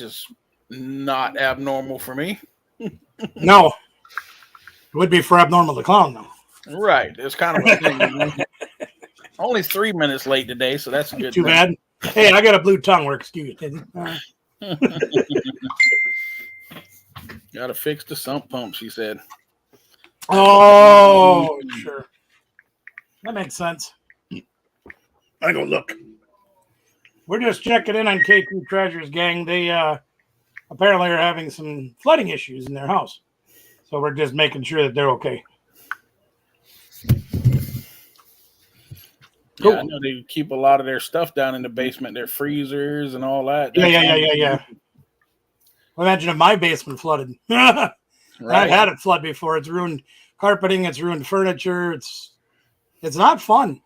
is not abnormal for me. No, it would be for Abnormal the Clown, though. Right. It's kind of a thing. Only 3 minutes late today, so that's a good Too thing. bad. Hey, I got a blue tongue. We're excused. Got to fix the sump pump, she said. Oh, sure. That makes sense. I go look. We're just checking in on K2 Treasures, gang. They apparently are having some flooding issues in their house. So we're just making sure that they're okay. Cool. Yeah, I know they keep a lot of their stuff down in the basement, their freezers and all that. Yeah. Imagine if my basement flooded. Right. I've had it flood before. It's ruined carpeting. It's ruined furniture. It's not fun.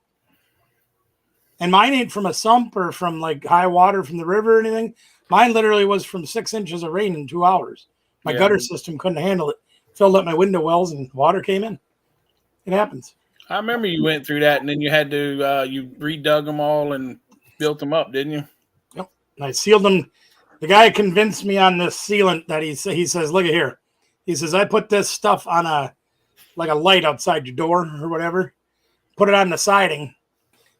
And mine ain't from a sump or from like high water from the river or anything. Mine literally was from 6 inches of rain in 2 hours. My gutter system couldn't handle it. Filled up my window wells and water came in. It happens. I remember you went through that and then you had to, you redug them all and built them up, didn't you? Yep. And I sealed them. The guy convinced me on this sealant that he says, look at here. He says, I put this stuff on a light outside your door or whatever. Put it on the siding.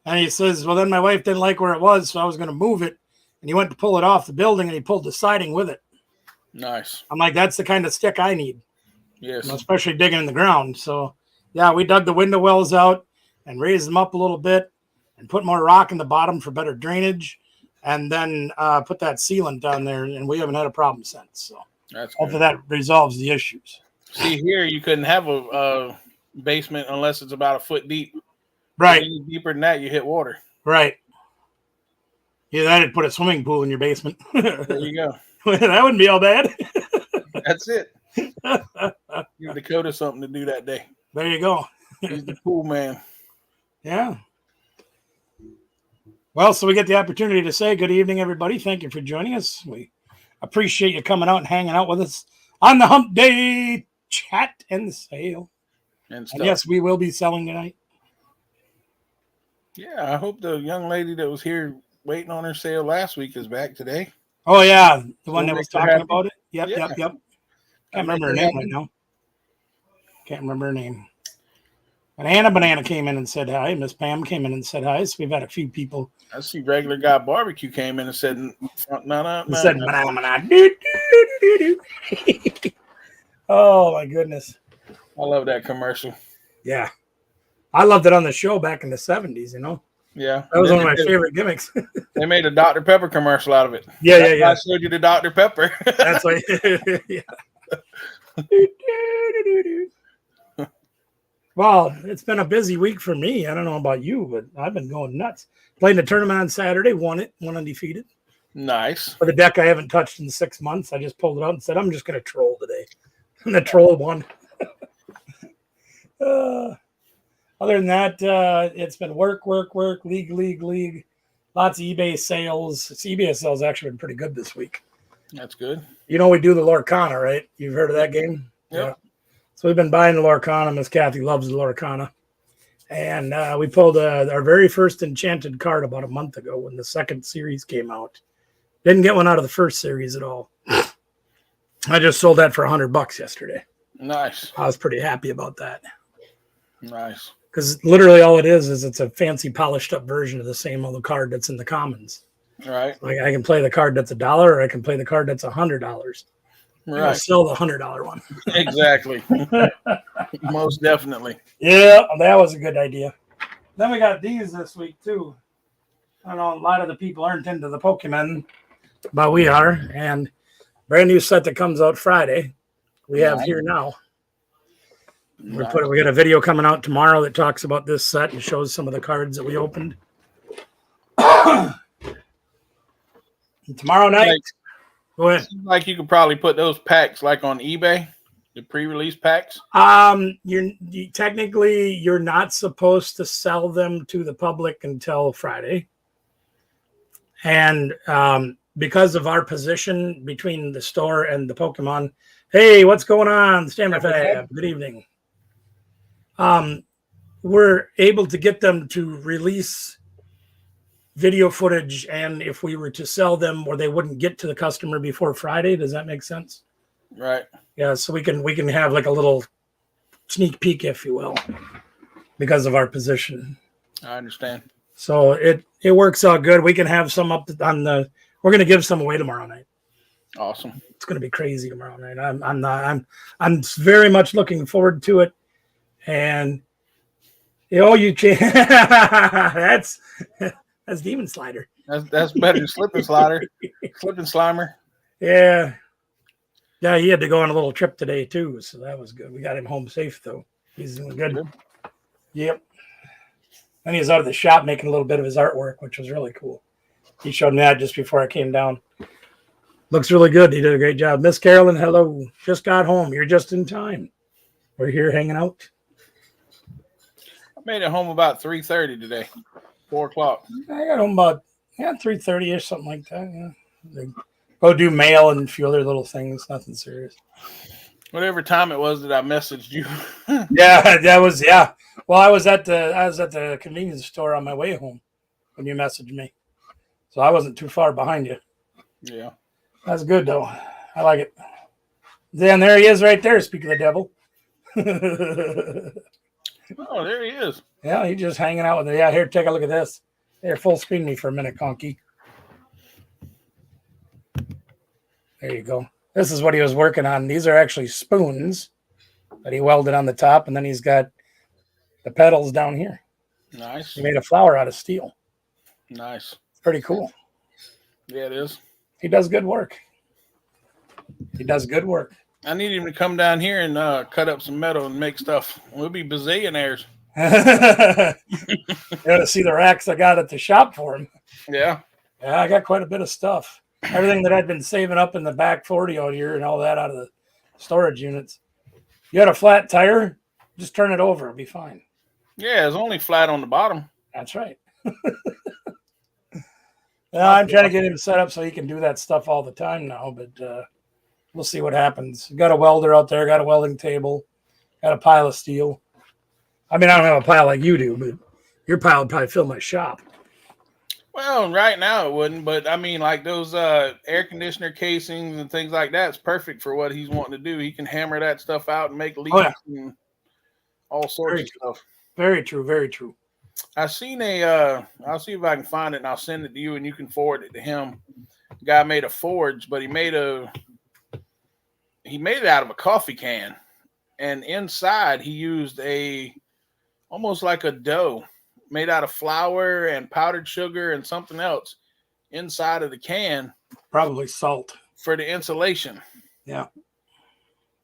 And he says, well, then my wife didn't like where it was, so I was going to move it. And he went to pull it off the building, and he pulled the siding with it. Nice. I'm like, that's the kind of stick I need. Yes. Especially digging in the ground. So, yeah, we dug the window wells out and raised them up a little bit and put more rock in the bottom for better drainage. And then put that sealant down there, and we haven't had a problem since. So hopefully that resolves the issues. See, here you couldn't have a basement unless it's about a foot deep. Right. Any deeper than that, you hit water. Right. Yeah, that'd put a swimming pool in your basement. There you go. That wouldn't be all bad. That's it. Give Dakota something to do that day. There you go. He's the pool man. Yeah. Well, so we get the opportunity to say good evening, everybody. Thank you for joining us. We appreciate you coming out and hanging out with us on the Hump Day chat and sale. And yes, we will be selling tonight. Yeah, I hope the young lady that was here waiting on her sale last week is back today. Oh, yeah. The one that was talking about it? Yep. Can't remember her name right now. Can't remember her name. But Anna Banana came in and said hi. Miss Pam came in and said hi. So we've had a few people. I see Regular Guy Barbecue came in and said, no. Oh, my goodness. I love that commercial. Yeah. I loved it on the show back in the 70s, you know? Yeah. That was one of my favorite gimmicks. They made a Dr. Pepper commercial out of it. Yeah. I showed you the Dr. Pepper. That's like, yeah. Well, it's been a busy week for me. I don't know about you, but I've been going nuts. Playing the tournament on Saturday, won undefeated. Nice. For the deck I haven't touched in 6 months. I just pulled it out and said, I'm just going to troll today. And the troll won. Other than that, it's been work, league. Lots of eBay sales. eBay sales actually been pretty good this week. That's good. You know we do the Lorcana, right? You've heard of that game? Yep. Yeah. So we've been buying the Lorcana. Miss Kathy loves the Lorcana. And we pulled our very first enchanted card about a month ago when the second series came out. Didn't get one out of the first series at all. I just sold that for $100 yesterday. Nice. I was pretty happy about that. Nice. Because literally all it is it's a fancy polished up version of the same old card that's in the commons. Right. Like I can play the card that's $1 or I can play the card that's $100. Right. I'll sell the $100 one. Exactly. Most definitely. Yeah, that was a good idea. Then we got these this week too. I don't know, a lot of the people aren't into the Pokemon, but we are. And brand new set that comes out Friday. We have here now. We got a video coming out tomorrow that talks about this set and shows some of the cards that we opened. Tomorrow night. Go ahead. Seems like you could probably put those packs like on eBay, the pre-release packs. You're not supposed to sell them to the public until Friday. And because of our position between the store and the Pokemon, hey, what's going on? Stammer Fab, good evening. We're able to get them to release video footage, and if we were to sell them, or they wouldn't get to the customer before Friday. Does that make sense? Right. Yeah. So we can have like a little sneak peek, if you will, because of our position. I understand. So it works out good. We can have some up on the. We're going to give some away tomorrow night. Awesome. It's going to be crazy tomorrow night. I'm very much looking forward to it. And you change. that's Demon Slider. That's better than Slipping Slider. Slipping Slimer. Yeah. Yeah, he had to go on a little trip today too, so that was good. We got him home safe though. He's doing good. Yep. And he was out of the shop making a little bit of his artwork, which was really cool. He showed me that just before I came down. Looks really good. He did a great job. Miss Carolyn, hello. Just got home. You're just in time. We're here hanging out. I made it home about 3:30 today. 4 o'clock. I got home about 3:30ish, something like that. Yeah. Go do mail and a few other little things. Nothing serious. Whatever time it was that I messaged you. Yeah, that was Well, I was at the convenience store on my way home when you messaged me, so I wasn't too far behind you. Yeah, that's good though. I like it. Then there he is, right there. Speak of the devil. Oh, there he is. Yeah, he's just hanging out with it. Yeah, here, take a look at this. Here, full screen me for a minute, Conky. There you go. This is what he was working on. These are actually spoons that he welded on the top, and then he's got the pedals down here. Nice. He made a flower out of steel. Nice. It's pretty cool. Yeah, it is. He does good work. He does good work. I need him to come down here and cut up some metal and make stuff. We'll be bazillionaires. You got to see the racks I got at the shop for him. Yeah. Yeah, I got quite a bit of stuff. Everything that I'd been saving up in the back 40 out here and all that out of the storage units. You had a flat tire, just turn it over. It'll be fine. Yeah, it's only flat on the bottom. That's right. I'm trying to get him set up so he can do that stuff all the time now, but we'll see what happens. Got a welder out there, got a welding table, got a pile of steel. I mean, I don't have a pile like you do, but your pile would probably fill my shop. Well, right now it wouldn't, but I mean, like those air conditioner casings and things like that, it's perfect for what he's wanting to do. He can hammer that stuff out and make leaks and all sorts of stuff. Very true, very true. I seen I'll see if I can find it and I'll send it to you and you can forward it to him. The guy made a forge, but he made it out of a coffee can, and inside he used almost like a dough made out of flour and powdered sugar and something else inside of the can. Probably salt. For the insulation. Yeah.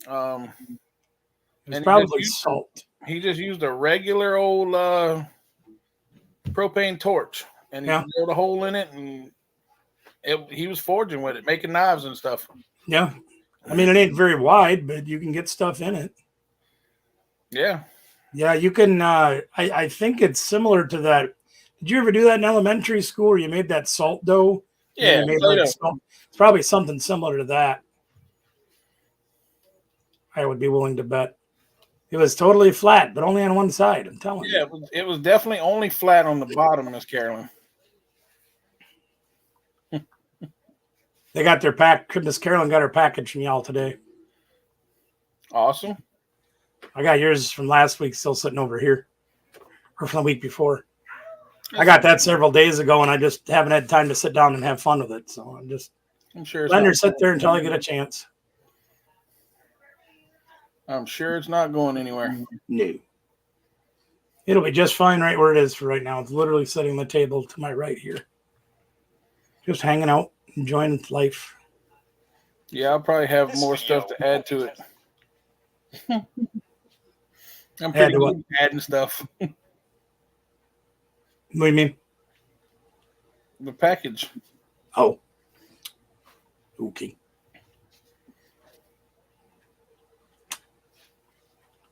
It's probably salt. He just used a regular old propane torch and he drilled a hole in it and he was forging with it, making knives and stuff. Yeah. I mean, it ain't very wide, but you can get stuff in it. Yeah. Yeah, you can. I think it's similar to that. Did you ever do that in elementary school where you made that salt dough? Yeah. It's probably something similar to that. I would be willing to bet. It was totally flat, but only on one side. I'm telling you. Yeah, it was definitely only flat on the bottom, Miss Carolyn. They got their pack. Miss Carolyn got her package from y'all today. Awesome. I got yours from last week still sitting over here, or from the week before. I got that several days ago, and I just haven't had time to sit down and have fun with it. So I'm sure letting her sit there until I get a chance. I'm sure it's not going anywhere. No. It'll be just fine right where it is for right now. It's literally sitting on the table to my right here. Just hanging out, enjoying life. Yeah, I'll probably have more stuff to add to it. I'm pretty good at adding stuff. What do you mean? The package. Oh. Okay.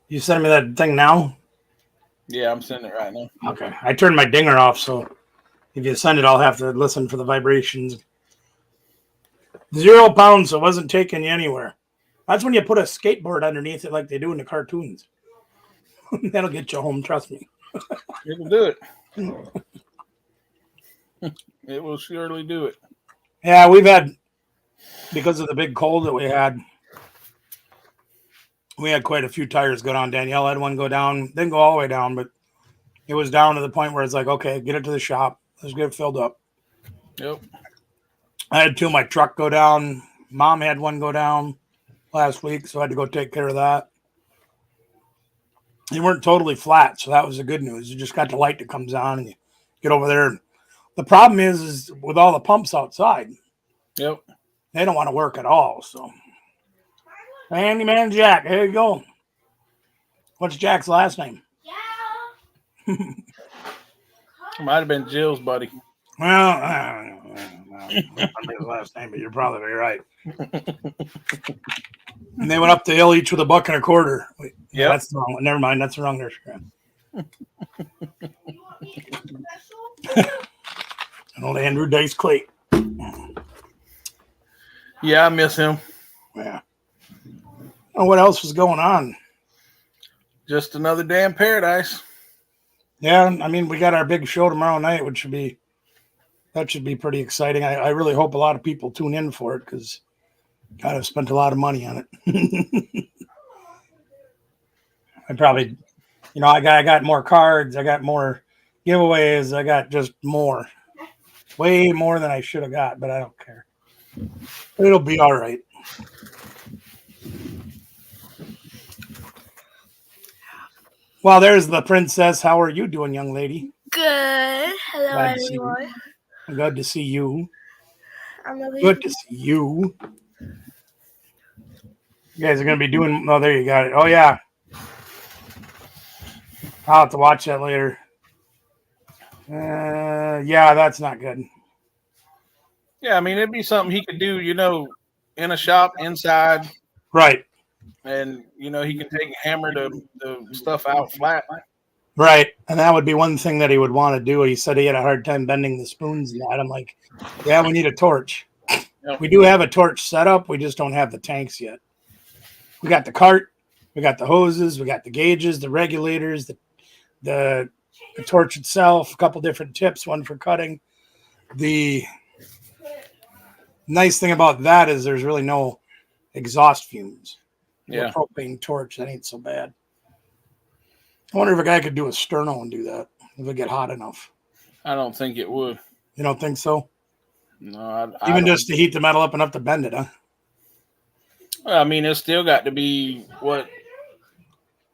You sending me that thing now? Yeah, I'm sending it right now. Okay. I turned my dinger off, so if you send it, I'll have to listen for the vibrations. 0 pounds, so it wasn't taking you anywhere. That's when you put a skateboard underneath it like they do in the cartoons. That'll get you home, trust me. It'll do it. It will surely do it. Yeah, we've had, because of the big cold that we had quite a few tires go down. Danielle had one go down, didn't go all the way down, but it was down to the point where it's like, okay, get it to the shop. Let's get it filled up. Yep. I had two of my truck go down. Mom had one go down last week, so I had to go take care of that. They weren't totally flat, so that was the good news. You just got the light that comes on and you get over there. The problem is with all the pumps outside, Yep. they don't want to work at all. So, Handyman Jack, here you go. What's Jack's last name? Might have been Jill's buddy. Well, I don't know his last name, but you're probably right. And they went up the hill each with $1.25. Wait, yeah, that's the wrong one. Never mind, that's the wrong nursery. And old Andrew Dice Clay. Yeah, I miss him. Yeah. Oh, what else was going on? Just another damn paradise. Yeah, I mean, we got our big show tomorrow night, which should be pretty exciting. I really hope a lot of people tune in for it because God, I've spent a lot of money on it. I probably, I got more cards, I got more giveaways, I got just more, way more than I should have got, but I don't care. It'll be all right. Well, there's the princess. How are you doing, young lady? Good. Hello, everyone. Good to see you. Good to see you. You guys are going to be doing... Oh, there you got it. Oh, yeah. I'll have to watch that later. Yeah, that's not good. Yeah, I mean, it'd be something he could do, in a shop inside. Right. And, he can take and hammer the stuff out flat. Right. And that would be one thing that he would want to do. He said he had a hard time bending the spoons and that. I'm like, yeah, we need a torch. Yep. We do have a torch set up. We just don't have the tanks yet. We got the cart. We got the hoses. We got the gauges, the regulators, the torch itself, a couple different tips, one for cutting. The nice thing about that is there's really no exhaust fumes. Yeah. Propane torch, that ain't so bad. I wonder if a guy could do a sterno and do that if it get hot enough. I don't think it would. You don't think so? No, even just to heat the metal up enough to bend it, huh? I mean, it's still got to be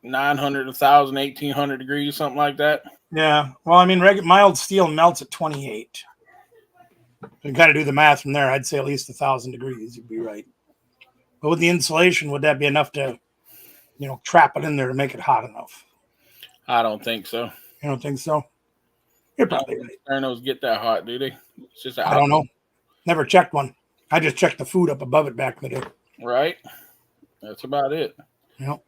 900, 1,000, 1,800 degrees, something like that. Yeah. Well, I mean, mild steel melts at 28. You got to do the math from there. I'd say at least 1,000 degrees. You'd be right. But with the insulation, would that be enough to, trap it in there to make it hot enough? I don't think so. You don't think so? You're probably right. Sternos get that hot, do they? It's just I don't know. Never checked one. I just checked the food up above it back in the day. Right. That's about it. Yep.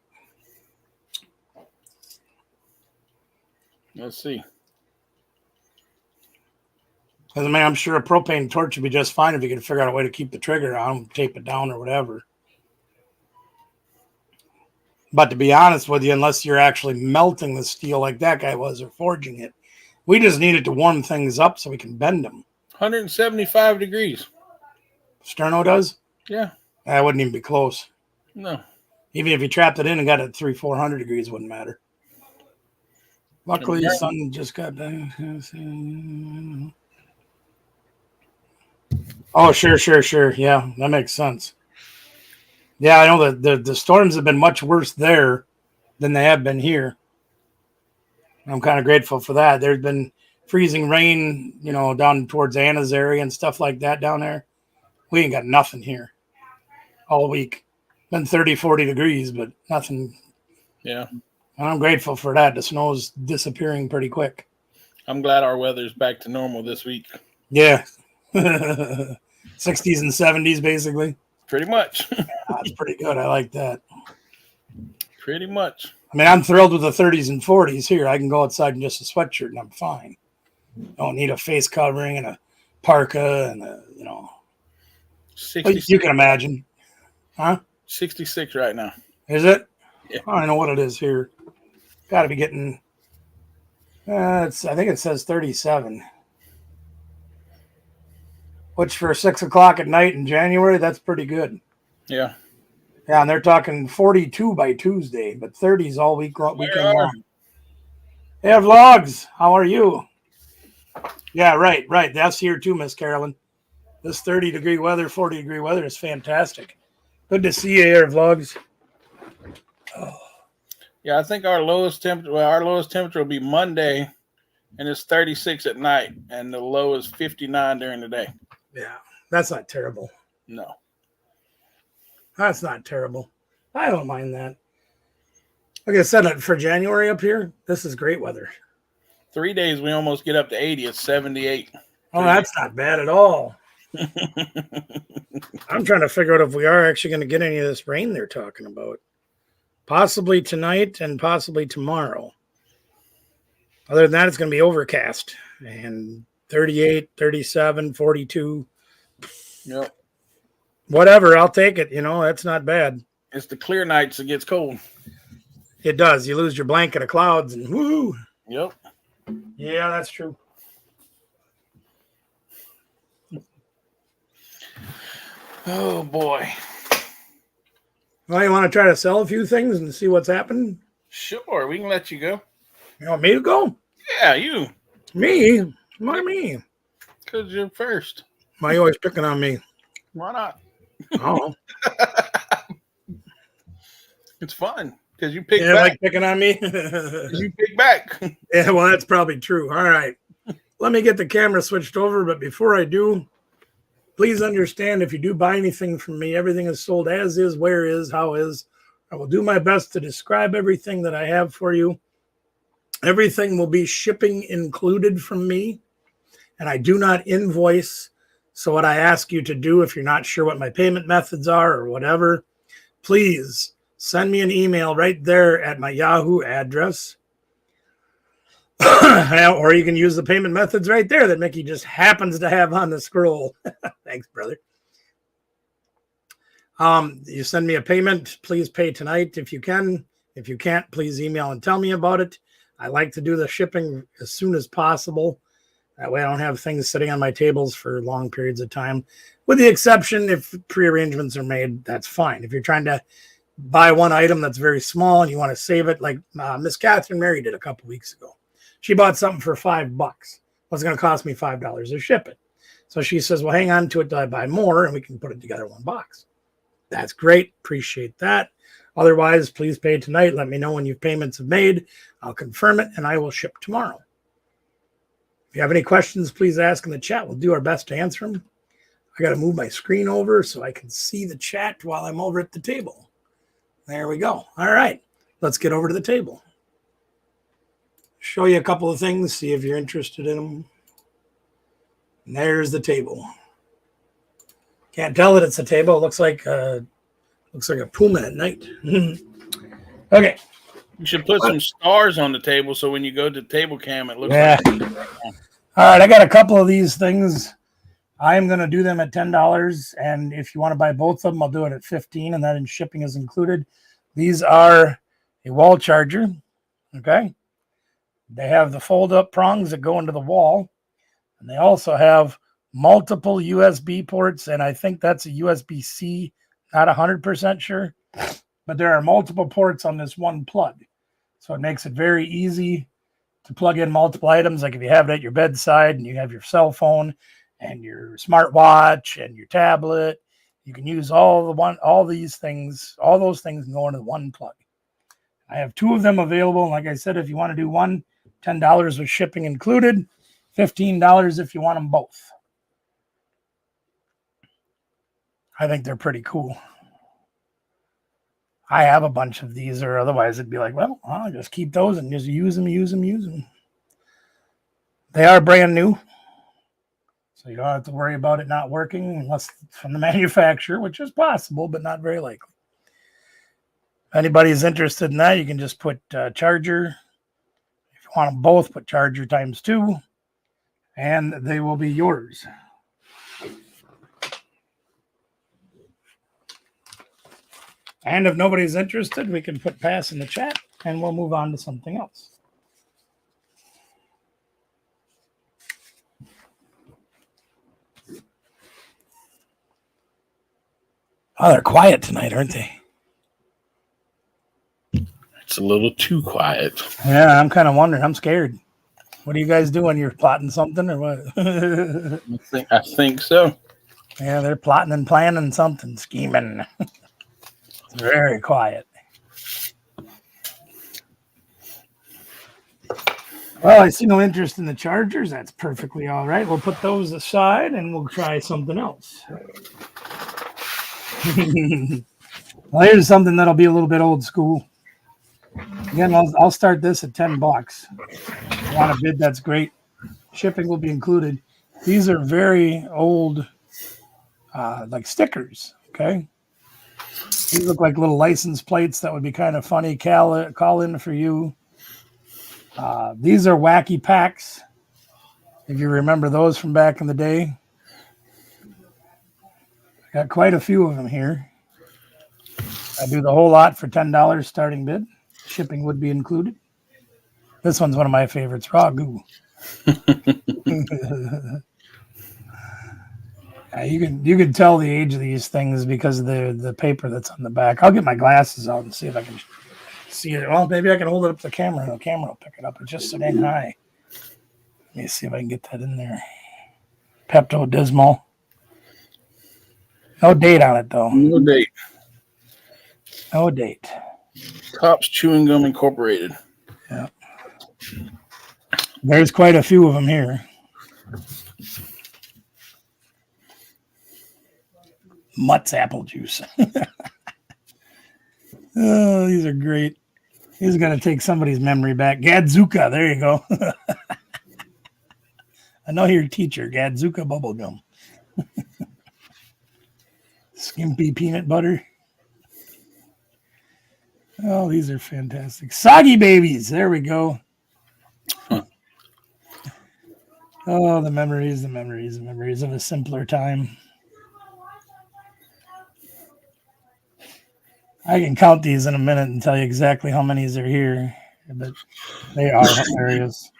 Let's see. Because, I mean, I'm sure a propane torch would be just fine if you could figure out a way to keep the trigger on, tape it down or whatever. But to be honest with you, unless you're actually melting the steel like that guy was or forging it, we just need it to warm things up so we can bend them. 175 degrees. Sterno does? Yeah. That wouldn't even be close. No. Even if you trapped it in and got it 300-400 degrees, wouldn't matter. Luckily, your son just got done. Oh, sure. Yeah, that makes sense. Yeah, I know that the storms have been much worse there than they have been here. I'm kind of grateful for that. There's been freezing rain, down towards Anna's area and stuff like that down there. We ain't got nothing here all week. Been 30, 40 degrees, but nothing. Yeah. And I'm grateful for that. The snow's disappearing pretty quick. I'm glad our weather's back to normal this week. Yeah. 60s and 70s, basically. Pretty much. That's pretty good. I like that. Pretty much. I mean, I'm thrilled with the 30s and 40s here. I can go outside in just a sweatshirt and I'm fine. Don't need a face covering and a parka and a, 66. You can imagine. Huh? 66 right now. Is it? Yeah. I don't know what it is here. Got to be getting, I think it says 37. which for 6 o'clock at night in January, that's pretty good. Yeah. Yeah, and they're talking 42 by Tuesday, but 30s all weekend long. Hey, Vlogs, how are you? Yeah, right. That's here too, Miss Carolyn. This 30-degree weather, 40-degree weather is fantastic. Good to see you here, Vlogs. Oh. Yeah, I think our lowest temperature will be Monday, and it's 36 at night, and the low is 59 during the day. Yeah, that's not terrible. No. That's not terrible. I don't mind that. Like I said, for January up here, this is great weather. 3 days we almost get up to 80. It's 78. Oh, that's not bad at all. I'm trying to figure out if we are actually going to get any of this rain they're talking about. Possibly tonight and possibly tomorrow. Other than that, it's going to be overcast. And 38, 37, 42. Yep. Whatever, I'll take it. That's not bad. It's the clear nights that gets cold. It does. You lose your blanket of clouds and woo. Yep. Yeah, that's true. Oh, boy. Well, you want to try to sell a few things and see what's happening? Sure, we can let you go. You want me to go? Yeah, you. Me? Why me? Because you're first. Why are you always picking on me? Why not? Oh. It's fun because you pick back. Like picking on me? You pick back. Yeah, well, that's probably true. All right. Let me get the camera switched over, but before I do, please understand if you do buy anything from me, everything is sold as is, where is, how is. I will do my best to describe everything that I have for you. Everything will be shipping included from me, and I do not invoice. So what I ask you to do, if you're not sure what my payment methods are or whatever, please send me an email right there at my Yahoo address. Or you can use the payment methods right there that Mickey just happens to have on the scroll. Thanks, brother. You send me a payment, please pay tonight if you can. If you can't, please email and tell me about it. I like to do the shipping as soon as possible. That way I don't have things sitting on my tables for long periods of time. With the exception, if pre-arrangements are made, that's fine. If you're trying to buy one item that's very small and you want to save it, like Miss Catherine Mary did a couple weeks ago. She bought something for $5. What's going to cost me $5 to ship it? So she says, well, hang on to it till I buy more and we can put it together in one box. That's great. Appreciate that. Otherwise, please pay tonight. Let me know when your payments have made. I'll confirm it and I will ship tomorrow. If you have any questions, please ask in the chat. We'll do our best to answer them. I got to move my screen over so I can see the chat while I'm over at the table. There we go. All right. Let's get over to the table. Show you a couple of things, see if you're interested in them. And there's the table. Can't tell that it's a table. It looks like a puma at night. Okay. You should put some stars on the table so when you go to table cam, it looks like. All right, I got a couple of these things. I'm going to do them at $10, and if you want to buy both of them, I'll do it at $15, and then shipping is included. These are a wall charger. Okay. They have the fold-up prongs that go into the wall, and they also have multiple USB ports, and I think that's a USB-C, not 100% sure, but there are multiple ports on this one plug, so it makes it very easy to plug in multiple items, like if you have it at your bedside and you have your cell phone and your smartwatch and your tablet, you can use all those things can go into one plug. I have two of them available, and like I said, if you want to do one, $10 with shipping included, $15 if you want them both. I think they're pretty cool. I have a bunch of these, or otherwise it'd be like, well, I'll just keep those and just use them. They are brand new, so you don't have to worry about it not working unless it's from the manufacturer, which is possible, but not very likely. If anybody's interested in that, you can just put charger. If you want them both, put charger times 2, and they will be yours. And if nobody's interested, we can put pass in the chat, and we'll move on to something else. Oh, they're quiet tonight, aren't they? It's a little too quiet. Yeah, I'm kind of wondering. I'm scared. What are you guys doing? You're plotting something or what? I think so. Yeah, they're plotting and planning something, scheming. It's very quiet. Well, I see no interest in the Chargers. That's perfectly all right. We'll put those aside and we'll try something else. Well, here's something that'll be a little bit old school. Again, I'll start this at $10. If you want a bid, that's great. Shipping will be included. These are very old, like stickers. Okay. These look like little license plates that would be kind of funny. Call in for you. These are wacky packs. If you remember those from back in the day. I got quite a few of them here. I do the whole lot for $10 starting bid. Shipping would be included. This one's one of my favorites, raw goo. You can tell the age of these things because of the paper that's on the back. I'll get my glasses out and see if I can see it. Well, maybe I can hold it up to the camera and the camera will pick it up. It's just so dang high. Let me see if I can get that in there. Pepto-Dismal. No date on it, though. No date. No date. Tops Chewing Gum Incorporated. Yeah. There's quite a few of them here. Mutt's apple juice. Oh, these are great. These are going to take somebody's memory back. Gadzuka, there you go. I know your teacher, Gadzuka bubblegum. Skimpy peanut butter. Oh, these are fantastic. Soggy babies. There we go. Huh. Oh, the memories of a simpler time. I can count these in a minute and tell you exactly how many are here, but they are hilarious.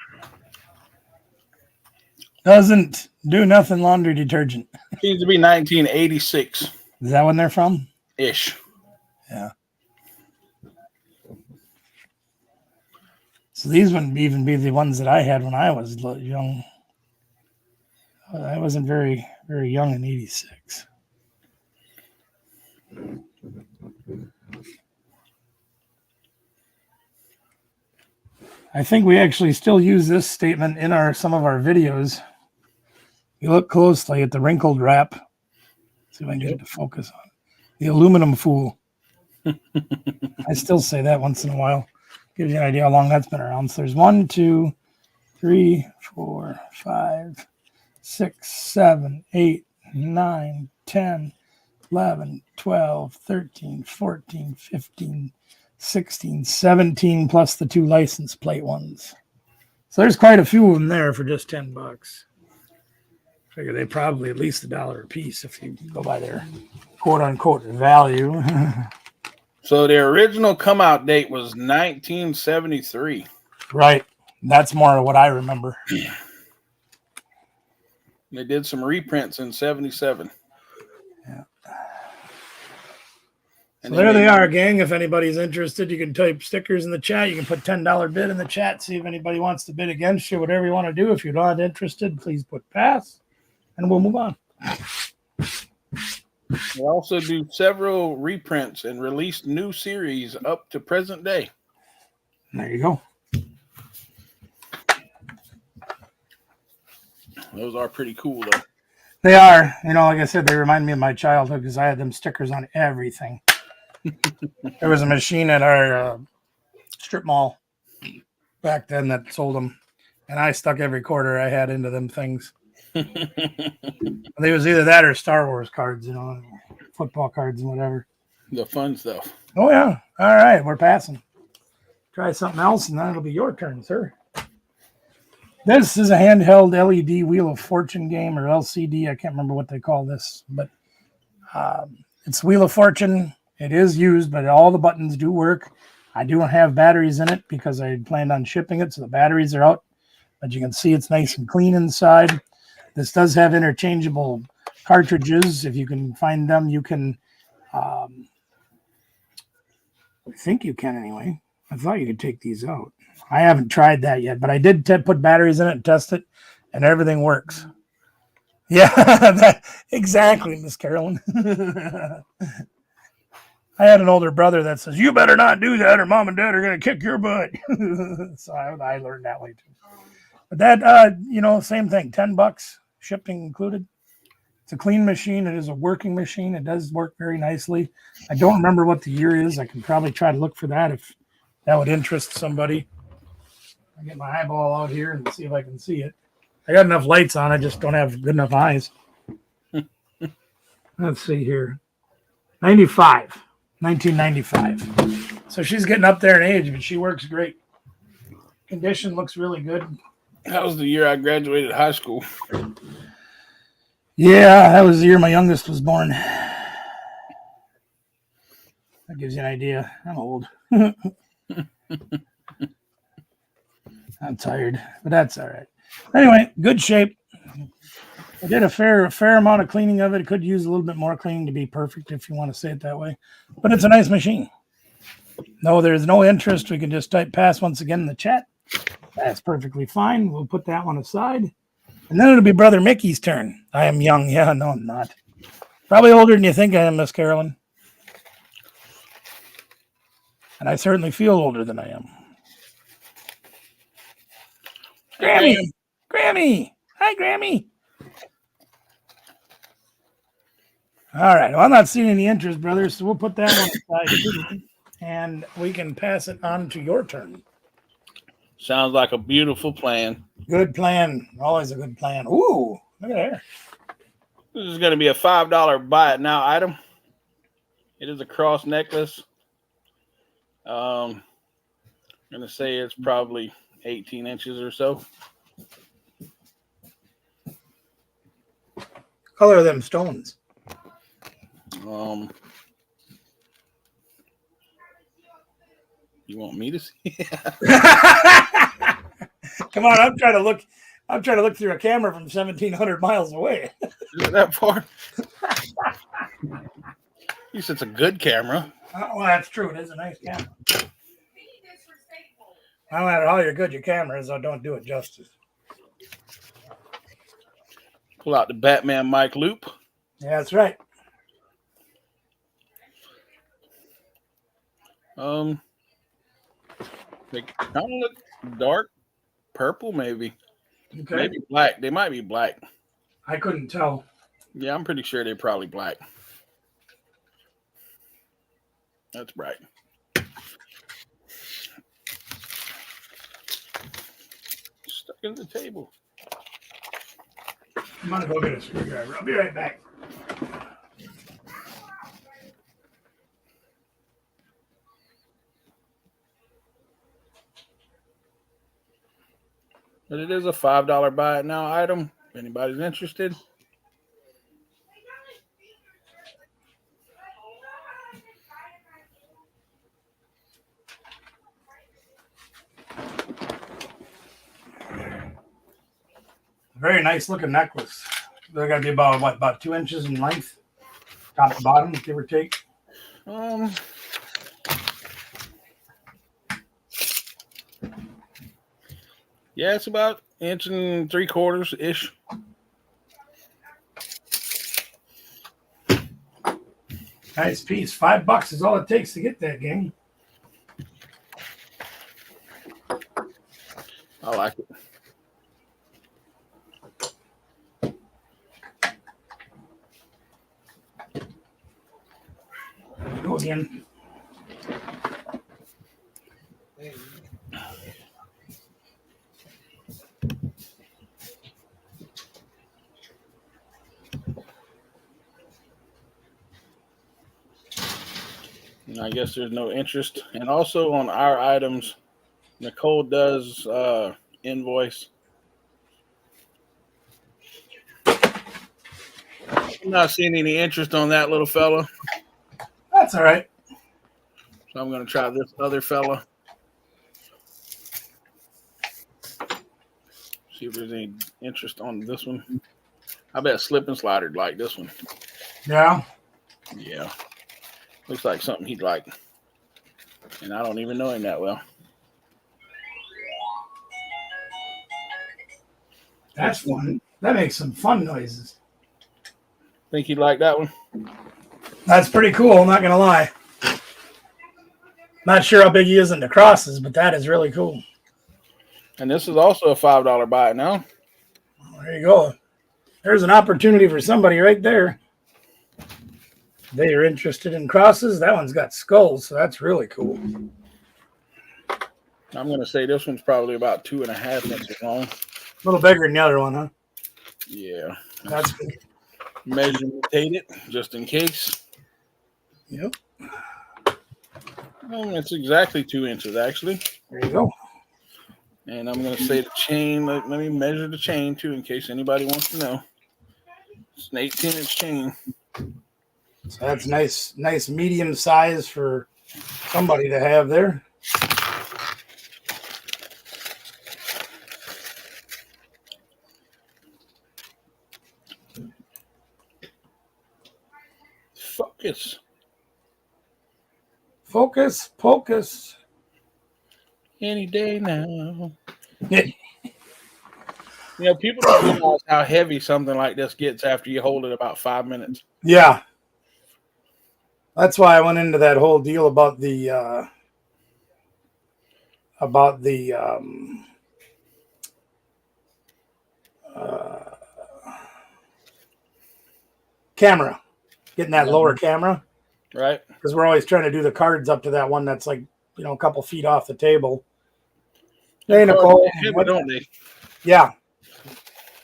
Doesn't do nothing laundry detergent. Seems to be 1986. Is that when they're from? Ish. Yeah. So these wouldn't even be the ones that I had when I was young. I wasn't very, very young in 86. I think we actually still use this statement in some of our videos. You look closely at the wrinkled wrap. See if I can get it to focus on it. The aluminum fool. I still say that once in a while. Gives you an idea how long that's been around. So there's 1, 2, 3, 4, 5, 6, 7, 8, 9, 10, 11, 12, 13, 14, 15, 16, 17 plus the 2 license plate ones. So there's quite a few of them there for just $10. Figure they probably at least $1 a piece if you go by their quote unquote value. So the original come out date was 1973. Right. That's more of what I remember. They did some reprints in 77. Yeah. So there they are, gang. If anybody's interested, you can type stickers in the chat. You can put $10 bid in the chat. See if anybody wants to bid against you. Whatever you want to do. If you're not interested, please put pass, and we'll move on. They also do several reprints and released new series up to present day. There you go. Those are pretty cool, though. They are. You know, like I said, they remind me of my childhood because I had them stickers on everything. There was a machine at our strip mall back then that sold them, and I stuck every quarter I had into them things. It was either that or Star Wars cards, you know, football cards and whatever. The fun stuff. Oh, yeah. All right. We're passing. Try something else, and then it'll be your turn, sir. This is a handheld LED Wheel of Fortune game, or LCD. I can't remember what they call this, but it's Wheel of Fortune. It is used, but all the buttons do work. I do have batteries in it because I planned on shipping it, so the batteries are out. But you can see it's nice and clean inside. This does have interchangeable cartridges. If you can find them, you can I think you can anyway. I thought you could take these out. I haven't tried that yet, but I did put batteries in it and test it, and everything works. Yeah, exactly, Miss Carolyn. I had an older brother that says, "You better not do that, or mom and dad are going to kick your butt." So I learned that way too. But that, same thing. $10, shipping included. It's a clean machine. It is a working machine. It does work very nicely. I don't remember what the year is. I can probably try to look for that if that would interest somebody. I get my eyeball out here and see if I can see it. I got enough lights on. I just don't have good enough eyes. Let's see here. 1995. So she's getting up there in age, but she works great. Condition looks really good. That was the year I graduated high school. Yeah, that was the year my youngest was born. That gives you an idea. I'm old. I'm tired, but that's all right. Anyway, good shape. I did a fair amount of cleaning of it. Could use a little bit more cleaning to be perfect, if you want to say it that way. But it's a nice machine. No, there's no interest. We can just type pass once again in the chat. That's perfectly fine. We'll put that one aside. And then it'll be Brother Mickey's turn. I am young. Yeah, no, I'm not. Probably older than you think I am, Miss Carolyn. And I certainly feel older than I am. Grammy. Hi, Grammy. All right. Well, I'm not seeing any interest, brothers, so we'll put that one aside too, and we can pass it on to your turn. Sounds like a beautiful plan. Good plan. Always a good plan. Ooh, look at there. This is going to be a $5 buy it now item. It is a cross necklace. I'm going to say it's probably 18 inches or so. Color of them stones. You want me to see? Come on, I'm trying to look through a camera from 1,700 miles away. Is it that far? You said it's a good camera. Well, that's true. It is a nice camera. No matter how good your camera is, I don't do it justice. Pull out the Batman mic loop. Yeah, that's right. They kind of look dark purple, maybe. Okay. Maybe black. They might be black. I couldn't tell. Yeah, I'm pretty sure they're probably black. That's bright. Stuck in the table. I'm gonna go get a screwdriver. I'll be right back. But it is a $5 buy it now item. If anybody's interested. Very nice looking necklace. They're gonna be about 2 inches in length, top to bottom, give or take. Yeah, it's about 1.75 inches ish. Nice piece. $5 is all it takes to get that, gang. I like it. Go again. I guess there's no interest. And also on our items, Nicole does invoice. I'm not seeing any interest on that little fella. That's all right. So I'm going to try this other fella. See if there's any interest on this one. I bet Slip and Slider'd like this one. Yeah. Yeah. Looks like something he'd like. And I don't even know him that well. That's fun. That makes some fun noises. Think he'd like that one? That's pretty cool, I'm not going to lie. Not sure how big he is in the crosses, but that is really cool. And this is also a $5 buy now. There you go. There's an opportunity for somebody right there. They are interested in crosses. That one's got skulls, so that's really cool. I'm going to say this one's probably about 2.5 inches long. A little bigger than the other one, huh? Yeah. That's good. Measured it just in case. Yep. It's exactly 2 inches, actually. There you go. And I'm going to say the chain. Let me measure the chain, too, in case anybody wants to know. It's an 18-inch chain. So that's nice medium size for somebody to have there. Focus. Any day now. People don't realize how heavy something like this gets after you hold it about 5 minutes. Yeah. That's why I went into that whole deal about the camera, getting that lower camera, right? Because we're always trying to do the cards up to that one that's like a couple feet off the table. Hey, Nicole, don't they? Yeah.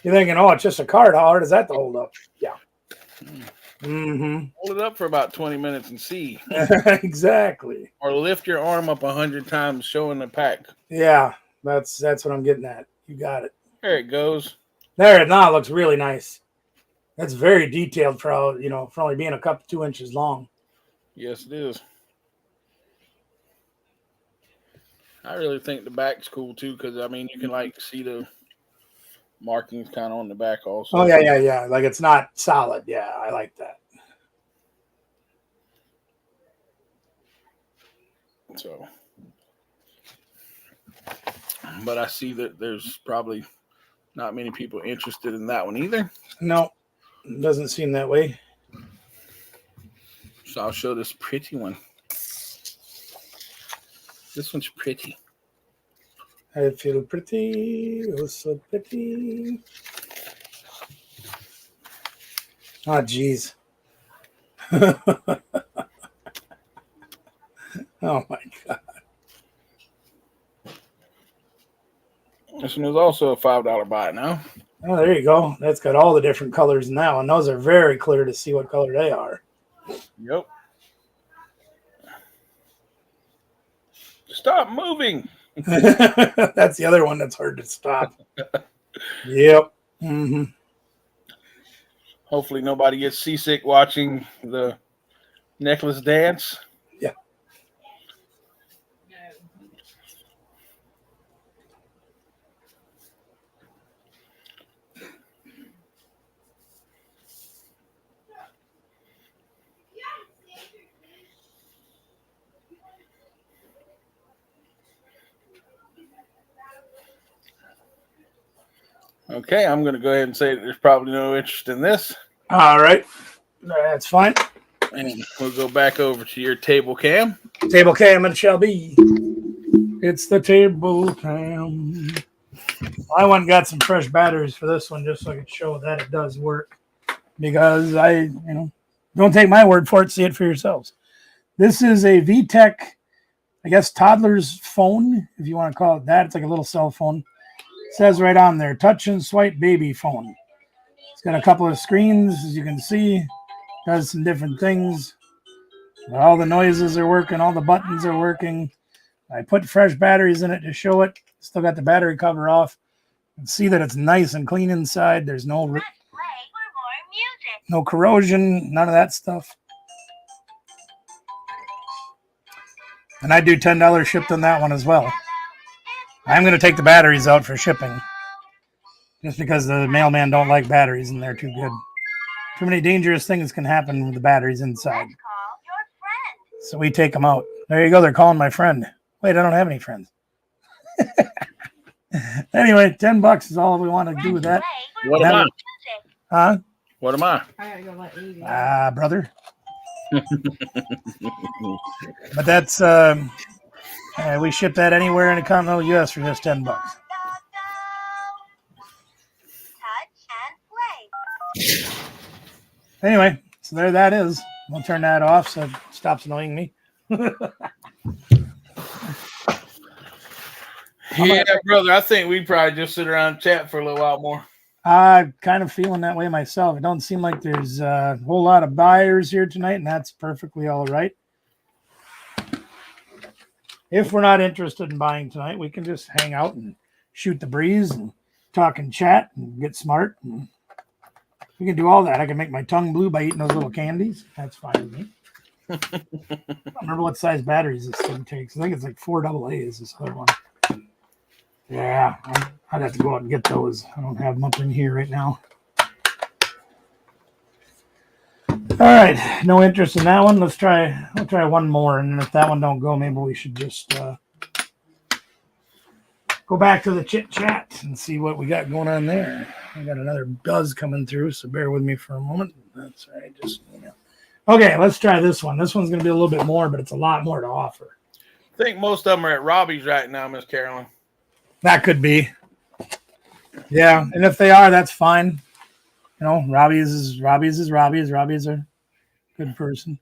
You're thinking, oh, it's just a card. How hard is that to hold up? Yeah. Mm-hmm. Hold it up for about 20 minutes and see. Exactly. Or lift your arm up 100 times showing the pack. Yeah, that's what I'm getting at. You got it. There it goes. There it now looks really nice. That's very detailed for how, for only being a couple 2 inches long. Yes, it is. I really think the back's cool too, because you can see the markings kind of on the back also. Oh yeah. Like it's not solid. Yeah, I like that. So, but I see that there's probably not many people interested in that one either. No, it doesn't seem that way. So I'll show this pretty one. This one's pretty. I feel pretty. Oh, so pretty. Oh, geez. Oh, my God. This one is also a $5 buy now. Oh, there you go. That's got all the different colors now, and those are very clear to see what color they are. Yep. Stop moving. That's the other one that's hard to stop. Yep. Mm-hmm. Hopefully nobody gets seasick watching the necklace dance. Yeah. Okay, I'm going to go ahead and say that there's probably no interest in this. All right. That's fine. And we'll go back over to your table cam. Table cam it shall be. It's the table cam. I went and got some fresh batteries for this one just so I could show that it does work. Because don't take my word for it, see it for yourselves. This is a VTech, I guess, toddler's phone, if you want to call it that. It's like a little cell phone. It says right on there, touch and swipe baby phone. It's got a couple of screens, as you can see. Does some different things. All the noises are working. All the buttons are working. I put fresh batteries in it to show it. Still got the battery cover off. You can see that it's nice and clean inside. There's no corrosion, none of that stuff. And I do $10 shipped on that one as well. I'm going to take the batteries out for shipping. Just because the mailman don't like batteries and they're too good. Too many dangerous things can happen with the batteries inside. So we take them out. There you go. They're calling my friend. Wait, I don't have any friends. Anyway, $10 is all we want to do with that. What am I? Huh? What am I? I gotta go let Evie. Brother. But that's we ship that anywhere in the continental U.S. for just $10. Anyway, so there that is. We'll turn that off so it stops annoying me. Yeah, brother. I think we probably just sit around and chat for a little while more. I'm kind of feeling that way myself. It don't seem like there's a whole lot of buyers here tonight, and that's perfectly all right. If we're not interested in buying tonight, we can just hang out and shoot the breeze and talk and chat and get smart. And we can do all that. I can make my tongue blue by eating those little candies. That's fine with me. I don't remember what size batteries this thing takes. I think it's like 4 AA is this other one. Yeah, I'd have to go out and get those. I don't have them up in here right now. All right, no interest in that one. We'll try one more, and if that one don't go, maybe we should just go back to the chit chat and see what we got going on there. I got another buzz coming through, so bear with me for a moment. That's all right. Okay, let's try this one. This one's going to be a little bit more, but it's a lot more to offer. I think most of them are at Robbie's right now, Miss Carolyn. That could be. Yeah, and if they are, that's fine. You know, Robbie's is Robbie's. Robbie's a good person.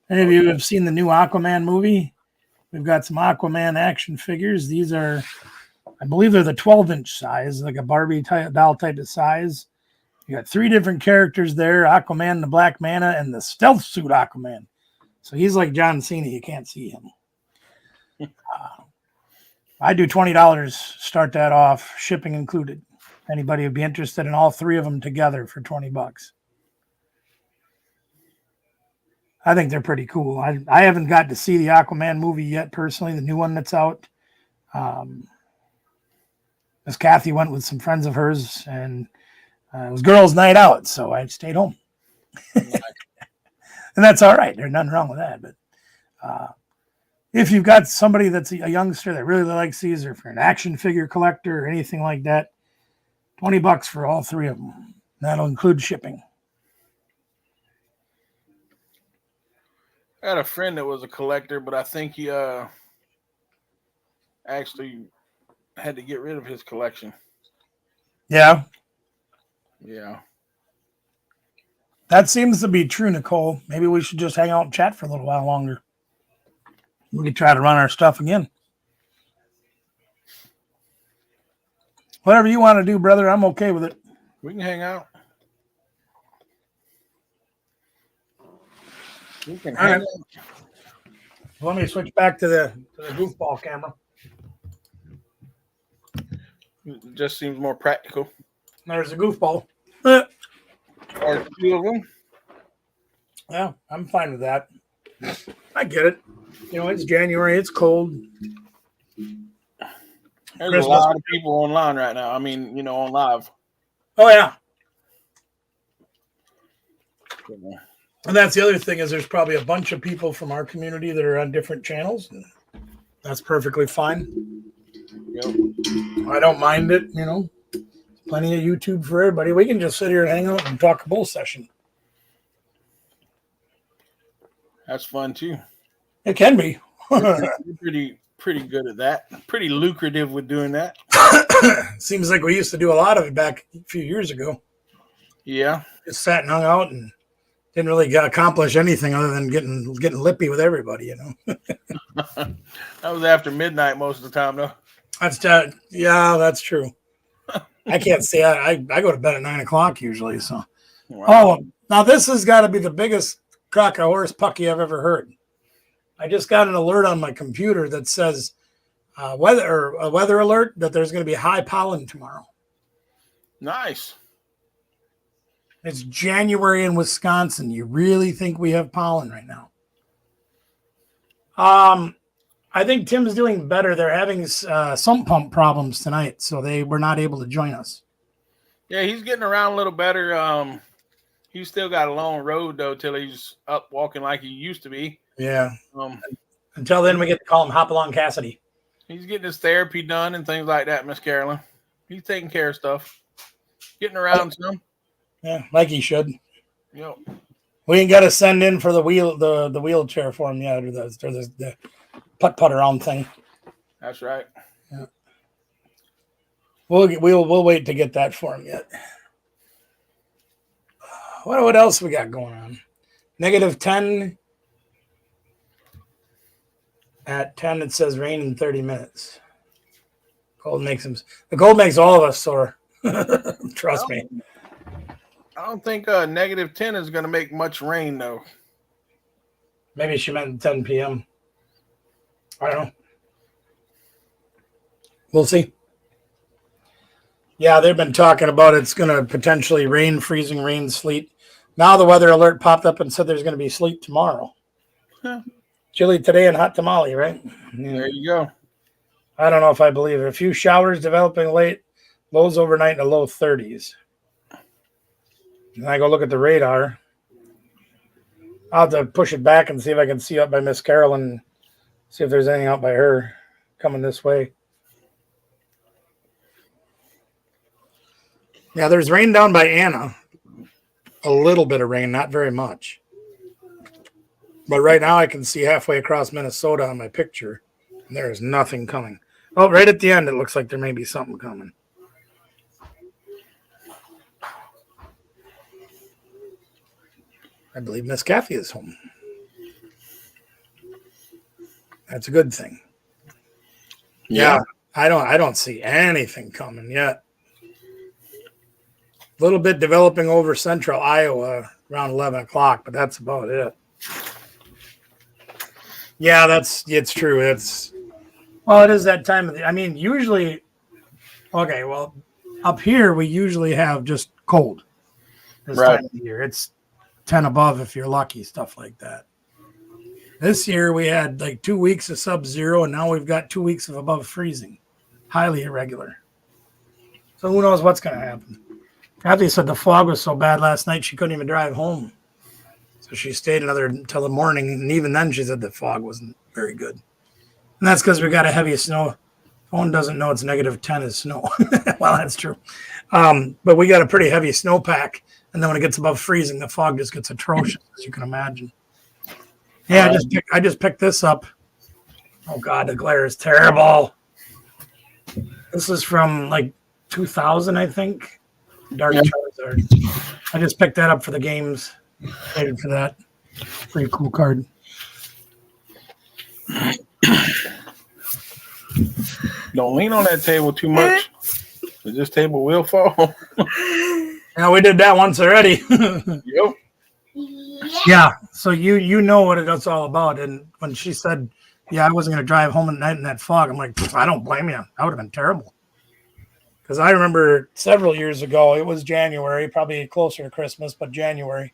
Any of you have seen the new Aquaman movie? We've got some Aquaman action figures. These are, I believe they're the 12-inch size, like a Barbie doll type of size. You got 3 different characters there, Aquaman, the Black Manta, and the stealth suit Aquaman. So he's like John Cena. You can't see him. I do $20, start that off, shipping included. Anybody would be interested in all 3 of them together for $20. I think they're pretty cool. I haven't got to see the Aquaman movie yet, personally, the new one that's out. Miss Kathy went with some friends of hers, and it was girls' night out, so I stayed home. And that's all right. There's nothing wrong with that. But if you've got somebody that's a youngster that really likes these, or if you're an action figure collector or anything like that, $20 for all 3 of them. That'll include shipping. I had a friend that was a collector, but I think he actually had to get rid of his collection. Yeah. Yeah. That seems to be true, Nicole. Maybe we should just hang out and chat for a little while longer. We could try to run our stuff again. Whatever you want to do, brother, I'm okay with it. We can hang out. We can hang out. Let me switch back to the goofball camera. It just seems more practical. There's a goofball. Or 2 of them. Yeah, I'm fine with that. I get it. You know, it's January. It's cold. There's Christmas. A lot of people online right now. I mean, you know, on live. Oh, yeah. And that's the other thing is there's probably a bunch of people from our community that are on different channels. And that's perfectly fine. Yep. I don't mind it, you know. Plenty of YouTube for everybody. We can just sit here and hang out and talk a bull session. That's fun, too. It can be. You're pretty good at that. Pretty lucrative with doing that. Seems like we used to do a lot of it back a few years ago. Yeah. Just sat and hung out and didn't really accomplish anything other than getting lippy with everybody, you know. That was after midnight most of the time, though. Yeah, that's true. I can't say I go to bed at 9 o'clock usually. So, wow. Oh, now this has got to be the biggest crock of horse pucky I've ever heard. I just got an alert on my computer that says a weather alert that there's going to be high pollen tomorrow. Nice. It's January in Wisconsin. You really think we have pollen right now? I think Tim's doing better. They're having sump pump problems tonight, so they were not able to join us. Yeah, he's getting around a little better. He's still got a long road, though, till he's up walking like he used to be. Yeah. Until then, we get to call him Hop Along Cassidy. He's getting his therapy done and things like that, Miss Carolyn. He's taking care of stuff. Getting around some. Yeah, like he should. Yep. We ain't got to send in for the wheelchair for him yet, or the putt around thing. That's right. Yeah. We'll wait to get that for him yet. What else we got going on? -10. At 10, it says rain in 30 minutes. The cold makes all of us sore. Trust me. I don't think -10 is going to make much rain, though. Maybe she meant 10 p.m. I don't know. We'll see. Yeah, they've been talking about it's going to potentially rain, freezing rain, sleet. Now the weather alert popped up and said there's going to be sleet tomorrow. Huh. Chilly today and hot tamale, right? Yeah. There you go. I don't know if I believe it. A few showers developing late, lows overnight in the low 30s. And I go look at the radar. I'll have to push it back and see if I can see up by Miss Carolyn, see if there's anything out by her coming this way. Yeah, there's rain down by Anna. A little bit of rain, not very much. But right now I can see halfway across Minnesota on my picture, and there is nothing coming. Oh, right at the end, it looks like there may be something coming. I believe Miss Kathy is home. That's a good thing. Yeah, I don't see anything coming yet. A little bit developing over central Iowa around 11 o'clock, but that's about it. Yeah, it's true. It is that time of the, I mean, usually, okay, well, up here we usually have just cold this time of the year. It's 10 above if you're lucky, stuff like that. This year we had like 2 weeks of sub-zero, and now we've got 2 weeks of above freezing. Highly irregular. So who knows what's going to happen. Kathy said the fog was so bad last night she couldn't even drive home. So she stayed until the morning, and even then she said the fog wasn't very good. And that's because we got a heavy snow. Phone doesn't know it's -10 is snow. Well, that's true. But we got a pretty heavy snowpack, and then when it gets above freezing, the fog just gets atrocious, as you can imagine. Yeah, I just picked this up. Oh, God, the glare is terrible. This is from like 2000, I think. Dark Charizard. I just picked that up for the games. Excited for that. Pretty cool card. Don't lean on that table too much. This table will fall. Yeah, we did that once already. Yep. Yeah, so you know what it's all about. And when she said, yeah, I wasn't going to drive home at night in that fog, I'm like, I don't blame you. That would have been terrible. Because I remember several years ago, it was January, probably closer to Christmas, but January.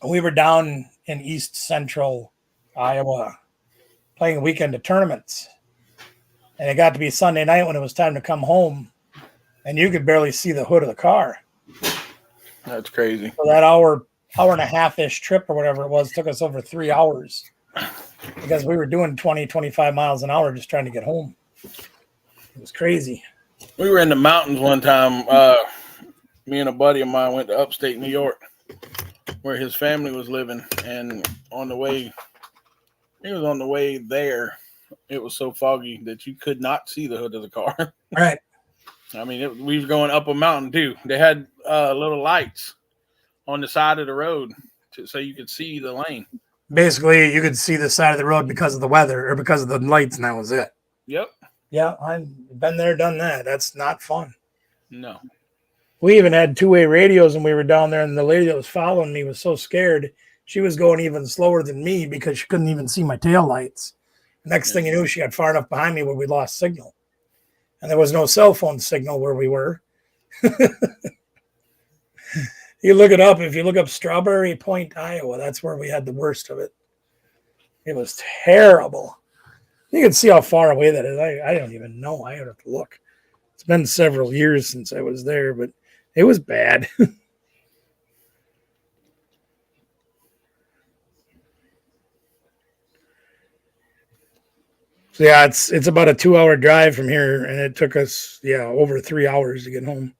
We were down in east central Iowa playing a weekend of tournaments. And it got to be Sunday night when it was time to come home, and you could barely see the hood of the car. That's crazy. So that hour and a half-ish trip or whatever it was took us over 3 hours because we were doing 20, 25 miles an hour just trying to get home. It was crazy. We were in the mountains one time. Me and a buddy of mine went to upstate New York where his family was living. And on the way there, it was so foggy that you could not see the hood of the car. Right. I mean, we were going up a mountain too. They had little lights on the side of the road so you could see the lane. Basically, you could see the side of the road because of the weather or because of the lights, and that was it. Yep. Yeah, I've been there, done that. That's not fun. No. We even had two-way radios when we were down there, and the lady that was following me was so scared. She was going even slower than me because she couldn't even see my tail lights. Next thing you knew, she got far enough behind me where we lost signal. And there was no cell phone signal where we were. You look it up. If you look up Strawberry Point, Iowa, that's where we had the worst of it. It was terrible. You can see how far away that is. I don't even know. I have to look. It's been several years since I was there, but it was bad. So yeah, it's about a 2-hour drive from here, and it took us over 3 hours to get home.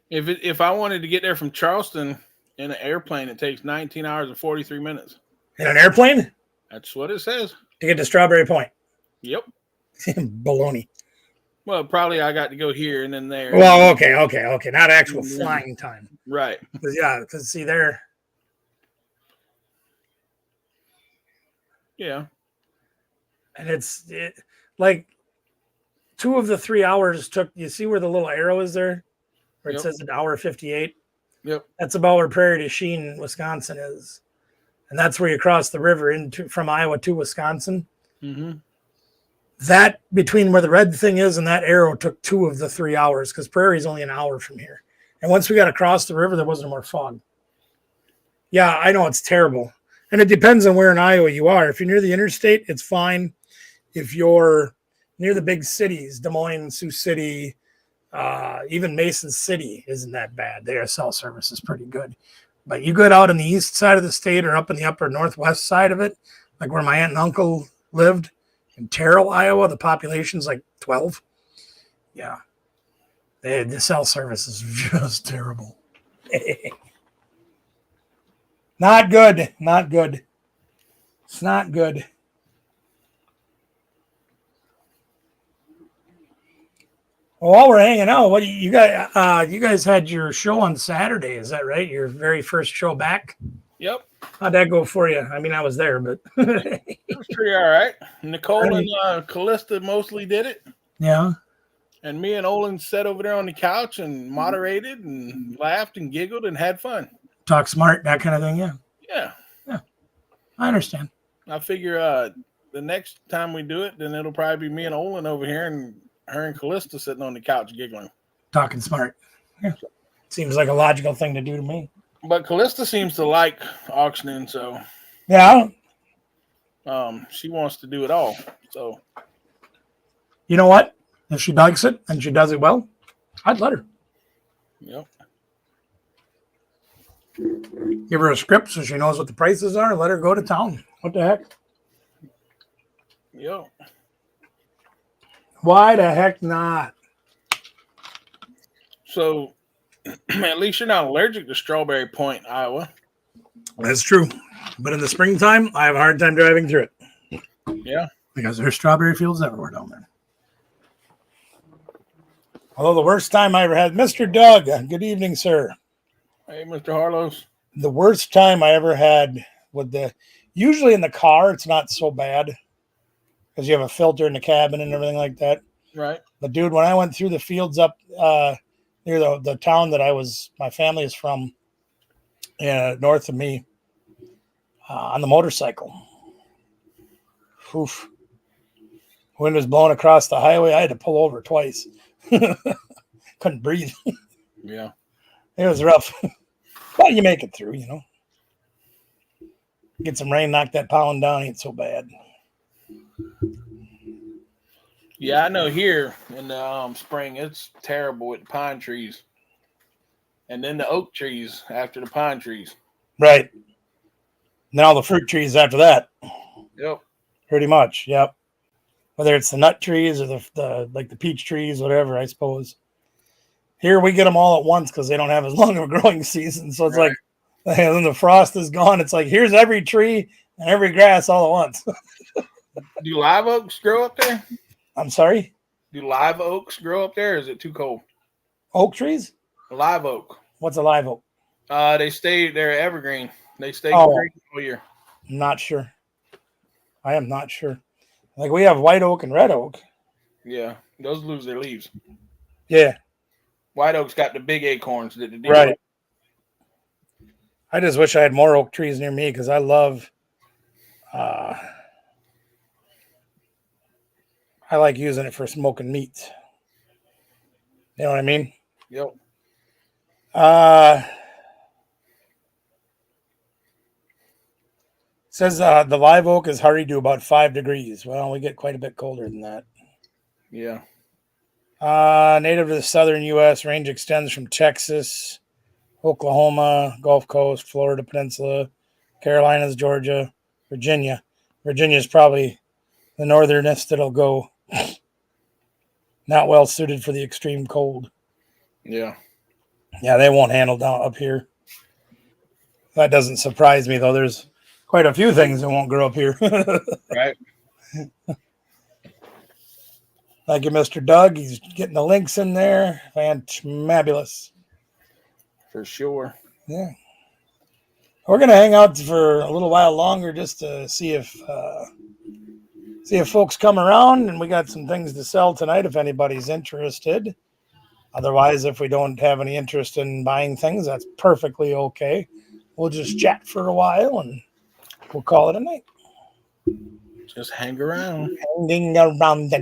If I wanted to get there from Charleston in an airplane, it takes 19 hours and 43 minutes. In an airplane? That's what it says. To get to Strawberry Point. Yep. Baloney. Well, probably I got to go here and then there. Well, okay. Not actual flying time. Right. Because see there. Yeah. And it's like 2 of the 3 hours took. You see where the little arrow is there, where it says an hour 58. Yep. That's about where Prairie du Chien, Wisconsin is, and that's where you cross the river from Iowa to Wisconsin. Mm-hmm. That between where the red thing is and that arrow took 2 of the 3 hours because Prairie is only an hour from here. And once we got across the river, there wasn't more fog. Yeah, I know it's terrible. And it depends on where in Iowa you are. If you're near the interstate, it's fine. If you're near the big cities, Des Moines, Sioux City, even Mason City isn't that bad. Their cell service is pretty good. But you get out on the east side of the state or up in the upper northwest side of it, like where my aunt and uncle lived in Terrell, Iowa, the population's like 12. Yeah. The cell service is just terrible. Not good. Not good. It's not good. Well, while we're hanging out, what you guys? You guys had your show on Saturday, is that right? Your very first show back. Yep. How'd that go for you? I mean, I was there, but it was pretty all right. Nicole and Callista mostly did it. Yeah. And me and Olin sat over there on the couch and moderated and laughed and giggled and had fun. Talk smart, that kind of thing. Yeah. Yeah. Yeah. I understand. I figure the next time we do it, then it'll probably be me and Olin over here and her and Callista sitting on the couch giggling. Talking smart. Yeah. Seems like a logical thing to do to me. But Callista seems to like auctioning, so yeah. She wants to do it all. So you know what? If she likes it and she does it well, I'd let her. Yep. Give her a script so she knows what the prices are. Let her go to town. What the heck? Yep. Why the heck not? So, at least you're not allergic to Strawberry Point, Iowa. That's true. But in the springtime, I have a hard time driving through it. Yeah. Because there's strawberry fields everywhere down there. Although the worst time I ever had, Mr. Doug, good evening, sir. Hey, Mr. Harlows. The worst time I ever had usually in the car, it's not so bad because you have a filter in the cabin and everything like that. Right. But dude, when I went through the fields up near the town that my family is from, north of me, on the motorcycle. Oof. Wind was blowing across the highway. I had to pull over twice. Couldn't breathe. Yeah. It was rough. But you make it through, Get some rain, knock that pollen down, ain't so bad. Yeah, I know here in the spring, it's terrible with the pine trees. And then the oak trees after the pine trees. Right. And then all the fruit trees after that. Yep. Pretty much, yep. Whether it's the nut trees or the peach trees, whatever, I suppose. Here we get them all at once because they don't have as long of a growing season. So it's right. Like, and then the frost is gone. It's like, here's every tree and every grass all at once. Do live oaks grow up there? I'm sorry? Do live oaks grow up there or is it too cold? Oak trees? A live oak. What's a live oak? They're evergreen. They stay green all year. I'm not sure. I am not sure. Like we have white oak and red oak. Yeah, those lose their leaves. Yeah. White oak's got the big acorns that the right. I just wish I had more oak trees near me because I love. I like using it for smoking meat. You know what I mean? Yep. Says the live oak is hardy to about 5 degrees. Well, we get quite a bit colder than that. Yeah. Native to the southern U.S., range extends from Texas, Oklahoma, Gulf Coast, Florida Peninsula, Carolinas, Georgia, Virginia. Virginia is probably the northernest that'll go. Not well suited for the extreme cold. Yeah. Yeah, they won't handle down up here. That doesn't surprise me, though. There's quite a few things that won't grow up here. Right. Thank you, Mr. Doug. He's getting the links in there. Fabulous. For sure. Yeah. We're going to hang out for a little while longer just to see if folks come around, and we got some things to sell tonight if anybody's interested. Otherwise, if we don't have any interest in buying things, that's perfectly okay. We'll just chat for a while and we'll call it a night. Just hang around. Hanging around.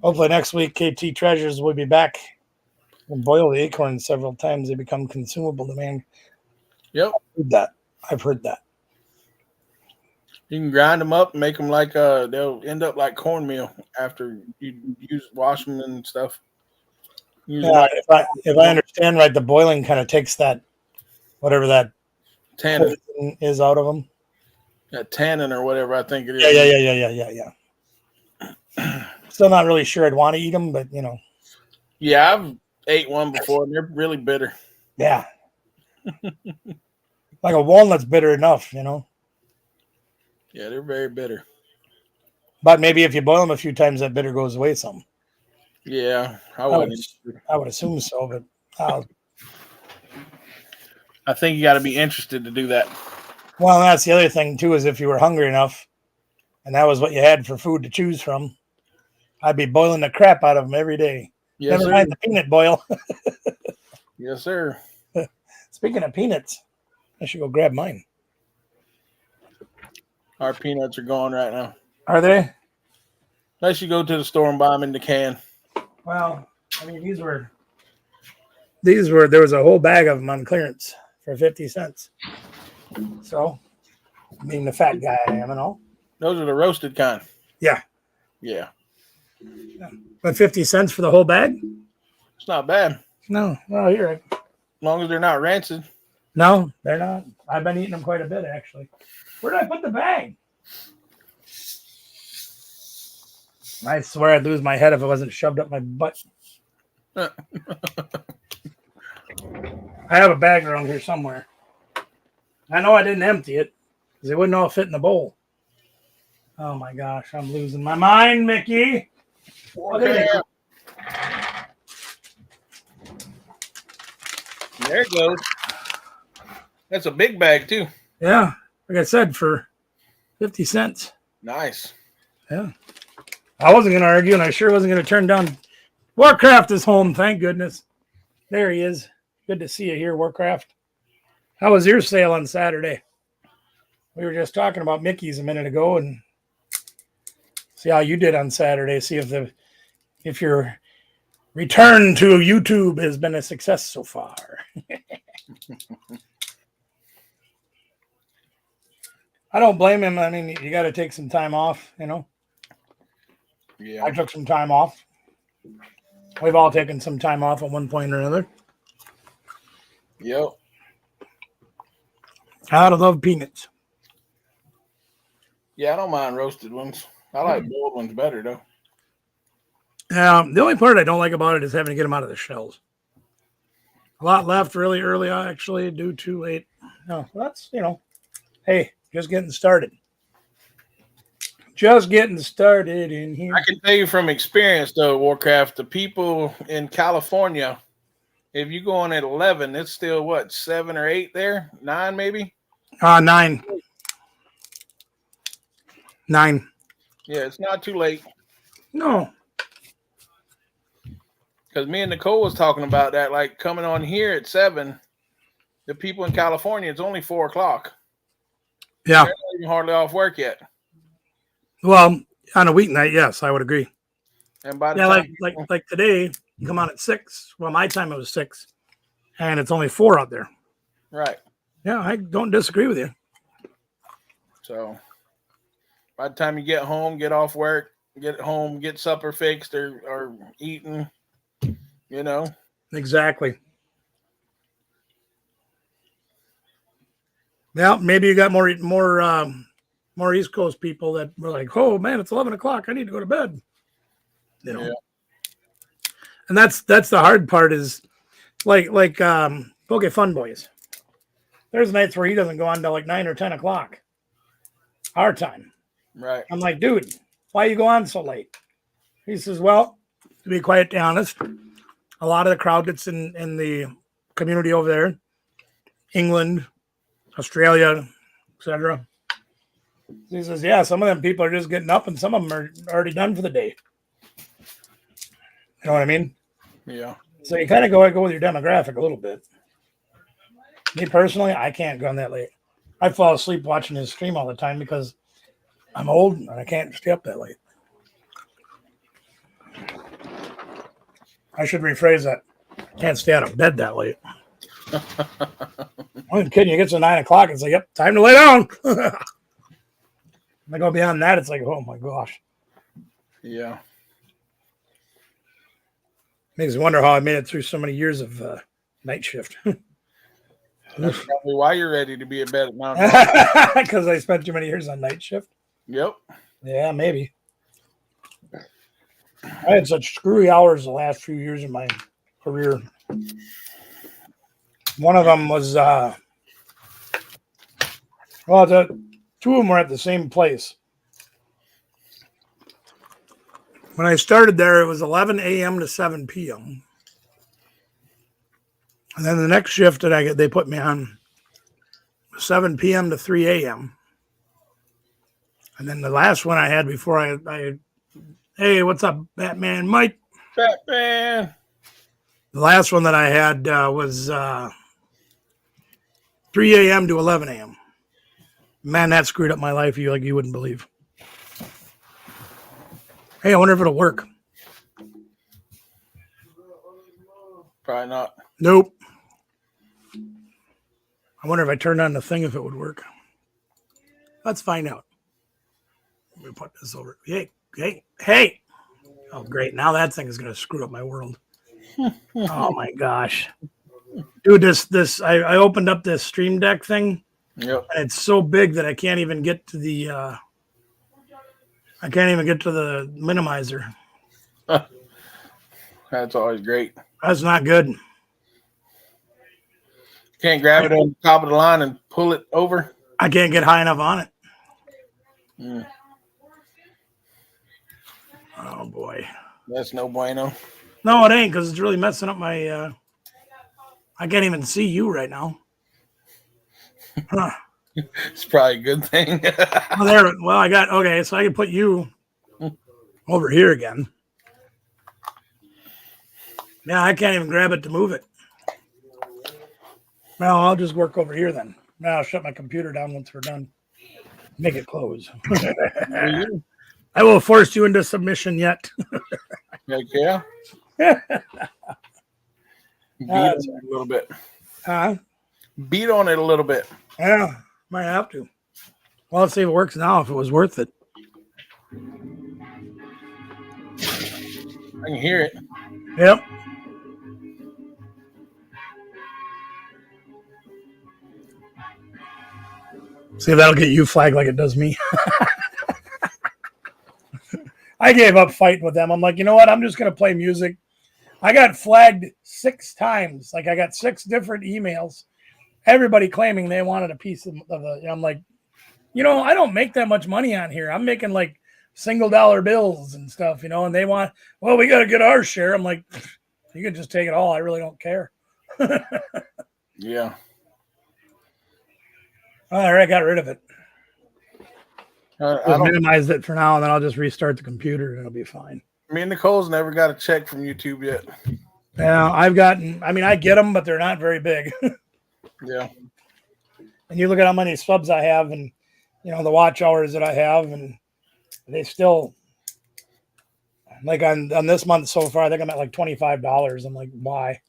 Hopefully next week, KT Treasures will be back and boil the acorns several times. They become consumable to man. Yep. I've heard that. You can grind them up and make them like they'll end up like cornmeal after you wash them and stuff. Yeah, if I understand right, the boiling kind of takes that whatever that tannin is out of them. That tannin or whatever I think it is. Yeah. Still not really sure I'd want to eat them, but Yeah, I've ate one before and they're really bitter. Yeah. Like a walnut's bitter enough, Yeah, they're very bitter. But maybe if you boil them a few times, that bitter goes away some. Yeah, I would assume so, but I think you got to be interested to do that. Well, that's the other thing too, is if you were hungry enough and that was what you had for food to choose from, I'd be boiling the crap out of them every day. Yes, Never mind the peanut boil. Yes, sir. Speaking of peanuts, I should go grab mine. Our peanuts are gone right now. Are they? Unless you go to the store and buy them in the can. Well, I mean, there was a whole bag of them on clearance for 50 cents. So, being the fat guy I am and all. Those are the roasted kind. Yeah. But 50 cents for the whole bag? It's not bad. No. Well, you're right. As long as they're not rancid. No, they're not. I've been eating them quite a bit, actually. Where did I put the bag? I swear I'd lose my head if it wasn't shoved up my butt. I have a bag around here somewhere. I know I didn't empty it because it wouldn't all fit in the bowl. Oh my gosh, I'm losing my mind, Mickey. Okay. There it goes. That's a big bag too. Yeah, like I said, for 50 cents. Nice. Yeah. I wasn't going to argue, and I sure wasn't going to turn down. Warcraft is home, thank goodness. There he is. Good to see you here, Warcraft. How was your sale on Saturday? We were just talking about Mickey's a minute ago, and see how you did on Saturday. See if your return to YouTube has been a success so far. I don't blame him. I mean, you got to take some time off, Yeah. I took some time off. We've all taken some time off at one point or another. Yep. I love peanuts. Yeah, I don't mind roasted ones. I like boiled ones better, though. The only part I don't like about it is having to get them out of the shells. A lot left really early, actually, due too late. No, that's, hey, just getting started. Just getting started in here. I can tell you from experience, though, Warcraft, the people in California, if you go on at 11, it's still, 7 or 8 there? 9, maybe? 9. 9. Yeah, it's not too late. No. Because me and Nicole was talking about that, like coming on here at 7, the people in California, it's only 4 o'clock. Yeah. They're not even hardly off work yet. Well, on a weeknight, yes, I would agree. And by the time like today, you come on at 6. Well, my time it was 6, and it's only 4 out there. Right. Yeah, I don't disagree with you. So by the time you get home, get off work, get home, get supper fixed or eaten, Exactly. Yeah, maybe you got more East Coast people that were like, "Oh man, it's 11 o'clock. I need to go to bed." You know, and that's the hard part is like Poke Fun Boys. There's nights where he doesn't go on till like 9 or 10 o'clock, our time. Right. I'm like, dude, why you go on so late? He says, well, to be quite honest, a lot of the crowd that's in the community over there, England, Australia, etc. He says, yeah, some of them people are just getting up and some of them are already done for the day. You know what I mean? Yeah. So you kind of go with your demographic a little bit. Me personally, I can't go on that late. I fall asleep watching his stream all the time because I'm old and I can't stay up that late. I should rephrase that. Can't stay out of bed that late. I'm kidding. You get to 9 o'clock, it's like, yep, time to lay down. I go beyond that, it's like, oh my gosh. Yeah. Makes me wonder how I made it through so many years of night shift. That's probably why you're ready to be in bed at 9 o'clock. Because I spent too many years on night shift. Yep. Yeah, maybe. I had such screwy hours the last few years of my career. One of them was, two of them were at the same place. When I started there, it was 11 a.m. to 7 p.m. And then the next shift that they put me on, 7 p.m. to 3 a.m. And then the last one I had before I hey, what's up, Batman Mike? Batman. The last one that I had was 3 a.m. to 11 a.m. Man, that screwed up my life. You wouldn't believe. Hey, I wonder if it'll work. Probably not. Nope. I wonder if I turned on the thing if it would work. Let's find out. Let me put this over. Hey. Oh, great. Now that thing is going to screw up my world. Oh, my gosh. Dude, this I opened up this Stream Deck thing. Yep. And it's so big that I can't even get to the minimizer. That's always great. That's not good. Can't grab it on the top of the line and pull it over. I can't get high enough on it. Mm. Oh boy. That's no bueno. No, it ain't, because it's really messing up my I can't even see you right now. Huh. It's probably a good thing. So I can put you over here again. Yeah, I can't even grab it to move it. Well, I'll just work over here then. Now I'll shut my computer down once we're done. Make it close. I will force you into submission yet. Heck yeah. Beat on it a little bit. Huh? Beat on it a little bit. Yeah, might have to. Well, let's see if it works now, if it was worth it. I can hear it. Yep. See if that'll get you flagged like it does me. I gave up fighting with them. I'm like, you know what? I'm just going to play music. I got flagged 6 times. Like, I got 6 different emails. Everybody claiming they wanted a piece of the. I'm like, I don't make that much money on here. I'm making like $1 bills and stuff, and they want, well, we got to get our share. I'm like, you can just take it all. I really don't care. Yeah. All right, I got rid of it. I minimized it for now, and then I'll just restart the computer, and it'll be fine. Me and Nicole's never got a check from YouTube yet. Yeah, I get them, but they're not very big. Yeah. And you look at how many subs I have, and the watch hours that I have, and they still, like on this month so far, I think I'm at like $25. I'm like, why?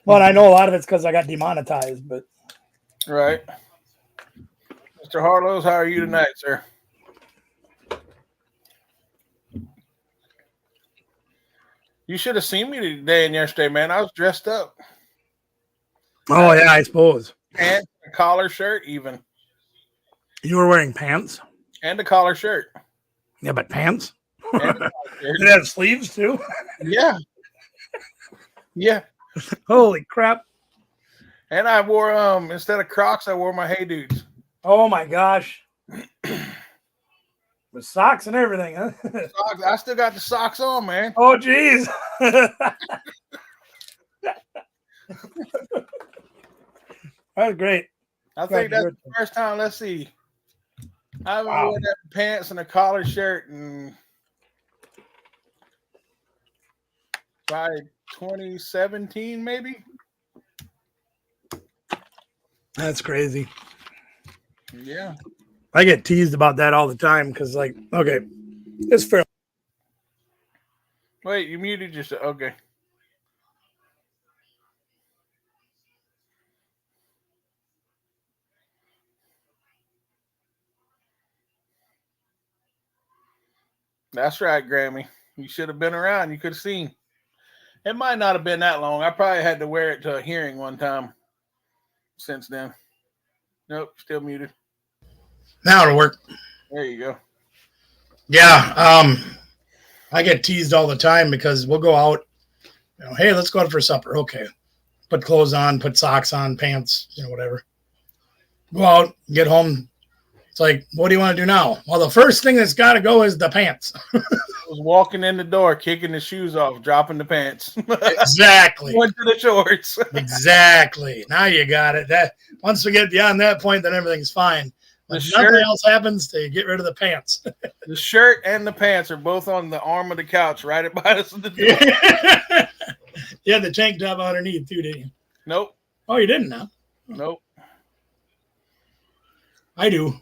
Well, I know a lot of it's because I got demonetized, but right. Mr. Harlows, how are you tonight, sir? You should have seen me today and yesterday, man. I was dressed up. Oh, yeah, I suppose. Pants, a collar shirt even. You were wearing pants? And a collar shirt. Yeah, but pants? And a Did it have sleeves too? Yeah. Yeah. Holy crap. And I wore instead of Crocs, I wore my Hey Dudes. Oh my gosh. With socks and everything, huh? Socks. I still got the socks on, man. Oh geez. That's great. I think that's the first time. Let's see. I haven't worn that pants and a collar shirt and by 2017, maybe. That's crazy. Yeah. I get teased about that all the time because, like, okay, it's fair. Wait, you muted yourself. Okay. That's right, Grammy. You should have been around. You could have seen. It might not have been that long. I probably had to wear it to a hearing one time since then. Nope, still muted. Now it'll work. There you go. Yeah, I get teased all the time because we'll go out. You know, hey, let's go out for supper. Okay, put clothes on, put socks on, pants, whatever. Go out, get home. It's like, what do you want to do now? Well, the first thing that's got to go is the pants. I was walking in the door, kicking the shoes off, dropping the pants. Exactly. Went to the shorts. Exactly. Now you got it. That once we get beyond that point, then everything's fine. When nothing else happens, they get rid of the pants. The shirt and the pants are both on the arm of the couch, right by us in the door. You had the tank top underneath too, didn't you? Nope. Oh, you didn't now? Nope. I do.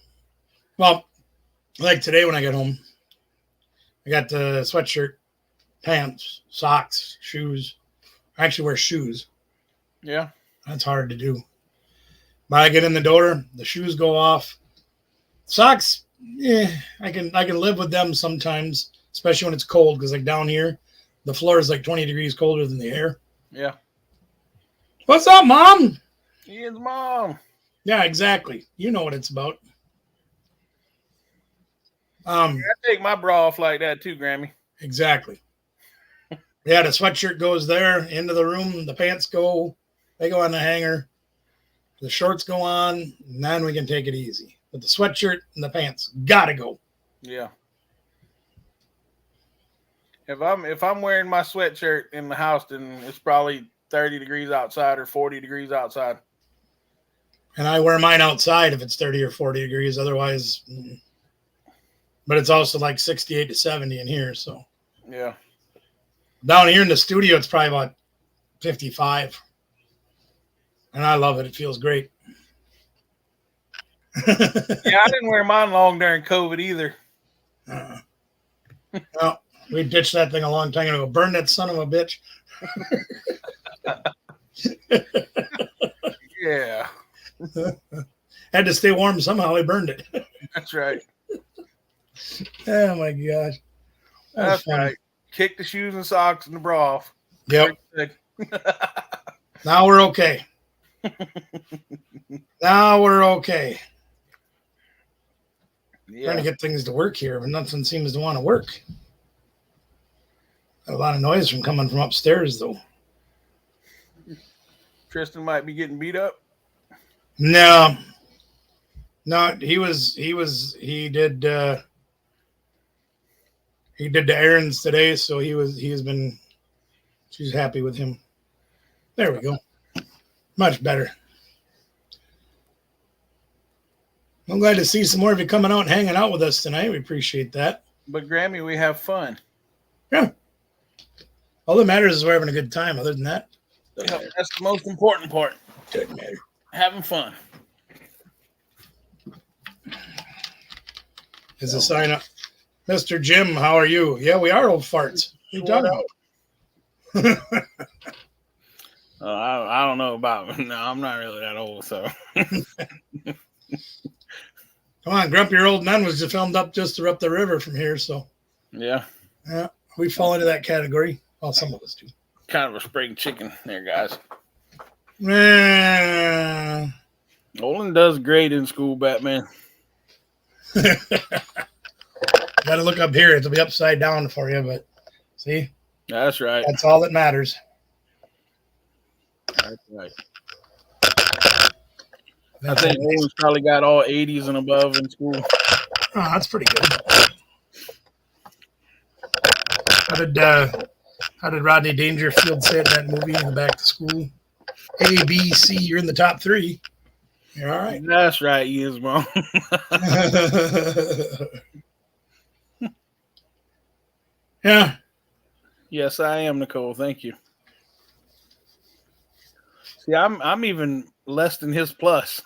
Well, like today when I got home, I got the sweatshirt, pants, socks, shoes. I actually wear shoes. Yeah. That's hard to do. But I get in the door, the shoes go off. Socks, I can live with them sometimes, especially when it's cold, because like down here, the floor is like 20 degrees colder than the air. Yeah. What's up, Mom? He is Mom. Yeah, exactly. You know what it's about. I take my bra off like that too, Grammy. Exactly. Yeah, the sweatshirt goes there into the room. The pants go, they go on the hanger. The shorts go on, and then we can take it easy. But the sweatshirt and the pants gotta go. Yeah. If I'm wearing my sweatshirt in the house, then it's probably 30 degrees outside or 40 degrees outside. And I wear mine outside if it's 30 or 40 degrees. Otherwise, but it's also like 68 to 70 in here. So yeah. Down here in the studio, it's probably about 55. And I love it. It feels great. Yeah, I didn't wear mine long during COVID either. Well, we ditched that thing a long time ago. Burn that son of a bitch. Yeah. Had to stay warm somehow. I burned it. That's right. Oh my gosh. That's right. Kick the shoes and socks and the bra off. Yep. Now we're okay. Now we're okay. Yeah. Trying to get things to work here, but nothing seems to want to work. Got a lot of noise from coming from upstairs, though. Tristan might be getting beat up. No, he did the errands today, so she's happy with him. There we go. Much better. I'm glad to see some more of you coming out and hanging out with us tonight. We appreciate that. But Grammy, we have fun. Yeah. All that matters is we're having a good time. Other than that, that's the most important part. Doesn't matter. Having fun. Is a sign up. Mr. Jim, how are you? Yeah, we are old farts. What are you talking about? I don't know about. No, I'm not really that old, so. Come on, Grumpy Your Old Man was filmed up just up the river from here, so. Yeah. Yeah, we fall into that category. Well, some of us do. Kind of a spring chicken there, guys. Olin does great in school, Batman. Got to look up here. It'll be upside down for you, but see, That's right. that's all that matters. That's right. I think Olin's probably got all 80s and above in school. Oh, that's pretty good. How did Rodney Dangerfield say it in that movie in the Back to School? A, B, C, you're in the top 3. You're all right. That's right, he is, Mom. Yeah. Yes, I am, Nicole. Thank you. See, I'm even less than his plus.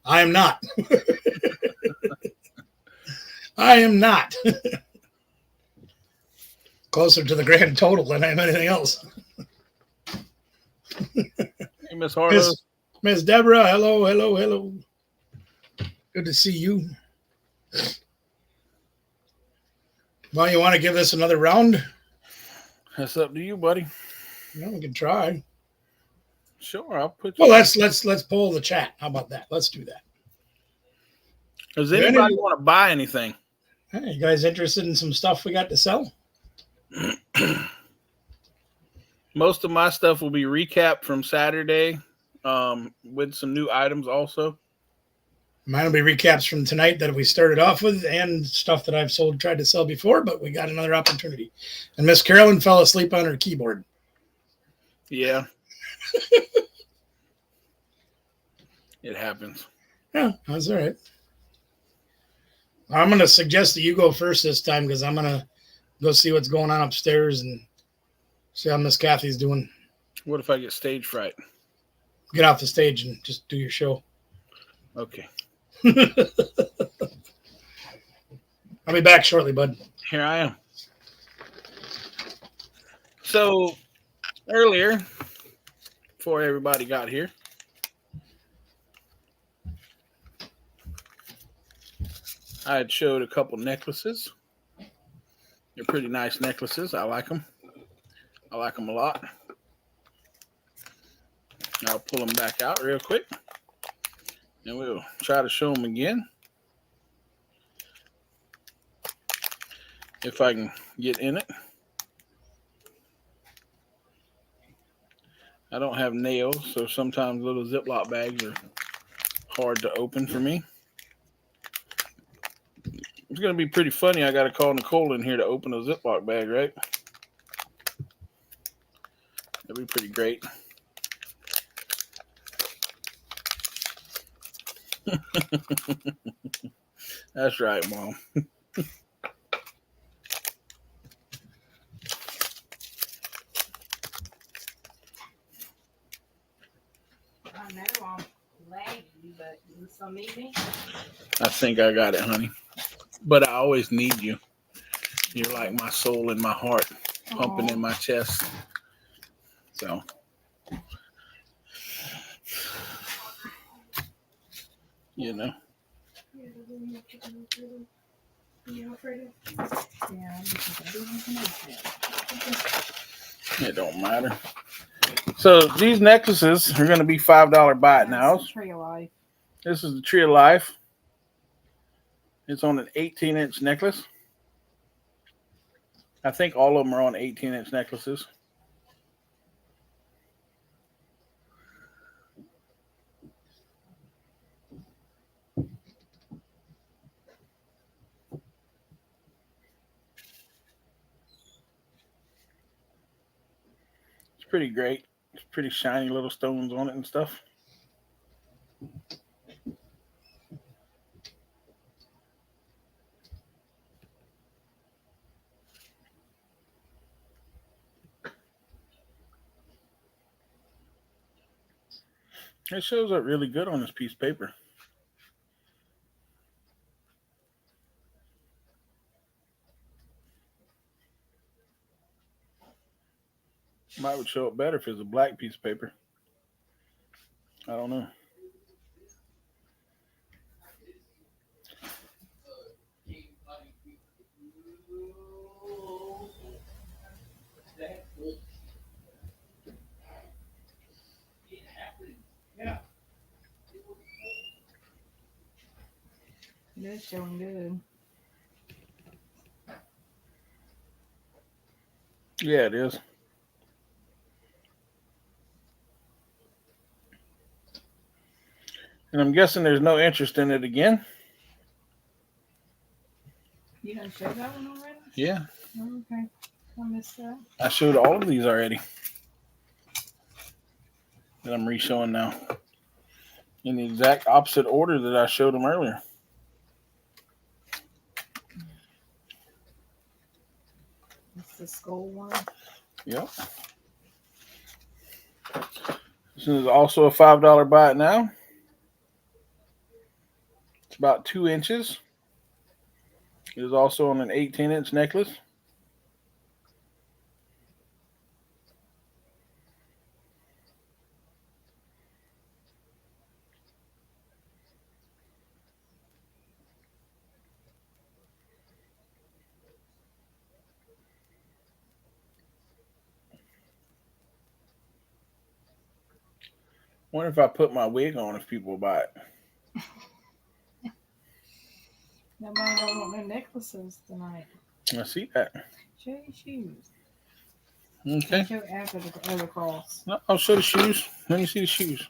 I am not. I am not. Closer to the grand total than I am anything else. Hey, Miss Harlow. Miss Deborah, hello, hello, hello. Good to see you. Well, you want to give this another round? That's up to you, buddy. Yeah, we can try. Sure, I'll put you. Well, let's poll the chat. How about that? Let's do that. Does anybody want to buy anything? Hey, you guys interested in some stuff we got to sell? Most of my stuff will be recapped from Saturday, with some new items also. Mine will be recaps from tonight that we started off with and stuff that I've tried to sell before, but we got another opportunity. And Miss Carolyn fell asleep on her keyboard. Yeah. It happens. Yeah, that's all right. I'm going to suggest that you go first this time because I'm going to go see what's going on upstairs and see how Miss Kathy's doing. What if I get stage fright? Get off the stage and just do your show. Okay. I'll be back shortly, bud. Here I am. So, earlier, before everybody got here, I had showed a couple necklaces. They're pretty nice necklaces. I like them. I like them a lot. I'll pull them back out real quick. And we'll try to show them again. If I can get in it. I don't have nails, so sometimes little Ziploc bags are hard to open for me. It's going to be pretty funny. I got to call Nicole in here to open a Ziploc bag, right? That'd be pretty great. That's right, Mom. I know I'm laggy, but you still need me? I think I got it, honey. But I always need you. You're like my soul and my heart pumping in my chest. So. You know. It don't matter. So these necklaces are going to be $5 buy it nows. Tree of Life. This is the Tree of Life. It's on an 18-inch necklace. I think all of them are on 18-inch necklaces. It's pretty great. It's pretty shiny little stones on it and stuff. It shows up really good on this piece of paper. Might would show up better if it was a black piece of paper. I don't know. Yeah. It is showing good. Yeah, it is. And I'm guessing there's no interest in it again. You done showed that one already? Yeah. Oh, okay. I missed that. I showed all of these already. That I'm re-showing now. In the exact opposite order that I showed them earlier. That's the skull one. Yep. This is also a $5 buy it now. It's about 2 inches. It is also on an 18-inch necklace. Wonder if I put my wig on if people will buy it. Nobody don't want no necklaces tonight. I see that. Show your shoes. Okay. Show after the other cross. No, I'll show the shoes. Let me see the shoes.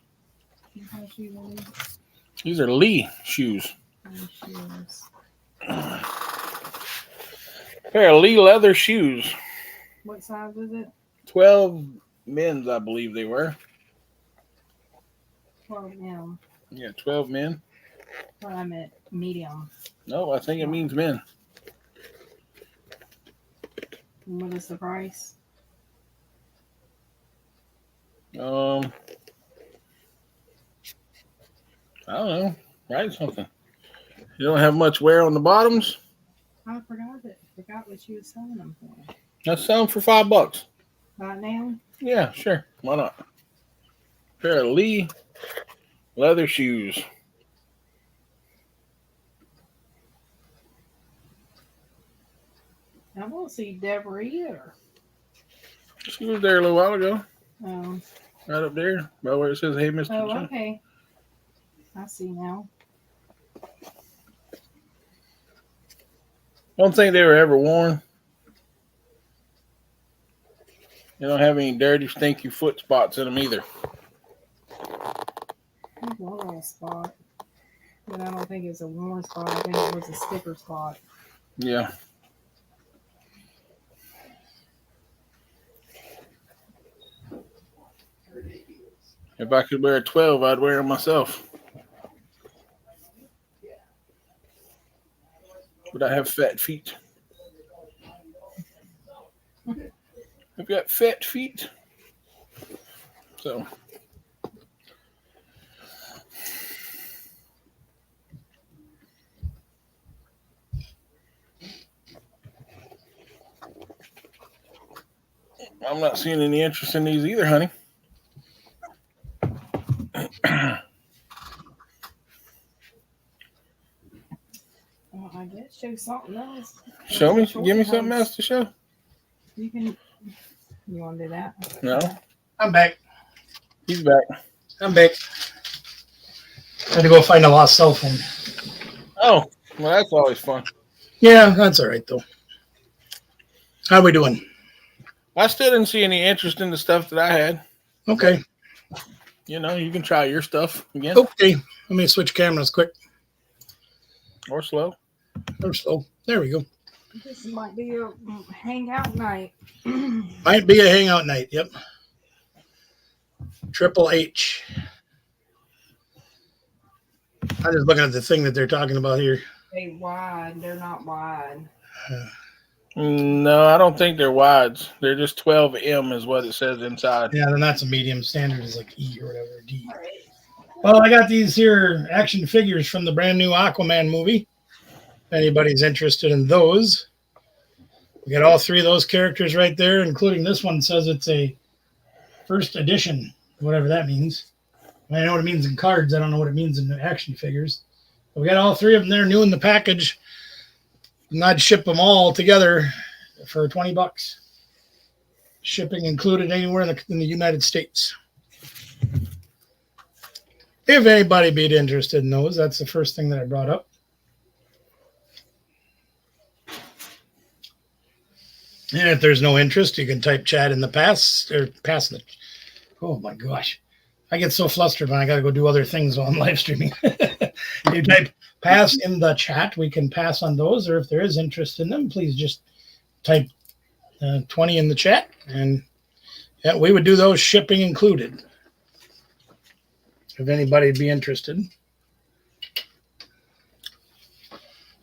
What kind of shoes are these? These are Lee shoes. Shoes. Pair of Lee leather shoes. What size is it? 12 men's, I believe they were. 12 M. Yeah, 12 men. Well, I meant medium. No, I think it means men. And what is the price? I don't know. Write something. You don't have much wear on the bottoms? I forgot what you were selling them for. Let's sell them for $5. Right now? Yeah, sure. Why not? Pair of Lee leather shoes. I won't see Deborah either. She was there a little while ago. Oh. Right up there, by where it says, "Hey, Mr. Oh, John." okay. I see now. Don't think they were ever worn. They don't have any dirty, stinky foot spots in them either. There's one little spot. But I don't think it's a worn spot. I think it was a sticker spot. Yeah. If I could wear a 12, I'd wear them myself. But I have fat feet. I've got fat feet. So. I'm not seeing any interest in these either, honey. Well, I guess show something else. Show me. Give me something else to show. You can. You want to do that? No. I'm back. He's back. I'm back. Had to go find a lost cell phone. Oh, well, that's always fun. Yeah, that's all right, though. How we doing? I still didn't see any interest in the stuff that I had. Okay. You know, you can try your stuff again. Okay. Let me switch cameras quick. Or slow. Or slow. There we go. This might be a hangout night. Might be a hangout night. Yep. Triple H. I'm just looking at the thing that they're talking about here. They wide. They're not wide. No, I don't think they're wides. They're just 12M is what it says inside. Yeah, they're not some medium. Standard is like E or whatever. D. Well, I got these here action figures from the brand new Aquaman movie. If anybody's interested in those. We got all three of those characters right there, including this one says it's a first edition, whatever that means. I know what it means in cards. I don't know what it means in action figures. But we got all three of them there new in the package. And I'd ship them all together for $20. Shipping included anywhere in the United States. If anybody be interested in those, that's the first thing that I brought up. And if there's no interest, you can type chat in the pass or pass the. Oh my gosh. I get so flustered when I got to go do other things while I'm live streaming. You type pass in the chat. We can pass on those. Or if there is interest in them, please just type 20 in the chat. And yeah, we would do those shipping included. If anybody'd be interested.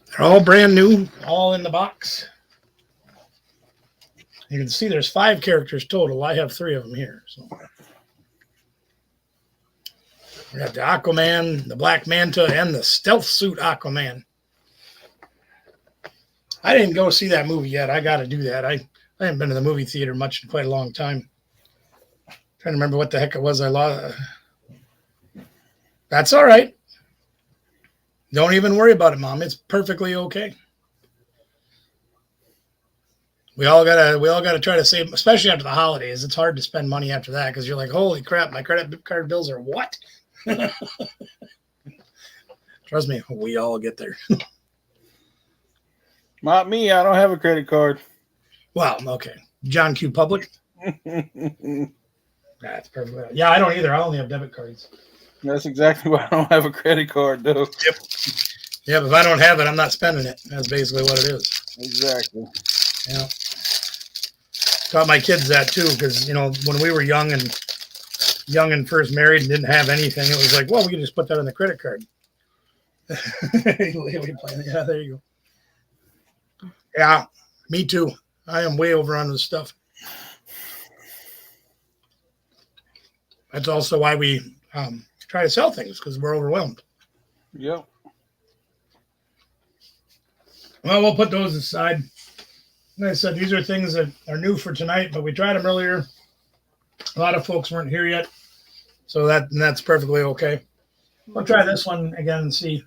They're all brand new, all in the box. You can see there's 5 characters total. I have 3 of them here. So we got the Aquaman, the Black Manta, and the Stealth Suit Aquaman. I didn't go see that movie yet. I got to do that. I haven't been to the movie theater much in quite a long time. Trying to remember what the heck it was I lost. That's all right. Don't even worry about it, Mom. It's perfectly okay. We all gotta try to save, especially after the holidays. It's hard to spend money after that because you're like, holy crap, my credit card bills are what? Trust me, we all get there. Not me. I don't have a credit card. Well, okay. John Q. Public. That's perfect. Yeah, I don't either. I only have debit cards. That's exactly why I don't have a credit card, though. Yep. Yeah, but if I don't have it, I'm not spending it. That's basically what it is. Exactly. Yeah. Taught my kids that too, because when we were young and first married and didn't have anything, it was like, well, we can just put that on the credit card. Yeah, there you go. Yeah, me too. I am way over on this stuff. That's also why we try to sell things, because we're overwhelmed. Yep. Well, we'll put those aside. Like I said, these are things that are new for tonight, but we tried them earlier. A lot of folks weren't here yet, so that's perfectly okay. We'll try this one again and see.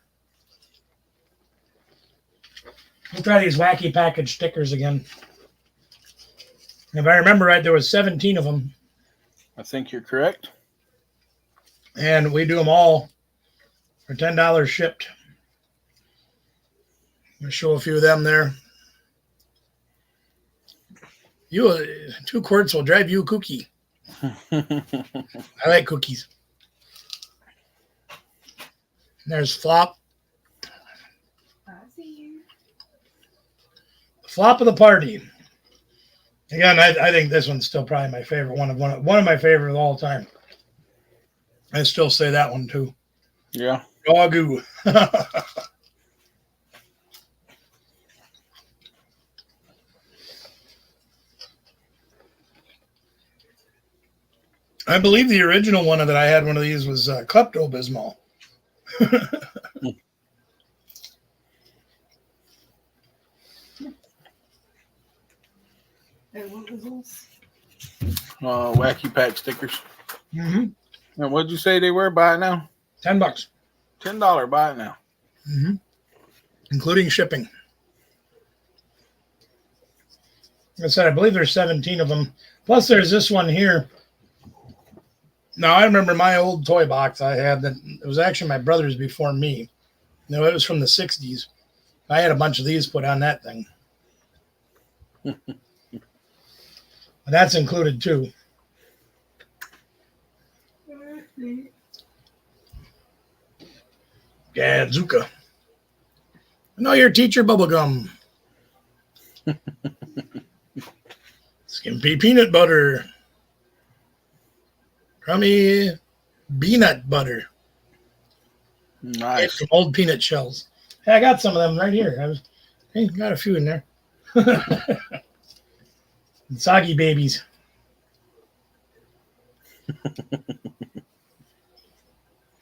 We'll try these wacky package stickers again. If I remember right, there was 17 of them. I think you're correct. And we do them all for $10 shipped. I'm going to show a few of them there. 2 quarts will drive you kooky. I like cookies. And there's Flop. I see you. The Flop of the party. Again, I think this one's still probably my favorite one of my favorite of all time. I still say that one too. Yeah. Doggo. I believe the original one that I had one of these was Klepto-Bismol. Hey, what was this? Wacky pack stickers. Mm-hmm. And what'd you say they were? Buy it now? $10. $10. Buy it now. Mm-hmm. Including shipping. Like I said, I believe there's 17 of them. Plus, there's this one here. Now, I remember my old toy box I had that it was actually my brother's before me. It was from the 60s. I had a bunch of these put on that thing. That's included too. Gadzuka. I know your teacher bubblegum. Skimpy peanut butter. Crummy peanut butter. Nice. Some old peanut shells. Hey, I got some of them right here. Got a few in there. Soggy babies.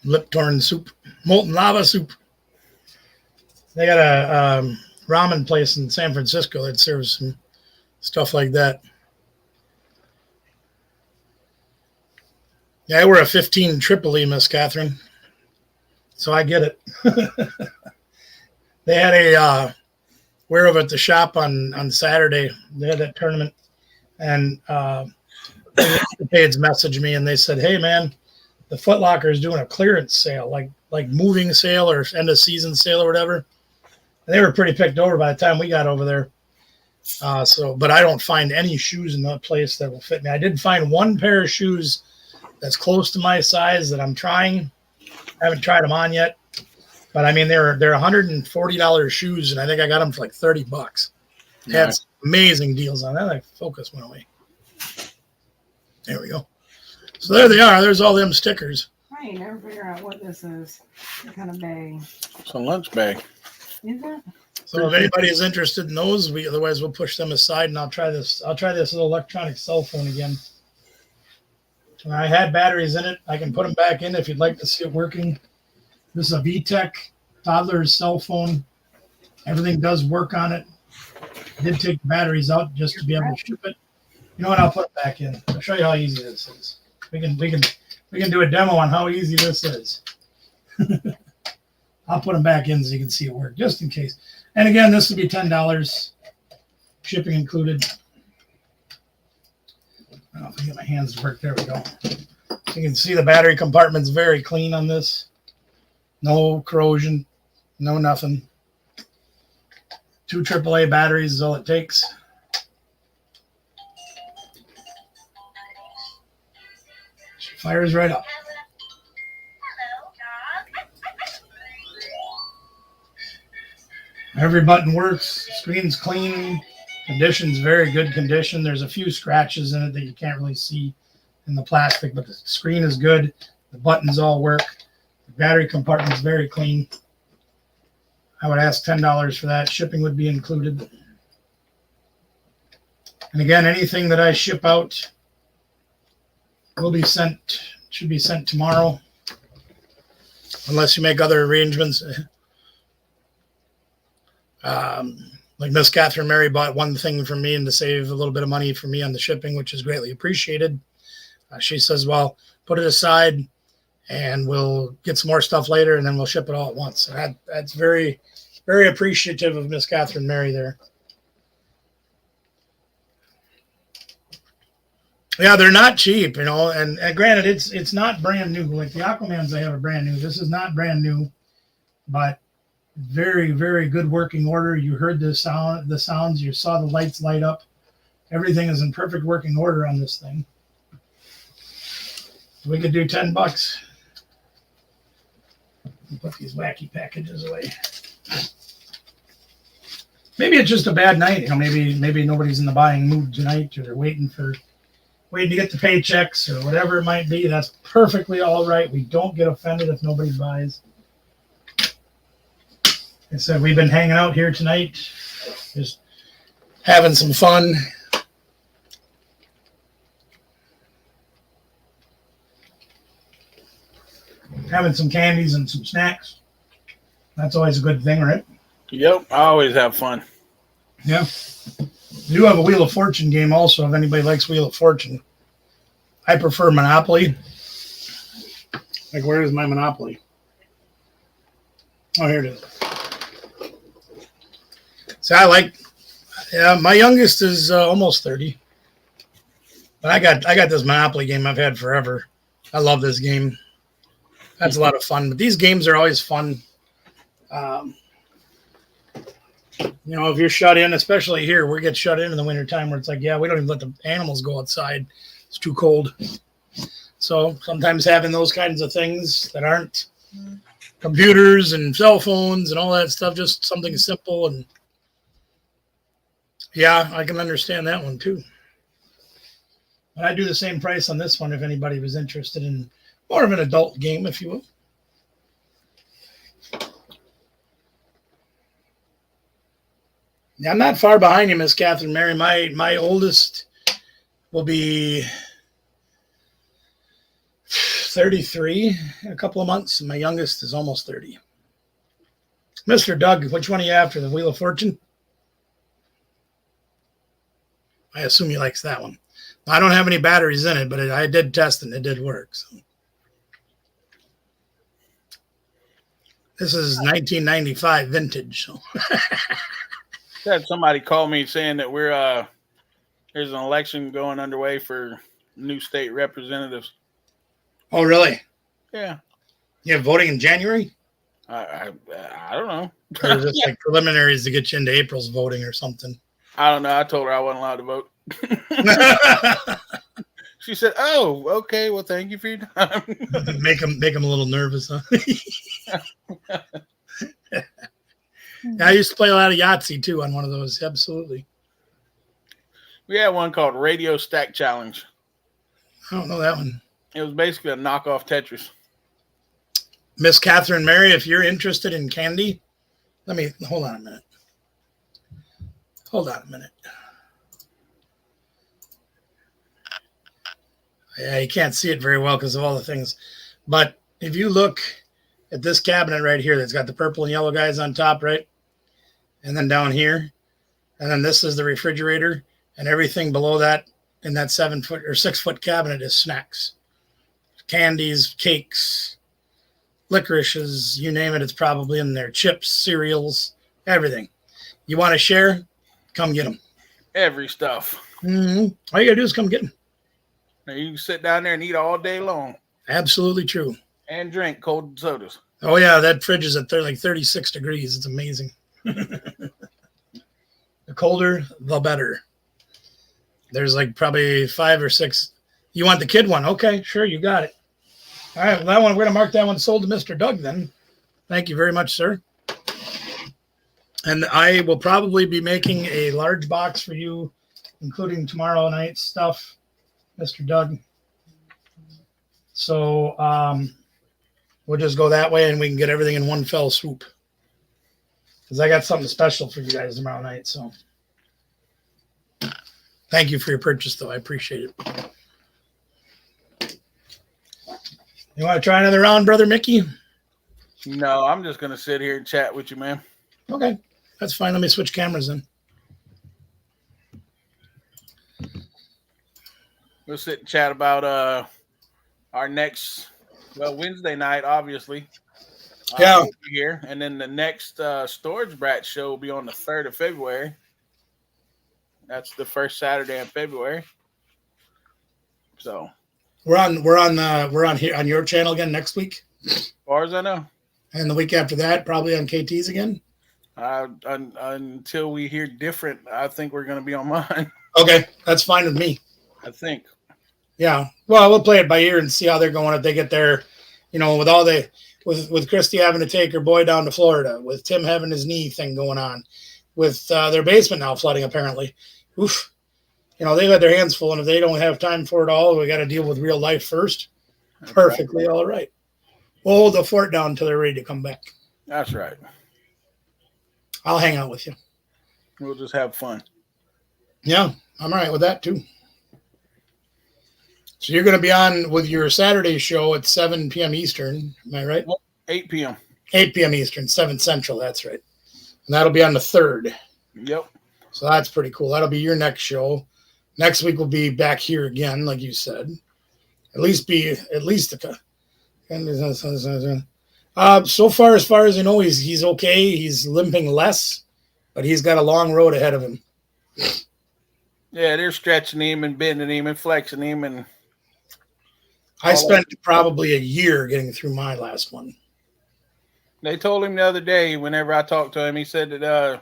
Lip torn soup. Molten lava soup. They got a ramen place in San Francisco that serves some stuff like that. Yeah, I wear a 15 Tripoli, Miss Catherine. So I get it. They had a wear over at the shop on Saturday. They had that tournament. And the kids messaged me and they said, hey, man, the Foot Locker is doing a clearance sale, like moving sale or end of season sale or whatever. And they were pretty picked over by the time we got over there. But I don't find any shoes in that place that will fit me. I did find one pair of shoes that's close to my size that I'm trying. I haven't tried them on yet, but I mean they're $140 shoes, and I think I got them for like $30. They had some amazing deals on that. Like focus went away. There we go. So there they are. There's all them stickers. I ain't never figure out what this is. What kind of bag? It's a lunch bag. Is it? So if anybody is interested in those, otherwise we'll push them aside, and I'll try this little electronic cell phone again. I had batteries in it. I can put them back in if you'd like to see it working. This is a VTech toddler's cell phone. Everything does work on it. I did take the batteries out just to be able to ship it. You know what? I'll put it back in. I'll show you how easy this is. We can do a demo on how easy this is. I'll put them back in so you can see it work, just in case. And again, this will be $10, shipping included. I don't know if I can get my hands to work. There we go. You can see the battery compartment's very clean on this. No corrosion, no nothing. 2 AAA batteries is all it takes. She fires right up. Every button works. Screen's clean. Condition's very good condition. There's a few scratches in it that you can't really see in the plastic, but the screen is good. The buttons all work. The battery compartment's very clean. I would ask $10 for that. Shipping would be included. And again, anything that I ship out will be sent, should be sent tomorrow, unless you make other arrangements. Like Miss Catherine Mary bought one thing from me and to save a little bit of money for me on the shipping, which is greatly appreciated. She says, well, put it aside and we'll get some more stuff later and then we'll ship it all at once. So that's very, very appreciative of Miss Catherine Mary there. Yeah, they're not cheap, you know, and granted, it's not brand new. Like the Aquamans I have are brand new. This is not brand new, but very, very good working order. You heard the sounds, you saw the lights light up. Everything is in perfect working order on this thing. We could do $10. Put these wacky packages away. Maybe it's just a bad night. You know, maybe nobody's in the buying mood tonight, or they're waiting to get the paychecks or whatever it might be. That's perfectly all right. We don't get offended if nobody buys. Like I said, we've been hanging out here tonight, just having some fun. Having some candies and some snacks. That's always a good thing, right? Yep, I always have fun. Yeah. We do have a Wheel of Fortune game also, if anybody likes Wheel of Fortune. I prefer Monopoly. Like, where is my Monopoly? Oh, here it is. So my youngest is almost 30. But I got this Monopoly game I've had forever. I love this game. That's a lot of fun. But these games are always fun. You know, if you're shut in, especially here, we get shut in the wintertime where it's like, yeah, we don't even let the animals go outside. It's too cold. So sometimes having those kinds of things that aren't computers and cell phones and all that stuff, just something simple. And yeah, I can understand that one too. But I do the same price on this one if anybody was interested in more of an adult game, if you will. I'm not far behind you, Miss Catherine Mary. My oldest will be 33 in a couple of months, and my youngest is almost 30. Mr. Doug, which one are you after, the Wheel of Fortune? I assume he likes that one. I don't have any batteries in it, but I did test it, and it did work. So. This is 1995 vintage. So. Had somebody call me saying that there's an election going underway for new state representatives. Oh, really? Yeah. You have voting in January? I don't know. Or is this like preliminaries to get you into April's voting or something? I don't know. I told her I wasn't allowed to vote. She said, "Oh, okay. Well, thank you for your time." make them a little nervous, huh? I used to play a lot of Yahtzee too on one of those. Absolutely. We had one called Radio Stack Challenge. I don't know that one. It was basically a knockoff Tetris. Miss Catherine Mary, if you're interested in candy, let me hold on a minute. Yeah, you can't see it very well because of all the things. But if you look at this cabinet right here that's got the purple and yellow guys on top, right? And then down here. And then this is the refrigerator. And everything below that in that 7 foot or 6 foot cabinet is snacks. Candies, cakes, licorices, you name it, it's probably in there. Chips, cereals, everything. You want to share? Come get them. Every stuff. Mm-hmm. All you got to do is come get them. Now you can sit down there and eat all day long. Absolutely true. And drink cold sodas. Oh, yeah, that fridge is at like 36 degrees. It's amazing. The colder, the better. There's like probably 5 or 6. You want the kid one? Okay, sure, you got it. All right, well, that one, we're going to mark that one sold to Mr. Doug then. Thank you very much, sir. And I will probably be making a large box for you, including tomorrow night's stuff, Mr. Doug. So we'll just go that way and we can get everything in one fell swoop. Because I got something special for you guys tomorrow night. So thank you for your purchase, though. I appreciate it. You want to try another round, Brother Mickey? No, I'm just going to sit here and chat with you, man. Okay, that's fine. Let me switch cameras then. We'll sit and chat about our next, Wednesday night, obviously. Yeah. Here. And then the next Storage Brat show will be on the 3rd of February. That's the first Saturday in February. So we're on here on your channel again next week. As far as I know. And the week after that, probably on KT's again. Until we hear different, I think we're going to be on mine. Okay, that's fine with me. I think. Yeah. Well, we'll play it by ear and see how they're going if they get there. With Christy having to take her boy down to Florida, with Tim having his knee thing going on, with their basement now flooding apparently. Oof. They've got their hands full, and if they don't have time for it all, we got to deal with real life first. That's perfectly right. All right. We'll hold the fort down until they're ready to come back. That's right. I'll hang out with you. We'll just have fun. Yeah, I'm all right with that too. So you're going to be on with your Saturday show at 7 p.m. Eastern. Am I right? 8 p.m. 8 p.m. Eastern, 7 Central. That's right. And that'll be on the 3rd. Yep. So that's pretty cool. That'll be your next show. Next week we'll be back here again, like you said. So far as I know, he's okay. He's limping less, but he's got a long road ahead of him. Yeah, they're stretching him and bending him and flexing him, and I spent probably a year getting through my last one. They told him the other day, whenever I talked to him, he said that it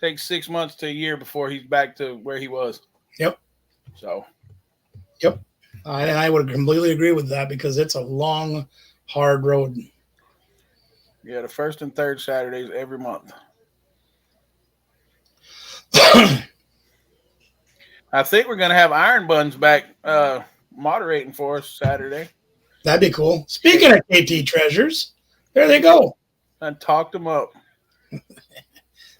takes 6 months to a year before he's back to where he was. Yep. So. Yep. And I would completely agree with that because it's a long, hard road. Yeah, the 1st and 3rd Saturdays every month. I think we're going to have Iron Buns back moderating for us Saturday. That'd be cool. Speaking of KT treasures, there they go. I talked them up.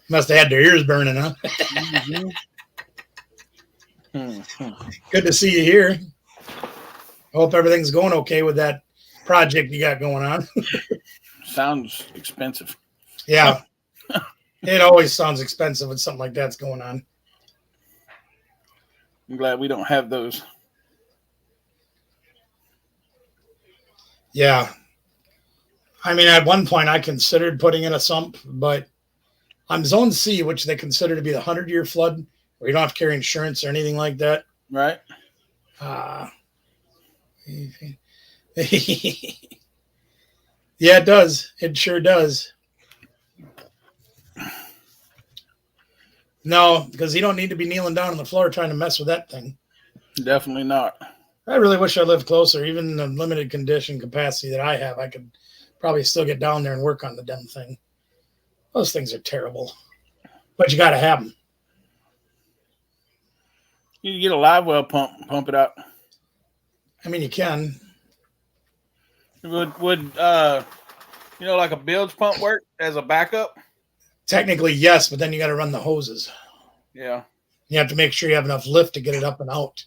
Must have had their ears burning, huh? Good to see you here. I hope everything's going okay with that project you got going on. Sounds expensive. Yeah. It always sounds expensive when something like that's going on. I'm glad we don't have those. Yeah. I mean, at one point I considered putting in a sump, but on Zone C, which they consider to be the 100-year flood, where you don't have to carry insurance or anything like that. Right. Yeah, it does. It sure does. No, because you don't need to be kneeling down on the floor trying to mess with that thing. Definitely not. I really wish I lived closer. Even in the limited condition capacity that I have, I could probably still get down there and work on the damn thing. Those things are terrible. But you got to have them. You get a live well pump it out. I mean, you can. Would like a bilge pump work as a backup? Technically, yes, but then you got to run the hoses. Yeah. You have to make sure you have enough lift to get it up and out.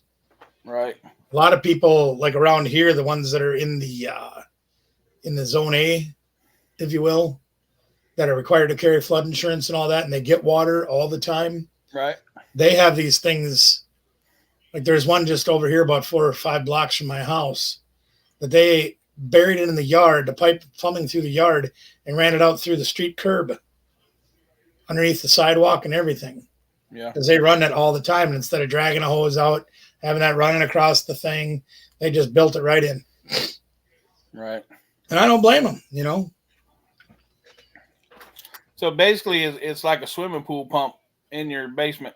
Right. A lot of people, like around here, the ones that are in the zone A, if you will, that are required to carry flood insurance and all that, and they get water all the time. Right. They have these things. Like there's one just over here about 4 or 5 blocks from my house that they buried it in the yard, the pipe plumbing through the yard, and ran it out through the street curb underneath the sidewalk and everything. Yeah. Because they run it all the time. And instead of dragging a hose out, having that running across the thing, they just built it right in. Right. And I don't blame them, you know. So basically, it's like a swimming pool pump in your basement.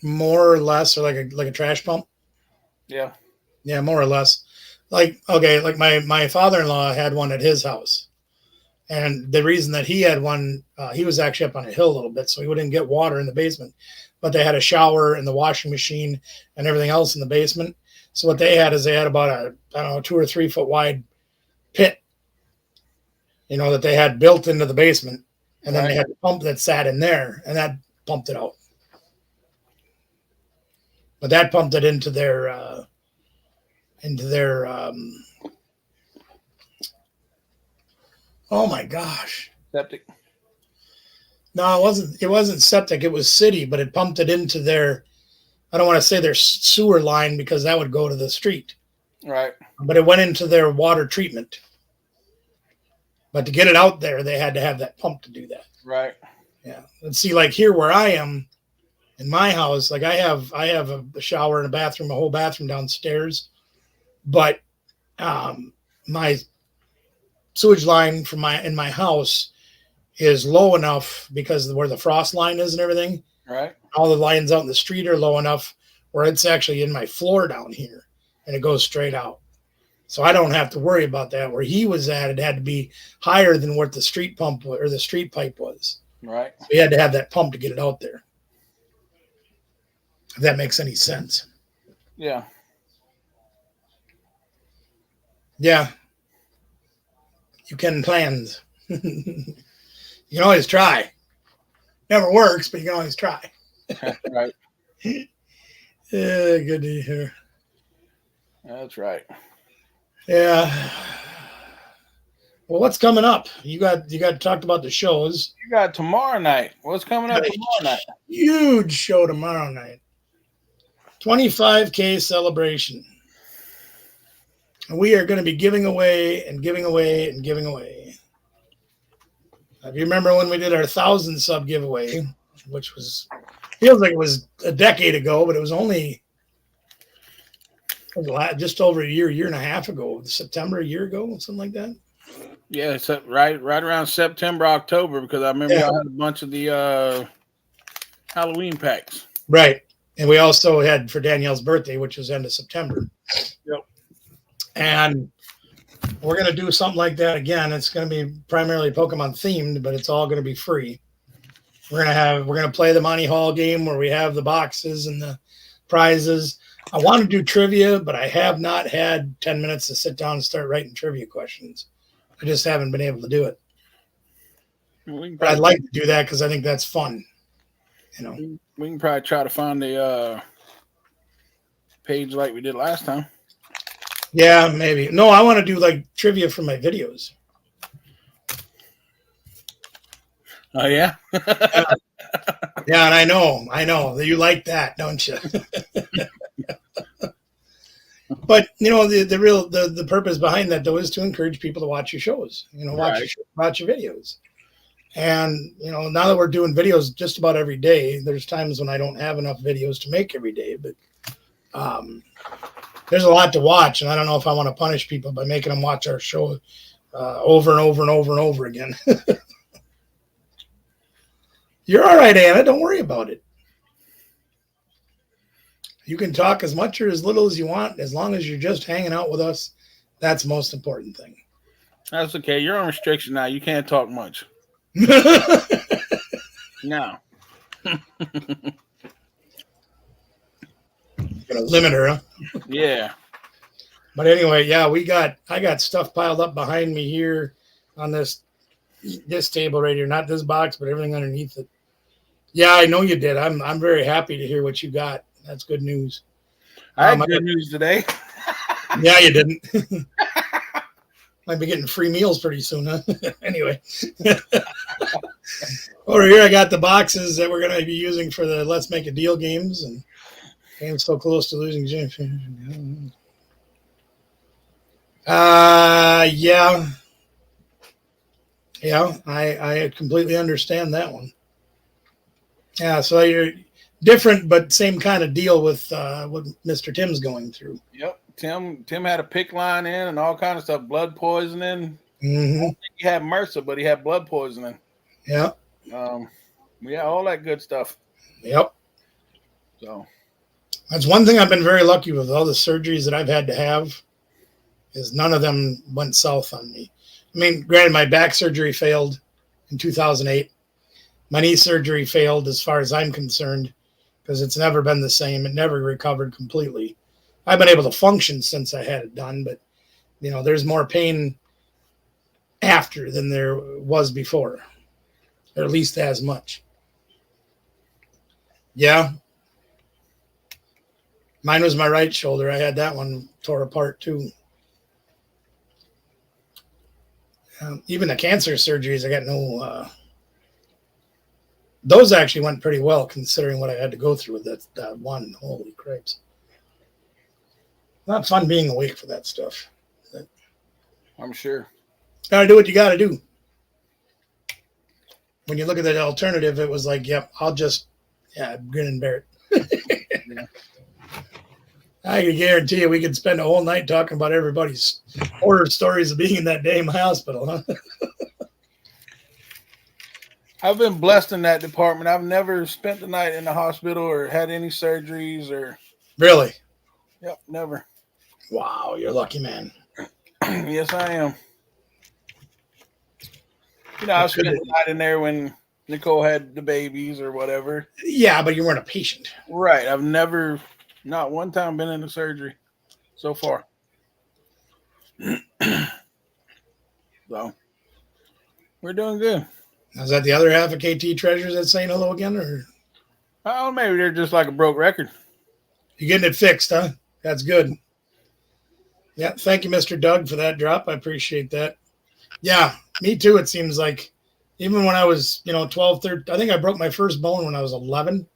More or less, or like a trash pump. Yeah. Yeah, more or less. Like my father-in-law had one at his house. And the reason that he had one, he was actually up on a hill a little bit, so he wouldn't get water in the basement. But they had a shower and the washing machine and everything else in the basement. So what they had is they had about a 2 or 3 foot wide pit, that they had built into the basement. And then they had a pump that sat in there, and that pumped it out. But that pumped it into their oh my gosh. Septic. No, it wasn't septic, it was city, but it pumped it into their, I don't want to say their sewer line because that would go to the street. Right. But it went into their water treatment. But to get it out there, they had to have that pump to do that. Right. Yeah. And see, like here where I am in my house, like I have a shower and a bathroom, a whole bathroom downstairs. But my sewage line in my house is low enough because where the frost line is and everything. Right. All the lines out in the street are low enough where it's actually in my floor down here and it goes straight out. So I don't have to worry about that. Where he was at, it had to be higher than what the street pump or the street pipe was. Right. So he had to have that pump to get it out there. If that makes any sense. Yeah. Yeah. You can plans. You can always try. Never works, but you can always try. Right. Yeah, good to hear. That's right. Yeah. Well, what's coming up? You got talked about the shows. You got tomorrow night. What's coming up tomorrow night? Huge show tomorrow night. 25K celebration. And we are going to be giving away and giving away and giving away. If you remember when we did our 1,000 sub giveaway, which feels like it was a decade ago, but it was only just over a year and a half ago, September, a year ago, something like that. Yeah, it's right around September, October, because I remember y'all had a bunch of the Halloween packs. Right. And we also had for Danielle's birthday, which was end of September. Yep. And we're going to do something like that again. It's going to be primarily Pokemon themed, but it's all going to be free. We're going to play the Monty Hall game where we have the boxes and the prizes. I want to do trivia, but I have not had 10 minutes to sit down and start writing trivia questions. I just haven't been able to do it. But I'd like to do that because I think that's fun. We can probably try to find the page like we did last time. Yeah, maybe. No, I want to do like trivia for my videos. Oh, yeah? Yeah, and I know that you like that, don't you? But the purpose behind that though is to encourage people to watch your shows. Watch your videos. And now that we're doing videos just about every day, there's times when I don't have enough videos to make every day, but there's a lot to watch, and I don't know if I want to punish people by making them watch our show over and over and over and over again. You're all right, Anna. Don't worry about it. You can talk as much or as little as you want, as long as you're just hanging out with us. That's the most important thing. That's okay. You're on restriction now. You can't talk much. No. Gonna limit her, huh? Yeah. But anyway, yeah, I got stuff piled up behind me here on this table right here, not this box, but everything underneath it. Yeah, I know you did. I'm very happy to hear what you got. That's good news. I had good news today. Yeah, you didn't. Might be getting free meals pretty soon, huh? Anyway. Over here, I got the boxes that we're going to be using for the Let's Make a Deal games. And I'm so close to losing. Yeah. Yeah, I completely understand that one. Yeah, so you're different, but same kind of deal with what Mr. Tim's going through. Yep. Tim had a pick line in and all kind of stuff, blood poisoning. Mm-hmm. I don't think he had MRSA, but he had blood poisoning. Yeah. Yeah, all that good stuff. Yep. So that's one thing I've been very lucky with. All the surgeries that I've had to have is none of them went south on me. I mean, granted, my back surgery failed in 2008. My knee surgery failed as far as I'm concerned because it's never been the same. It never recovered completely. I've been able to function since I had it done, but, there's more pain after than there was before, or at least as much. Yeah. Mine was my right shoulder. I had that one tore apart too. Even the cancer surgeries, I got no... those actually went pretty well considering what I had to go through with that one. Holy cripes. Not fun being awake for that stuff. I'm sure. Gotta do what you gotta do. When you look at the alternative, it was like, yep, I'll just, grin and bear it. Yeah. I can guarantee you we could spend a whole night talking about everybody's horror stories of being in that damn hospital, huh? I've been blessed in that department. I've never spent the night in the hospital or had any surgeries or... Really? Yep, never. Wow, you're a lucky man. Yes, I am. I spent the night in there when Nicole had the babies or whatever. Yeah, but you weren't a patient. Right. I've never, not one time, been in a surgery so far. So, we're doing good. Is that the other half of KT Treasures that's saying hello again? Or? Oh, maybe they're just like a broke record. You're getting it fixed, huh? That's good. Yeah, thank you, Mr. Doug, for that drop. I appreciate that. Yeah, me too, it seems like. Even when I was, 12, 13, I think I broke my first bone when I was 11.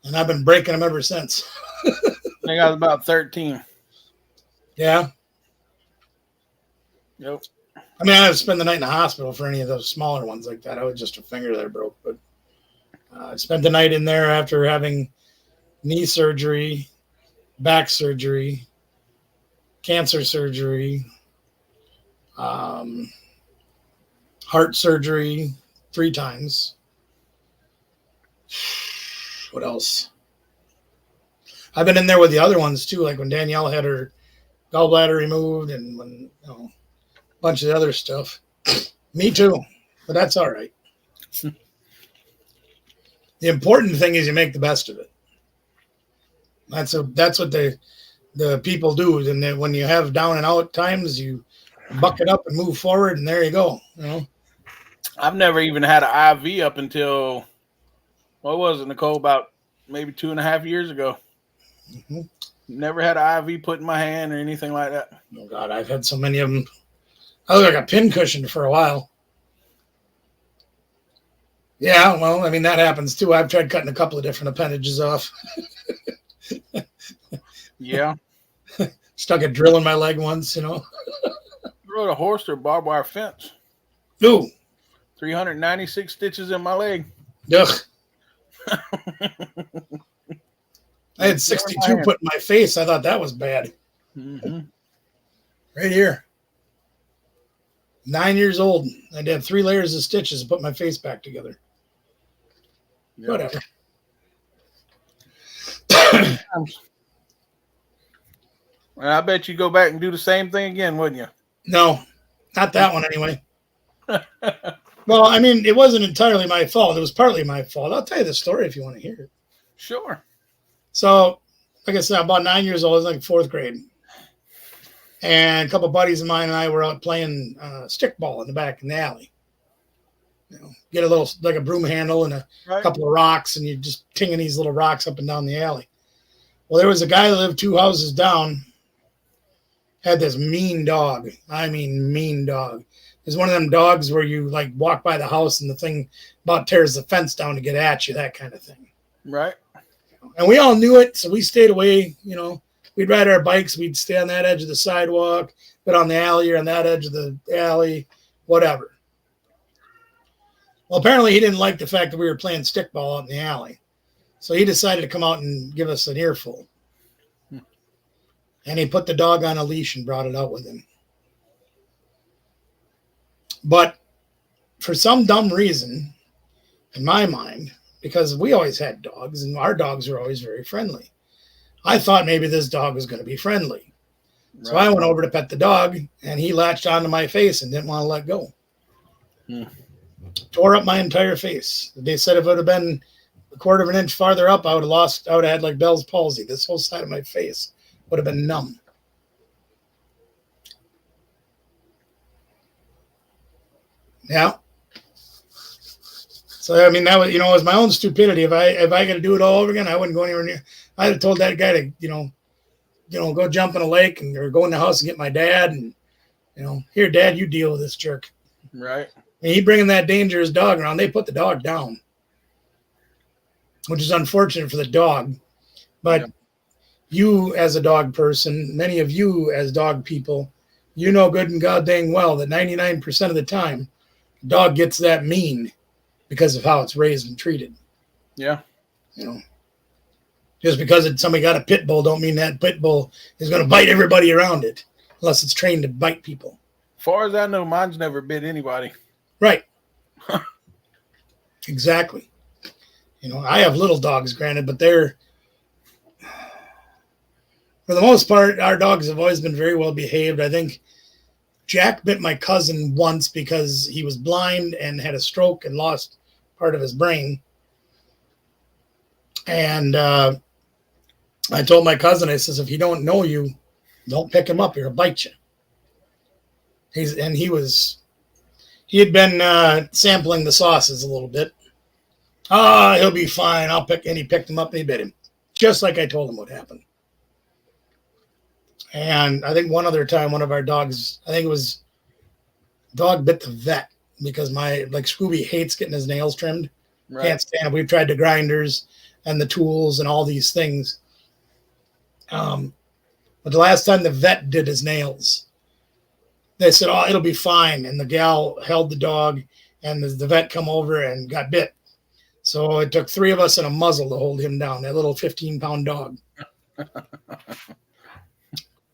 And I've been breaking them ever since. I think I was about 13. Yeah. Yep. I mean, I didn't spend the night in the hospital for any of those smaller ones like that. I was just a finger that I broke. But I spent the night in there after having knee surgery, back surgery, cancer surgery, heart surgery 3 times. What else? I've been in there with the other ones too, like when Danielle had her gallbladder removed and when, a bunch of the other stuff. Me too, but that's all right. The important thing is you make the best of it. That's what the people do. And then when you have down and out times, you buck it up and move forward, and there you go. I've never even had an IV up until, what was it, Nicole? About maybe 2.5 years ago. Mm-hmm. Never had an IV put in my hand or anything like that. Oh God, I've had so many of them. I look like a pincushion for a while. Yeah, well, I mean, that happens too. I've tried cutting a couple of different appendages off. Yeah. Stuck a drill in my leg once, Rode a horse through a barbed wire fence. Ooh. 396 stitches in my leg. Ugh. I had 62 put in my face. I thought that was bad. Mm-hmm. Right here. 9 years old. I did 3 layers of stitches to put my face back together. Yep. Whatever. Well, I bet you go back and do the same thing again, wouldn't you? No, not that one anyway. Well, I mean, it wasn't entirely my fault. It was partly my fault. I'll tell you the story if you want to hear it. Sure. So, like I said, I'm about 9 years old. I was like fourth grade. And a couple of buddies of mine and I were out playing stickball in the back in the alley. You know, get a little, like a broom handle and a couple of rocks, and you're just tinging these little rocks up and down the alley. Well, there was a guy that lived 2 houses down, had this mean dog. I mean, mean dog. It was one of them dogs where you like walk by the house and the thing about tears the fence down to get at you, that kind of thing. Right. And we all knew it, so we stayed away. You know, we'd ride our bikes. We'd stay on that edge of the sidewalk, but on the alley or on that edge of the alley, whatever. Well, apparently he didn't like the fact that we were playing stickball out in the alley. So he decided to come out and give us an earful. And he put the dog on a leash and brought it out with him. But for some dumb reason, in my mind, because we always had dogs and our dogs were always very friendly, I thought maybe this dog was going to be friendly. Right. So I went over to pet the dog, and he latched onto my face and didn't want to let go. Tore up my entire face. They said if it would have been a quarter of an inch farther up, I would have had like Bell's palsy. This whole side of my face would have been numb. Yeah. So I mean, that was, it was my own stupidity. If I got to do it all over again, I wouldn't go anywhere near. I'd have told that guy to go jump in a lake or go in the house and get my dad, and here, Dad, you deal with this jerk. Right. And he bringing that dangerous dog around. They put the dog down, which is unfortunate for the dog. But you, as a dog person, many of you as dog people, you know good and god dang well that 99% of the time, the dog gets that mean because of how it's raised and treated. Yeah. Just because somebody got a pit bull don't mean that pit bull is going to bite everybody around it, unless it's trained to bite people. As far as I know, mine's never bit anybody. Right. Exactly. I have little dogs, granted, but they're, for the most part, our dogs have always been very well behaved. I think Jack bit my cousin once because he was blind and had a stroke and lost part of his brain. And I told my cousin, I says, if he don't know you, don't pick him up. He'll bite you. He had been sampling the sauces a little bit. He'll be fine. And he picked him up and he bit him. Just like I told him would happen. And I think one other time, one of our dogs, I think it was dog bit the vet because Scooby hates getting his nails trimmed. Right. Can't stand it. We've tried the grinders and the tools and all these things. But the last time the vet did his nails, they said, it'll be fine. And the gal held the dog, and the vet come over and got bit. So it took 3 of us and a muzzle to hold him down, that little 15-pound dog.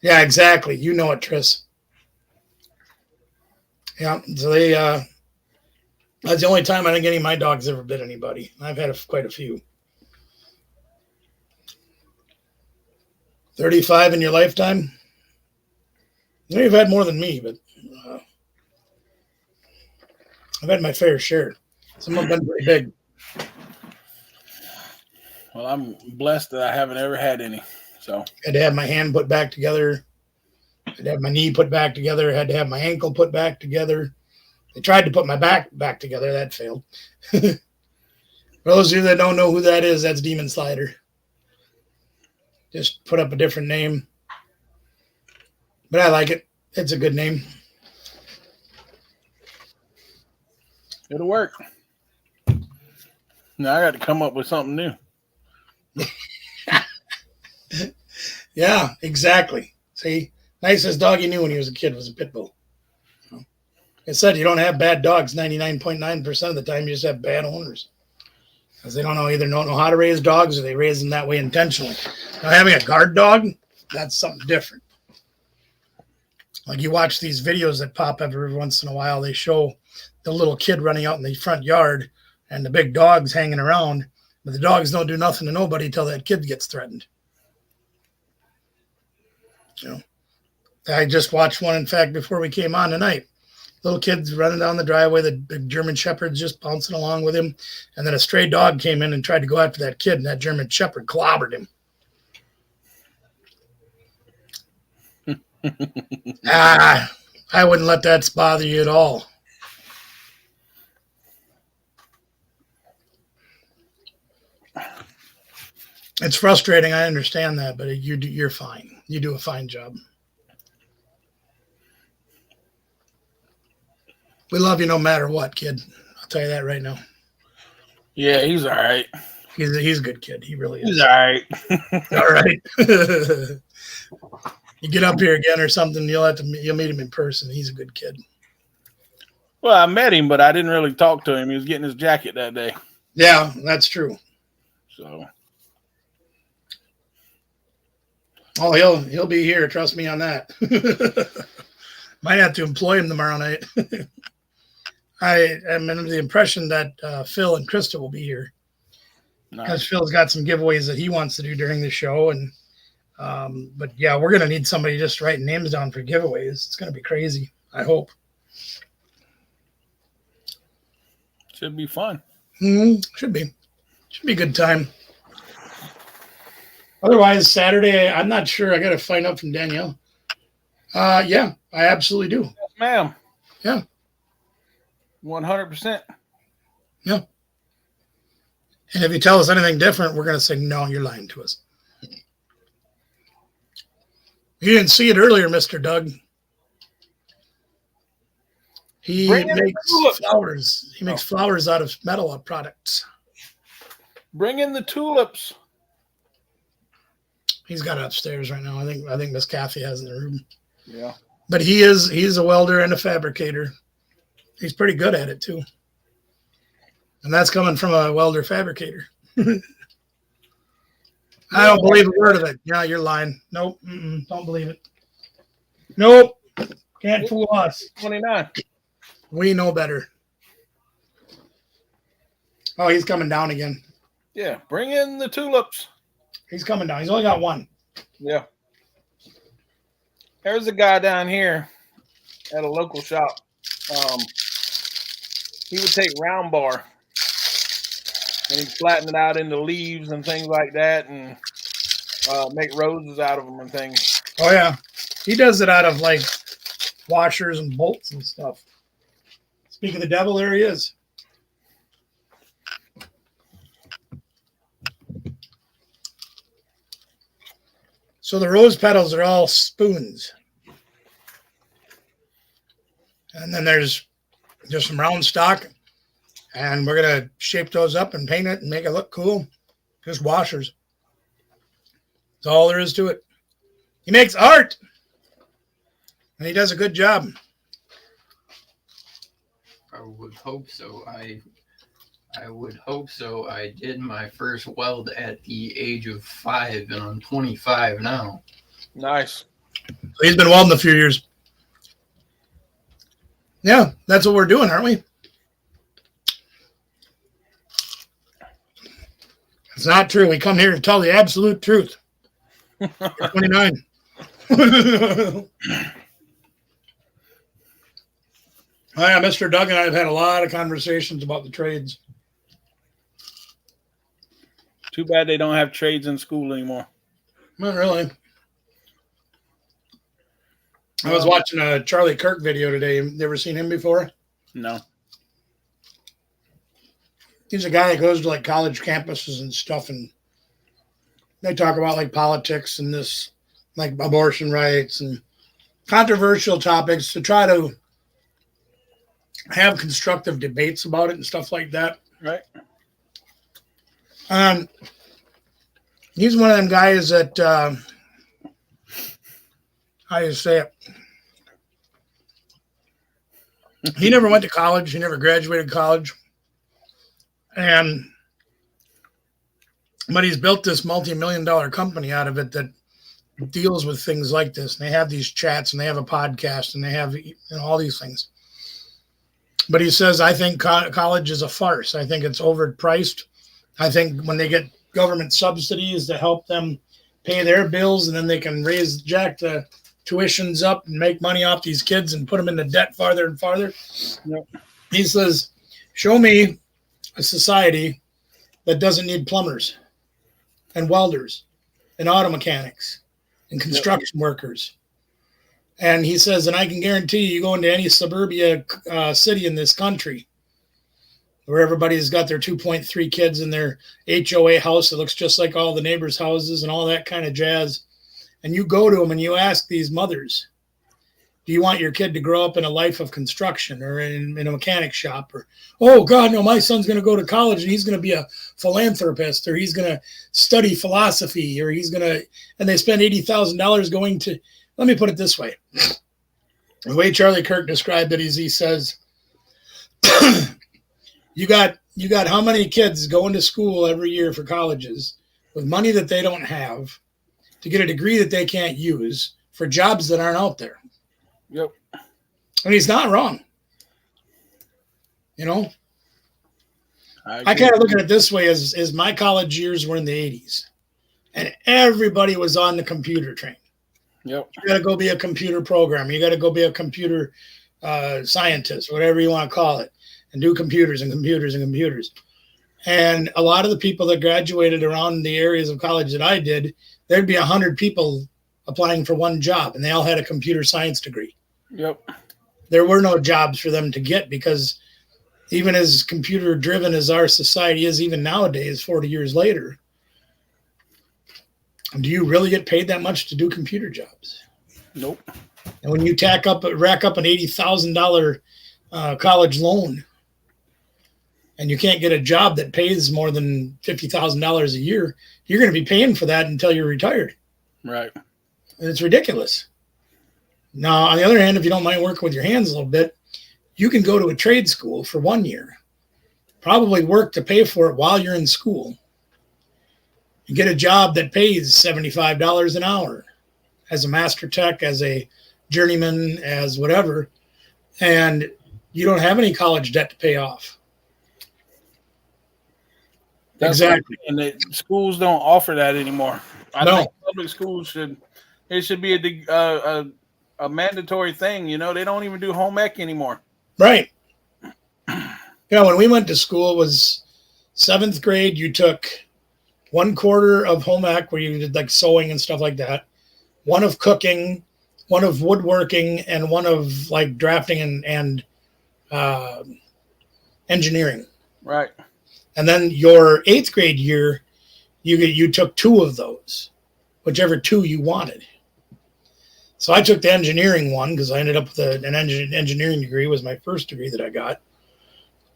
Yeah, exactly. You know it, Tris. Yeah, so that's the only time I think any of my dogs ever bit anybody. I've had quite a few. 35 in your lifetime? You've had more than me, but I've had my fair share. Some have been pretty big. Well, I'm blessed that I haven't ever had any. So had to have my hand put back together. Had to have my knee put back together. Had to have my ankle put back together. They tried to put my back together. That failed. For those of you that don't know who that is, that's Demon Slider. Just put up a different name. But I like it. It's a good name. It'll work. Now I got to come up with something new. Yeah, exactly. See, nicest dog you knew when he was a kid was a pit bull. Like I said, you don't have bad dogs 99.9% of the time. You just have bad owners. Because they don't know how to raise dogs, or they raise them that way intentionally. Now, having a guard dog, that's something different. Like you watch these videos that pop up every once in a while. They show the little kid running out in the front yard and the big dog's hanging around. But the dogs don't do nothing to nobody until that kid gets threatened. You know, I just watched one, in fact, before we came on tonight. Little kid's running down the driveway. The big German Shepherd's just bouncing along with him. And then a stray dog came in and tried to go after that kid, and that German Shepherd clobbered him. I wouldn't let that bother you at all. It's frustrating. I understand that, but you're fine. You do a fine job. We love you no matter what, kid. I'll tell you that right now. Yeah, he's all right. He's a good kid. He really is. He's all right. All right. You get up here again or something, you'll meet him in person. He's a good kid. Well, I met him, but I didn't really talk to him. He was getting his jacket that day. Yeah, that's true. So, oh, he'll be here. Trust me on that. Might have to employ him tomorrow night. I am under the impression that Phil and Krista will be here because Phil's got some giveaways that he wants to do during the show, and but yeah, we're gonna need somebody just writing names down for giveaways. It's gonna be crazy. I hope. Should be fun. Should be a good time. Otherwise, Saturday, I'm not sure. I got to find out from Danielle. Yeah, I absolutely do. Yes, ma'am. Yeah. 100%. Yeah. And if you tell us anything different, we're going to say, no, you're lying to us. You didn't see it earlier, Mr. Doug. He makes flowers. He makes flowers out of metal products. Bring in the tulips. He's got it upstairs right now. I think Miss Kathy has it in the room. Yeah. But he's a welder and a fabricator. He's pretty good at it too. And that's coming from a welder fabricator. I don't believe a word of it. Yeah, you're lying. Nope. Don't believe it. Nope. Can't fool us. 29. We know better. Oh, he's coming down again. Yeah, bring in the tulips. He's coming down. He's only got one. Yeah. There's a guy down here at a local shop. He would take round bar and he'd flatten it out into leaves and things like that and make roses out of them and things. Oh, yeah. He does it out of like washers and bolts and stuff. Speak of the devil, there he is. So the rose petals are all spoons. And then there's just some round stock. And we're going to shape those up and paint it and make it look cool. Just washers. That's all there is to it. He makes art. And he does a good job. I would hope so. I would hope so. I did my first weld at the age of 5, and I'm 25 now. Nice. He's been welding a few years. Yeah, that's what we're doing, aren't we? It's not true. We come here to tell the absolute truth. You're 29. Oh, yeah, Mr. Doug and I have had a lot of conversations about the trades. Too bad they don't have trades in school anymore. Not really. I was watching a Charlie Kirk video today. You ever seen him before? No. He's a guy that goes to like college campuses and stuff, and they talk about like politics and this, like abortion rights and controversial topics to try to have constructive debates about it and stuff like that. Right. He's one of them guys that, how do you say it? He never went to college. He never graduated college. But he's built this multi-million-dollar company out of it that deals with things like this. And they have these chats, and they have a podcast, and they have all these things. But he says, I think college is a farce. I think it's overpriced. I think when they get government subsidies to help them pay their bills, and then they can jack the tuitions up and make money off these kids and put them into debt farther and farther. Yep. He says, show me a society that doesn't need plumbers and welders and auto mechanics and construction workers. And he says, and I can guarantee you go into any suburbia city in this country where everybody's got their 2.3 kids in their HOA house that looks just like all the neighbors' houses and all that kind of jazz. And you go to them and you ask these mothers, do you want your kid to grow up in a life of construction or in a mechanic shop? Or, oh, God, no, my son's going to go to college and he's going to be a philanthropist, or he's going to study philosophy, or he's going to, and they spend $80,000 going to, let me put it this way. The way Charlie Kirk described it is he says, you got how many kids going to school every year for colleges with money that they don't have to get a degree that they can't use for jobs that aren't out there? Yep. And he's not wrong. You know, I kind of look at it this way: as my college years were in the 80s, and everybody was on the computer train. Yep. You got to go be a computer programmer. You got to go be a computer scientist, whatever you want to call it, and do computers and computers and computers. And a lot of the people that graduated around the areas of college that I did, there'd be 100 people applying for one job, and they all had a computer science degree. Yep. There were no jobs for them to get, because even as computer driven as our society is even nowadays, 40 years later, do you really get paid that much to do computer jobs? Nope. And when you rack up an $80,000 college loan, and you can't get a job that pays more than $50,000 a year, you're going to be paying for that until you're retired. Right. And it's ridiculous. Now, on the other hand, if you don't mind working with your hands a little bit, you can go to a trade school for 1 year, probably work to pay for it while you're in school, and get a job that pays $75 an hour as a master tech, as a journeyman, as whatever, and you don't have any college debt to pay off. That's exactly. And schools don't offer that anymore. I No. think public schools should be a mandatory thing. You know, they don't even do home ec anymore. Right. When we went to school, it was 7th grade. You took 1 quarter of home ec, where you did like sewing and stuff like that, 1 of cooking, 1 of woodworking, and 1 of like drafting and engineering. Right. And then your 8th grade year, you took 2 of those, whichever 2 you wanted. So I took the engineering one because I ended up with an engineering degree. Was my first degree that I got.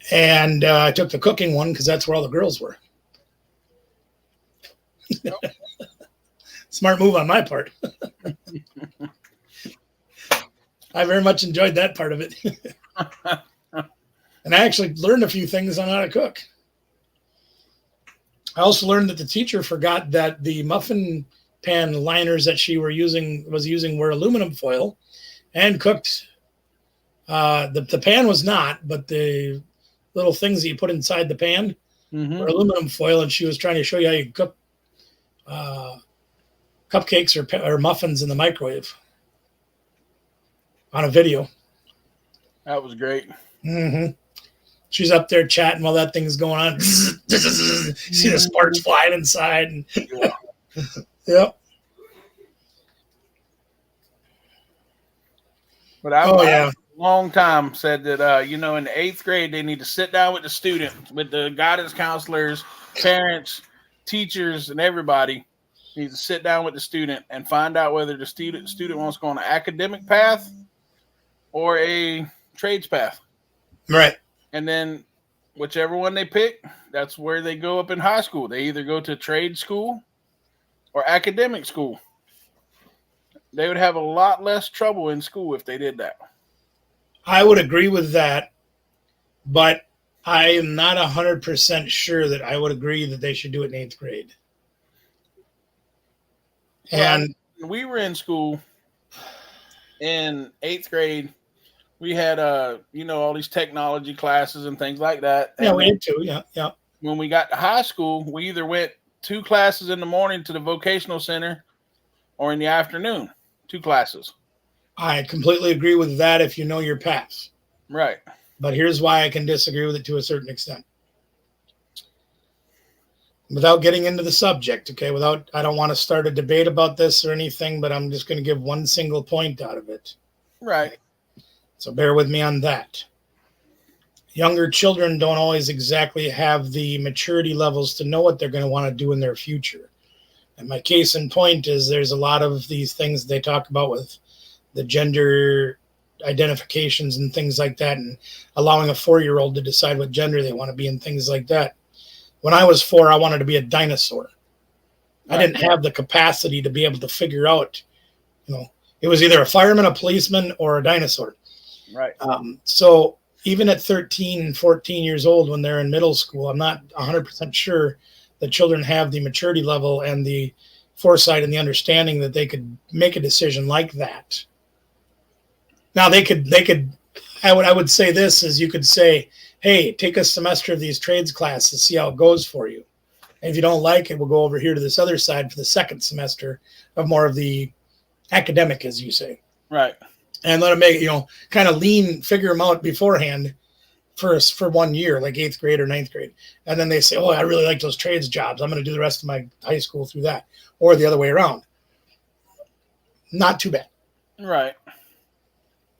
And I took the cooking one because that's where all the girls were. Smart move on my part. I very much enjoyed that part of it. And I actually learned a few things on how to cook. I also learned that the teacher forgot that the muffin pan liners that she was using were aluminum foil, and cooked. The pan was not, but the little things that you put inside the pan were aluminum foil, and she was trying to show you how you cook cupcakes or muffins in the microwave on a video. That was great. Mm-hmm. She's up there chatting while that thing's going on. See the sparks flying inside. And yep. But I a long time said that in the 8th grade they need to sit down with the student, with the guidance counselors, parents, teachers, and everybody needs to sit down with the student and find out whether the student wants to go on an academic path or a trades path. Right. And then whichever one they pick, that's where they go up in high school. They either go to trade school or academic school. They would have a lot less trouble in school if they did that. I would agree with that, but I am not 100% sure that I would agree that they should do it in 8th grade. And we were in school in 8th grade. We had all these technology classes and things like that. Yeah, and we did too. Yeah. when we got to high school, we either went 2 classes in the morning to the vocational center or in the afternoon, 2 classes. I completely agree with that if you know your path. Right. But here's why I can disagree with it to a certain extent. Without getting into the subject, okay, I don't want to start a debate about this or anything, but I'm just going to give one single point out of it. Right. So bear with me on that. Younger children don't always exactly have the maturity levels to know what they're going to want to do in their future. And my case in point is there's a lot of these things they talk about with the gender identifications and things like that, and allowing a 4-year-old to decide what gender they want to be and things like that. When I was 4, I wanted to be a dinosaur. I didn't have the capacity to be able to figure out, it was either a fireman, a policeman, or a dinosaur. Right. So even at 13 and 14 years old, when they're in middle school, I'm not 100% sure that children have the maturity level and the foresight and the understanding that they could make a decision like that. Now I would say this is you could say, hey, take a semester of these trades classes, see how it goes for you. And if you don't like it, we'll go over here to this other side for the second semester of more of the academic, as you say. Right. And let them make, kind of figure them out beforehand for 1 year, like 8th grade or 9th grade. And then they say, oh, I really like those trades jobs. I'm going to do the rest of my high school through that. Or the other way around. Not too bad. Right.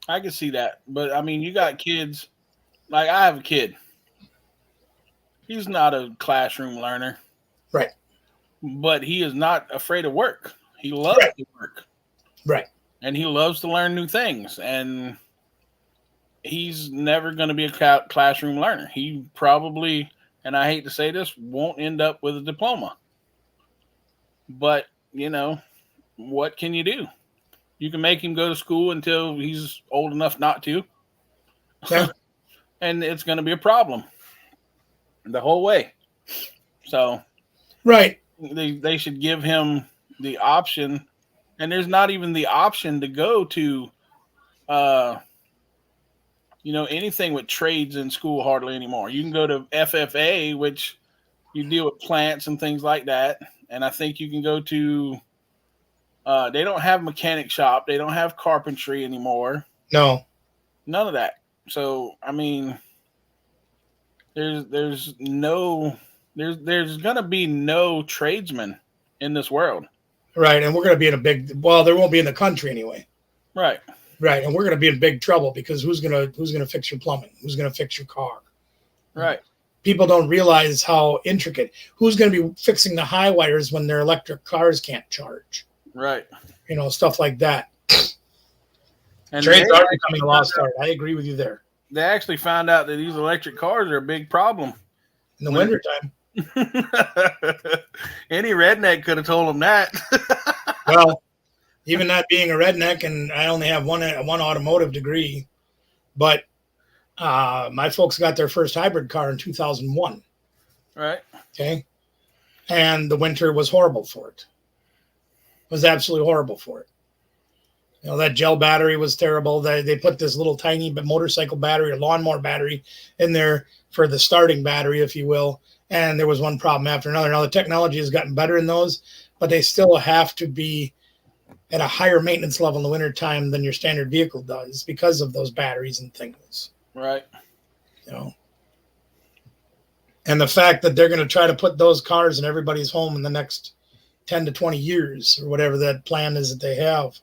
I can see that. But, I mean, you got kids. Like, I have a kid. He's not a classroom learner. Right. But he is not afraid of work. He loves to work. Right. And he loves to learn new things. And he's never going to be a classroom learner. He probably, and I hate to say this, won't end up with a diploma. But, what can you do? You can make him go to school until he's old enough not to. Yeah. And it's going to be a problem the whole way. So, right. They should give him the option. And there's not even the option to go to, anything with trades in school hardly anymore. You can go to FFA, which you deal with plants and things like that. And I think you can go to, they don't have mechanic shop. They don't have carpentry anymore. No. None of that. So, I mean, there's going to be no tradesmen in this world. Right. And we're going to be in there won't be in the country anyway. Right. Right. And we're going to be in big trouble because who's going to fix your plumbing? Who's going to fix your car? Right. People don't realize how intricate. Who's going to be fixing the high wires when their electric cars can't charge? Right. Stuff like that. And trades are becoming a lost art. I agree with you there. They actually found out that these electric cars are a big problem in the wintertime. Any redneck could have told them that. Well, even not being a redneck, and I only have one automotive degree, but my folks got their first hybrid car in 2001. Right. Okay. And the winter was horrible for it. It was absolutely horrible for it. That gel battery was terrible. They put this little tiny motorcycle battery or lawnmower battery in there for the starting battery, if you will. And there was one problem after another. Now the technology has gotten better in those, but they still have to be at a higher maintenance level in the wintertime than your standard vehicle does because of those batteries and things. Right. And the fact that they're going to try to put those cars in everybody's home in the next 10 to 20 years or whatever that plan is that they have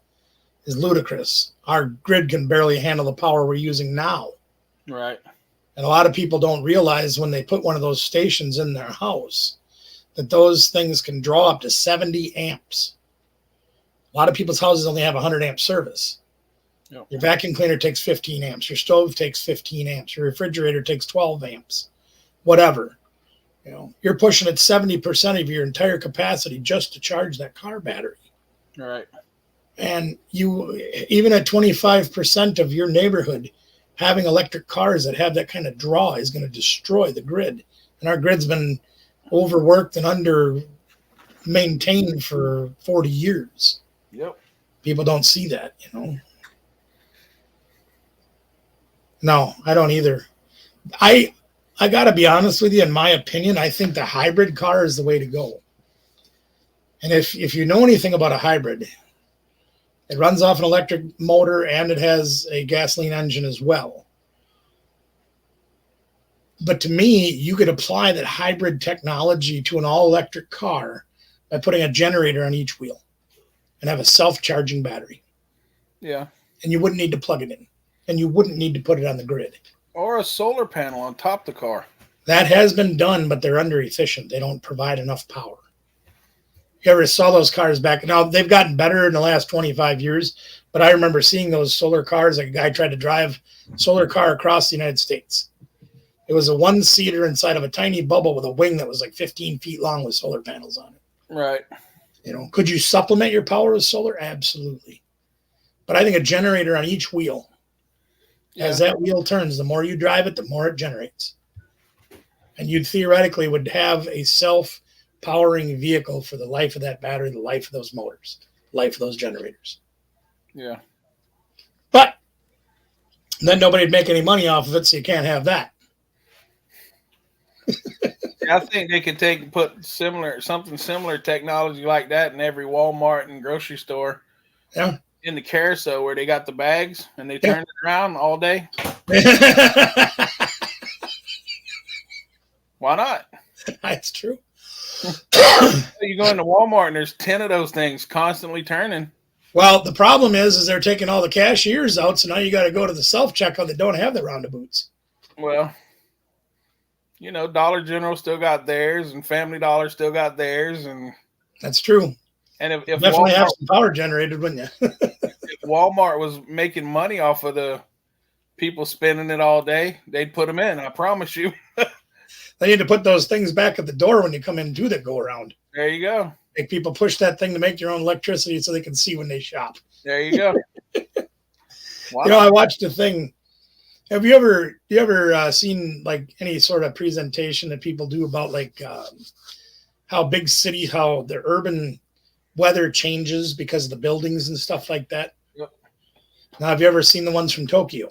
is ludicrous. Our grid can barely handle the power we're using now. Right. And a lot of people don't realize when they put one of those stations in their house that those things can draw up to 70 amps. A lot of people's houses only have 100 amp service. Yep. Your vacuum cleaner takes 15 amps. Your stove takes 15 amps. Your refrigerator takes 12 amps. Whatever. You're pushing at 70% of your entire capacity just to charge that car battery. Right. And even at 25% of your neighborhood, having electric cars that have that kind of draw is going to destroy the grid. And our grid's been overworked and under maintained for 40 years. Yep. People don't see that, No, I don't either. I I got to be honest with you. In my opinion, I think the hybrid car is the way to go. And if you know anything about a hybrid, it runs off an electric motor and it has a gasoline engine as well. But to me, you could apply that hybrid technology to an all-electric car by putting a generator on each wheel and have a self-charging battery. Yeah. And you wouldn't need to plug it in. And you wouldn't need to put it on the grid. Or a solar panel on top of the car. That has been done, but they're under-efficient. They don't provide enough power. You ever saw those cars back? Now, they've gotten better in the last 25 years, but I remember seeing those solar cars. Like a guy tried to drive a solar car across the United States. It was a one-seater inside of a tiny bubble with a wing that was like 15 feet long with solar panels on it. Right. Could you supplement your power with solar? Absolutely. But I think a generator on each wheel, as that wheel turns, the more you drive it, the more it generates. And you theoretically would have a self-powering vehicle for the life of that battery, the life of those motors, life of those generators. Yeah. But then nobody'd make any money off of it, so you can't have that. I think they could put something similar technology like that in every Walmart and grocery store. Yeah. In the carousel where they got the bags and they turn it around all day. Why not? That's true. You go into Walmart and there's 10 of those things constantly turning. Well, the problem is they're taking all the cashiers out, so now you got to go to the self-checkout that don't have the roundabouts. Well, Dollar General still got theirs, and Family Dollar still got theirs, and that's true. And if definitely have some power generated, wouldn't you? If Walmart was making money off of the people spending it all day, they'd put them in. I promise you. They need to put those things back at the door when you come in to that go around. There you go. Make people push that thing to make your own electricity so they can see when they shop. There you go. I watched a thing. Have you ever seen like any sort of presentation that people do about like how big cities, how the urban weather changes because of the buildings and stuff like that? Yep. Now, have you ever seen the ones from Tokyo?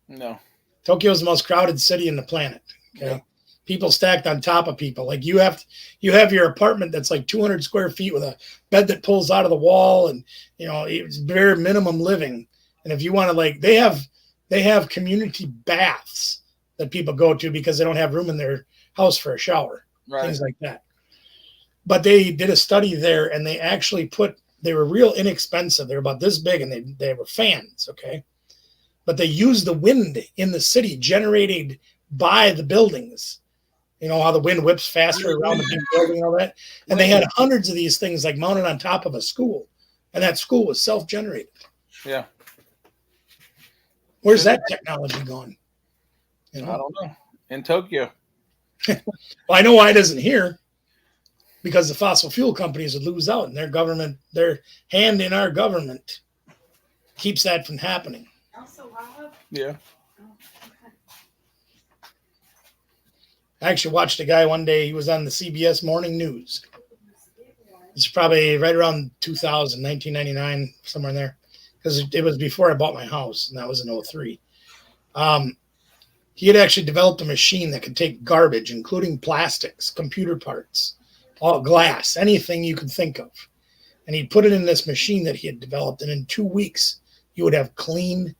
No. Tokyo is the most crowded city in the planet. Okay. Yep. People stacked on top of people. Like you have your apartment that's like 200 square feet with a bed that pulls out of the wall, and it's very minimum living. And if you want to, like, they have community baths that people go to because they don't have room in their house for a shower, right. Things like that. But they did a study there, and they actually they were real inexpensive. They were about this big, and they were fans, okay? But they used the wind in the city generated by the buildings. You know how the wind whips faster around the big building and all that? And they had hundreds of these things like mounted on top of a school, and that school was self-generated. Yeah. Where's that technology gone? I don't know. In Tokyo. Well, I know why it isn't here. Because the fossil fuel companies would lose out, and their hand in our government keeps that from happening. Yeah. I actually watched a guy one day. He was on the CBS Morning News. It's probably right around 2000, 1999, somewhere in there. Because it was before I bought my house, and that was in 2003. He had actually developed a machine that could take garbage, including plastics, computer parts, all glass, anything you could think of. And he'd put it in this machine that he had developed, and in 2 weeks, you would have clean,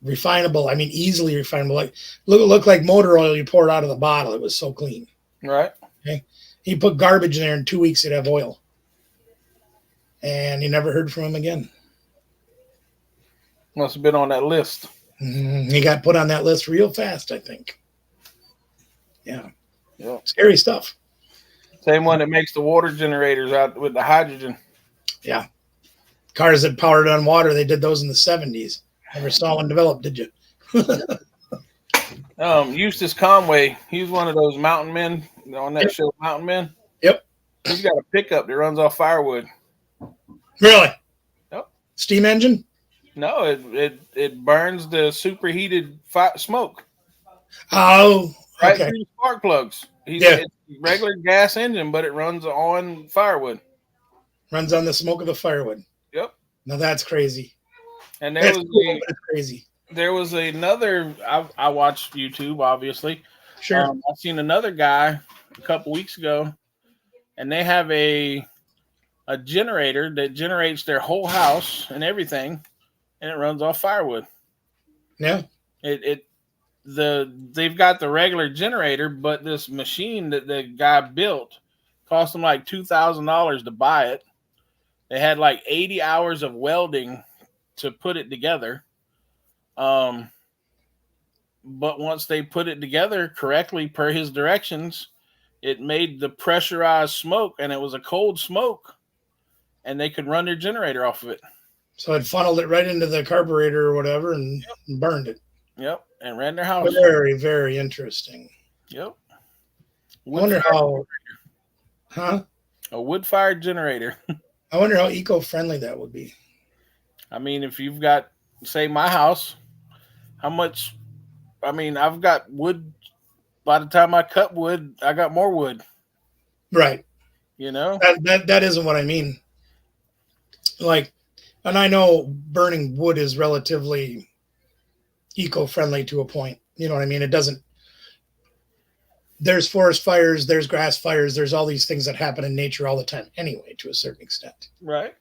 refinable, easily refinable. Like look like motor oil you poured out of the bottle. It was so clean. Right. Okay. He put garbage in there, in 2 weeks, he'd have oil. And you never heard from him again. Must have been on that list. He got put on that list real fast, I think. Yeah. Scary stuff. Same one that makes the water generators out with the hydrogen. Yeah. Cars that powered on water, they did those in the 70s. Never saw one develop, did you? Eustace Conway, he's one of those mountain men on that show, Mountain Men. Yep. He's got a pickup that runs off firewood. Really? Yep. Steam engine? No, it burns the superheated smoke. Oh, right okay. through the spark plugs. It's a regular gas engine, but it runs on firewood. Runs on the smoke of the firewood. Yep. Now that's crazy. And that's crazy. there was another. I watched YouTube, obviously. Sure. I've seen another guy a couple weeks ago, and they have a generator that generates their whole house and everything, and it runs off firewood. Yeah. They've got the regular generator, but this machine that the guy built cost them like $2,000 to buy it. They had like 80 hours of welding to put it together. But once they put it together correctly per his directions, it made the pressurized smoke, and it was a cold smoke, and they could run their generator off of it. So it funneled it right into the carburetor or whatever and burned it. Yep, and ran their house. Very, very interesting. Yep. I wonder how, a wood-fired generator. I wonder how eco-friendly that would be. I mean, if you've got, say, my house, how much? I mean, I've got wood. By the time I cut wood, I got more wood. Right. You know? That isn't what I mean. Like, and I know burning wood is relatively eco-friendly to a point. You know what I mean? It doesn't. There's forest fires, there's grass fires, there's all these things that happen in nature all the time anyway, to a certain extent. Right.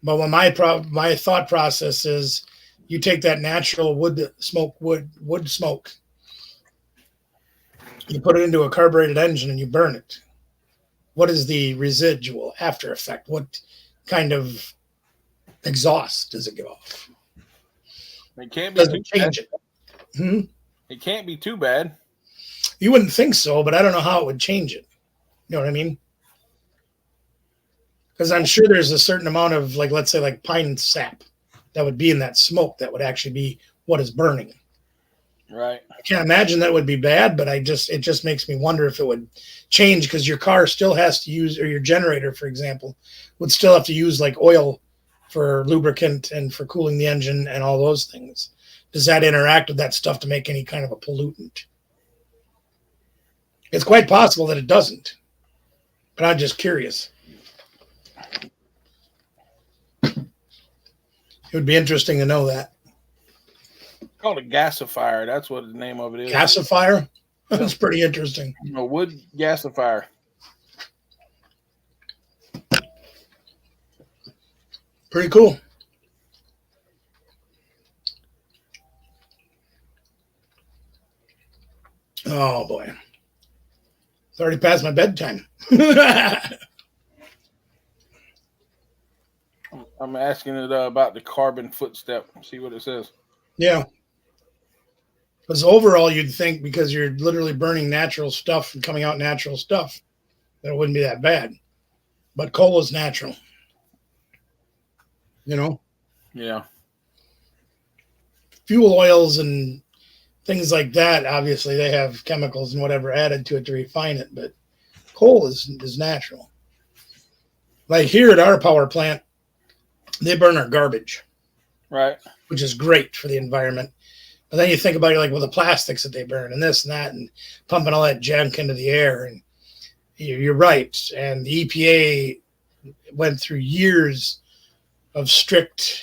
But when my thought process is, you take that natural wood smoke, you put it into a carbureted engine and you burn it. What is the residual after effect? What kind of exhaust does it give off? It can't be too change bad. It. It can't be too bad. You wouldn't think so, but I don't know how it would change it. You know what I mean? Because I'm sure there's a certain amount of, like, let's say, like pine sap that would be in that smoke that would actually be what is burning. Right. I can't imagine that would be bad, but it just makes me wonder if it would change, because your car still has to use, or your generator, for example, would still have to use like oil for lubricant and for cooling the engine and all those things. Does that interact with that stuff to make any kind of a pollutant? It's quite possible that it doesn't, but I'm just curious. It would be interesting to know that. It's called a gasifier. That's what the name of it is. Gasifier? That's pretty interesting. A wood gasifier. Pretty cool. Oh, boy. It's already past my bedtime. I'm asking it about the carbon footstep. See what it says. Yeah. Because overall, you'd think, because you're literally burning natural stuff and coming out natural stuff, that it wouldn't be that bad. But coal is natural. You know? Yeah. Fuel oils and things like that, obviously, they have chemicals and whatever added to it to refine it. But coal is natural. Like here at our power plant, they burn our garbage. Right. Which is great for the environment. But then you think about it, like with the plastics that they burn and this and that, and pumping all that junk into the air. And you're right. And the EPA went through years of strict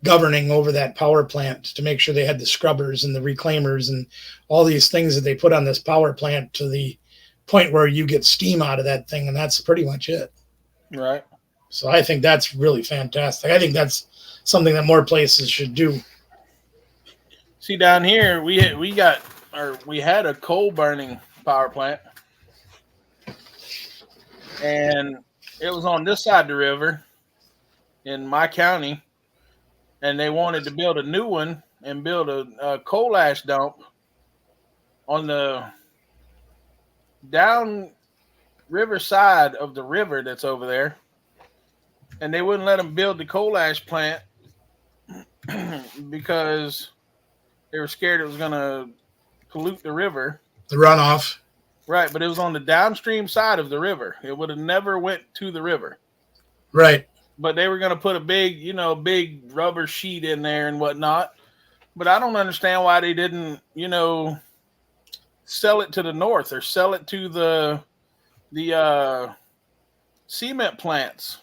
governing over that power plant to make sure they had the scrubbers and the reclaimers and all these things that they put on this power plant, to the point where you get steam out of that thing. And that's pretty much it. Right. So I think that's really fantastic. I think that's something that more places should do. See, down here we had a coal burning power plant, and it was on this side of the river in my county, and they wanted to build a new one and build a coal ash dump on the down river side of the river that's over there, and they wouldn't let them build the coal ash plant because they were scared it was going to pollute the river. The runoff. Right, but it was on the downstream side of the river. It would have never went to the river. Right. But they were going to put a big rubber sheet in there and whatnot. But I don't understand why they didn't, sell it to the north or sell it to the cement plants.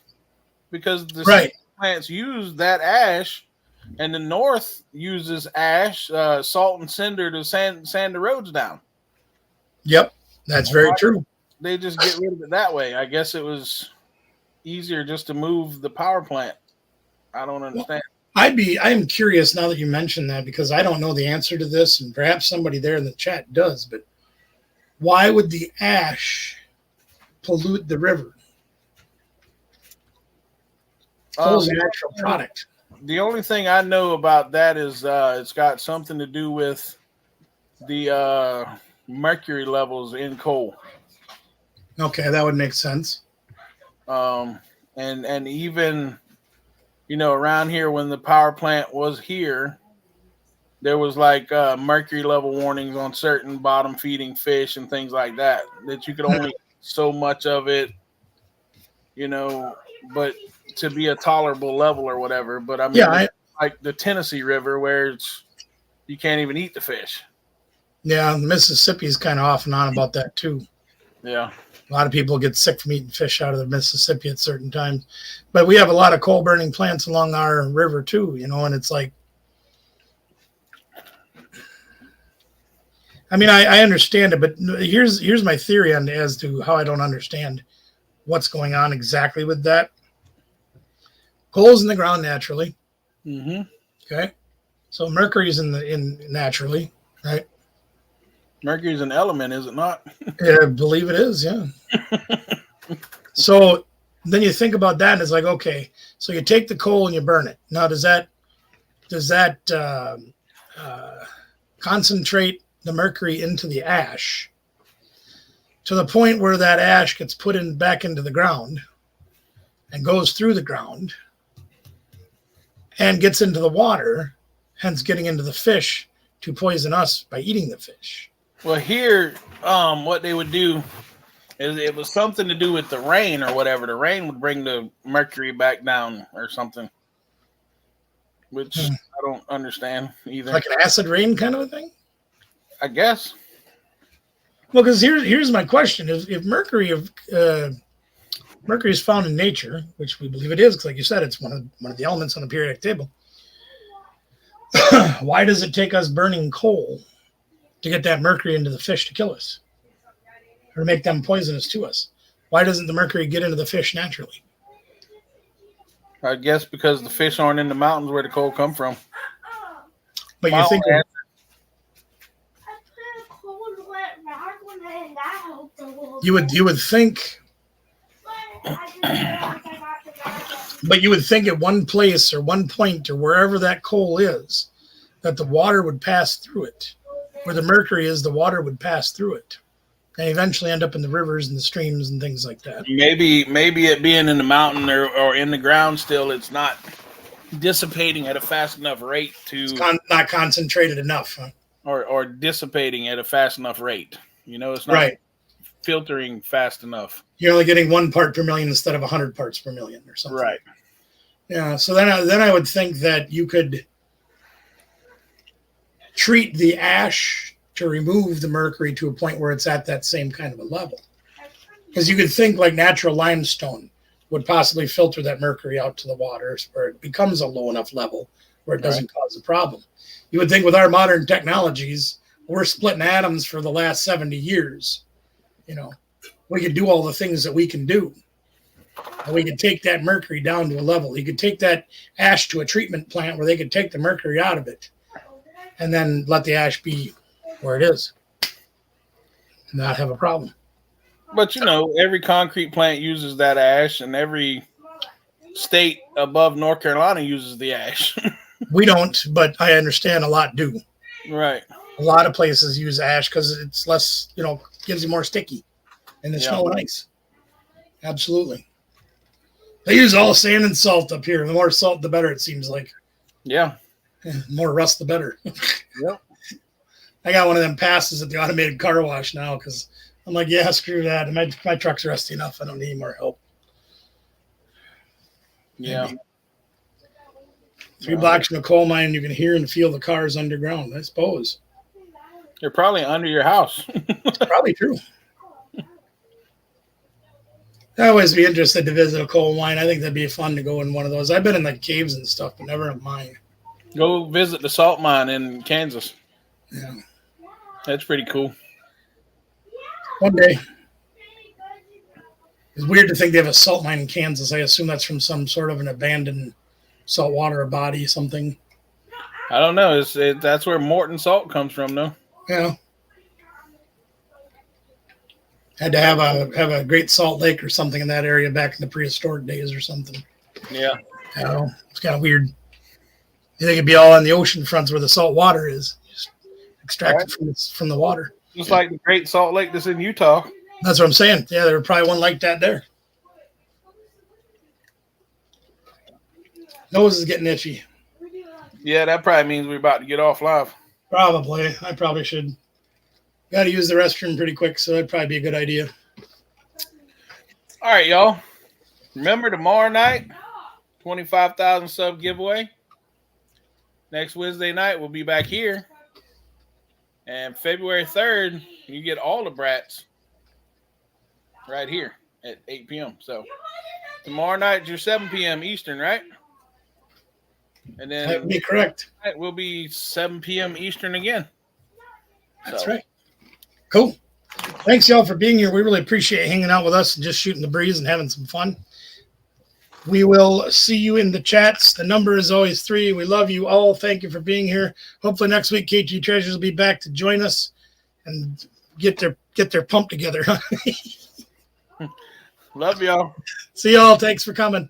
Because the cement plants use that ash And the north uses ash, salt, and cinder to sand the roads down. Yep, that's very true. They just get rid of it that way. I guess it was easier just to move the power plant. I don't understand. I am curious now that you mentioned that, because I don't know the answer to this, and perhaps somebody there in the chat does, but why would the ash pollute the river? Coal's a natural product. The only thing I know about that is it's got something to do with the mercury levels in coal. Okay, that would make sense. And even, around here when the power plant was here, there was like mercury level warnings on certain bottom feeding fish and things like that you could only so much of it, but to be a tolerable level or whatever. But I mean, like the Tennessee River where you can't even eat the fish. Yeah, Mississippi is kind of off and on about that too. Yeah. A lot of people get sick from eating fish out of the Mississippi at certain times. But we have a lot of coal burning plants along our river too, and it's like, I mean, I understand it, but here's my theory as to how I don't understand what's going on exactly with that. Coal's in the ground naturally. Mm-hmm. Okay. So mercury's in naturally, right? Mercury's an element, is it not? Yeah, I believe it is, yeah. So then you think about that, and it's like, okay, so you take the coal and you burn it. Now, does that concentrate the mercury into the ash to the point where that ash gets put back into the ground and goes through the ground and gets into the water, hence getting into the fish to poison us by eating the fish? Well, here, what they would do is it was something to do with the rain or whatever. The rain would bring the mercury back down or something, which I don't understand either. Like an acid rain kind of a thing? I guess. Well, because here's my question: if mercury is found in nature, which we believe it is, because like you said, it's one of the elements on the periodic table. Why does it take us burning coal to get that mercury into the fish to kill us or to make them poisonous to us? Why doesn't the mercury get into the fish naturally? I guess because the fish aren't in the mountains where the coal come from. But you think you would think, but you would think at one place or one point or wherever that coal is, that the water would pass through it. Where the mercury is, the water would pass through it and eventually end up in the rivers and the streams and things like that. Maybe it being in the mountain or in the ground still, it's not dissipating at a fast enough rate to... It's not concentrated enough. Huh? Or dissipating at a fast enough rate. It's not filtering fast enough. You're only getting 1 part per million instead of 100 parts per million or something. Right. Yeah, so then I would think that you could treat the ash to remove the mercury to a point where it's at that same kind of a level. Because you could think like natural limestone would possibly filter that mercury out to the water where it becomes a low enough level where it doesn't cause a problem. You would think with our modern technologies, we're splitting atoms for the last 70 years. We could do all the things that we can do. And we could take that mercury down to a level. You could take that ash to a treatment plant where they could take the mercury out of it and then let the ash be where it is. Not have a problem. But, every concrete plant uses that ash, and every state above North Carolina uses the ash. We don't, but I understand a lot do. Right. A lot of places use ash because it's less, gives you more sticky in the snow and ice. Absolutely. They use all sand and salt up here. The more salt, the better, it seems like. Yeah. The more rust, the better. Yep. I got one of them passes at the automated car wash now because I'm like, yeah, screw that. My truck's rusty enough. I don't need more help. Yeah. Maybe 3 blocks from a coal mine, you can hear and feel the cars underground, I suppose. They're probably under your house. Probably true. I'd always be interested to visit a coal mine. I think that'd be fun to go in one of those. I've been in like caves and stuff, but never in mine. Go visit the salt mine in Kansas. Yeah. That's pretty cool. One day. It's weird to think they have a salt mine in Kansas. I assume that's from some sort of an abandoned saltwater body, something. I don't know. That's where Morton salt comes from, though. Yeah. Had to have a Great Salt Lake or something in that area back in the prehistoric days or something. Yeah. I don't know. It's kind of weird. You think it'd be all on the ocean fronts where the salt water is, just extracted from the water. Just like the Great Salt Lake that's in Utah. That's what I'm saying. Yeah, there were probably one like that there. Nose is getting itchy. Yeah, that probably means we're about to get off live. Probably. I probably should. Got to use the restroom pretty quick, so that'd probably be a good idea. All right, y'all. Remember tomorrow night, 25,000 sub giveaway. Next Wednesday night, we'll be back here. And February 3rd, you get all the brats right here at 8 p.m. So tomorrow night, your 7 p.m. Eastern, right? And then That would be correct. It will be 7 p.m. Eastern again. That's right. Cool. Thanks, y'all, for being here. We really appreciate hanging out with us and just shooting the breeze and having some fun. We will see you in the chats. The number is always 3. We love you all. Thank you for being here. Hopefully next week, KG Treasures will be back to join us and get their pump together. Love y'all. See y'all. Thanks for coming.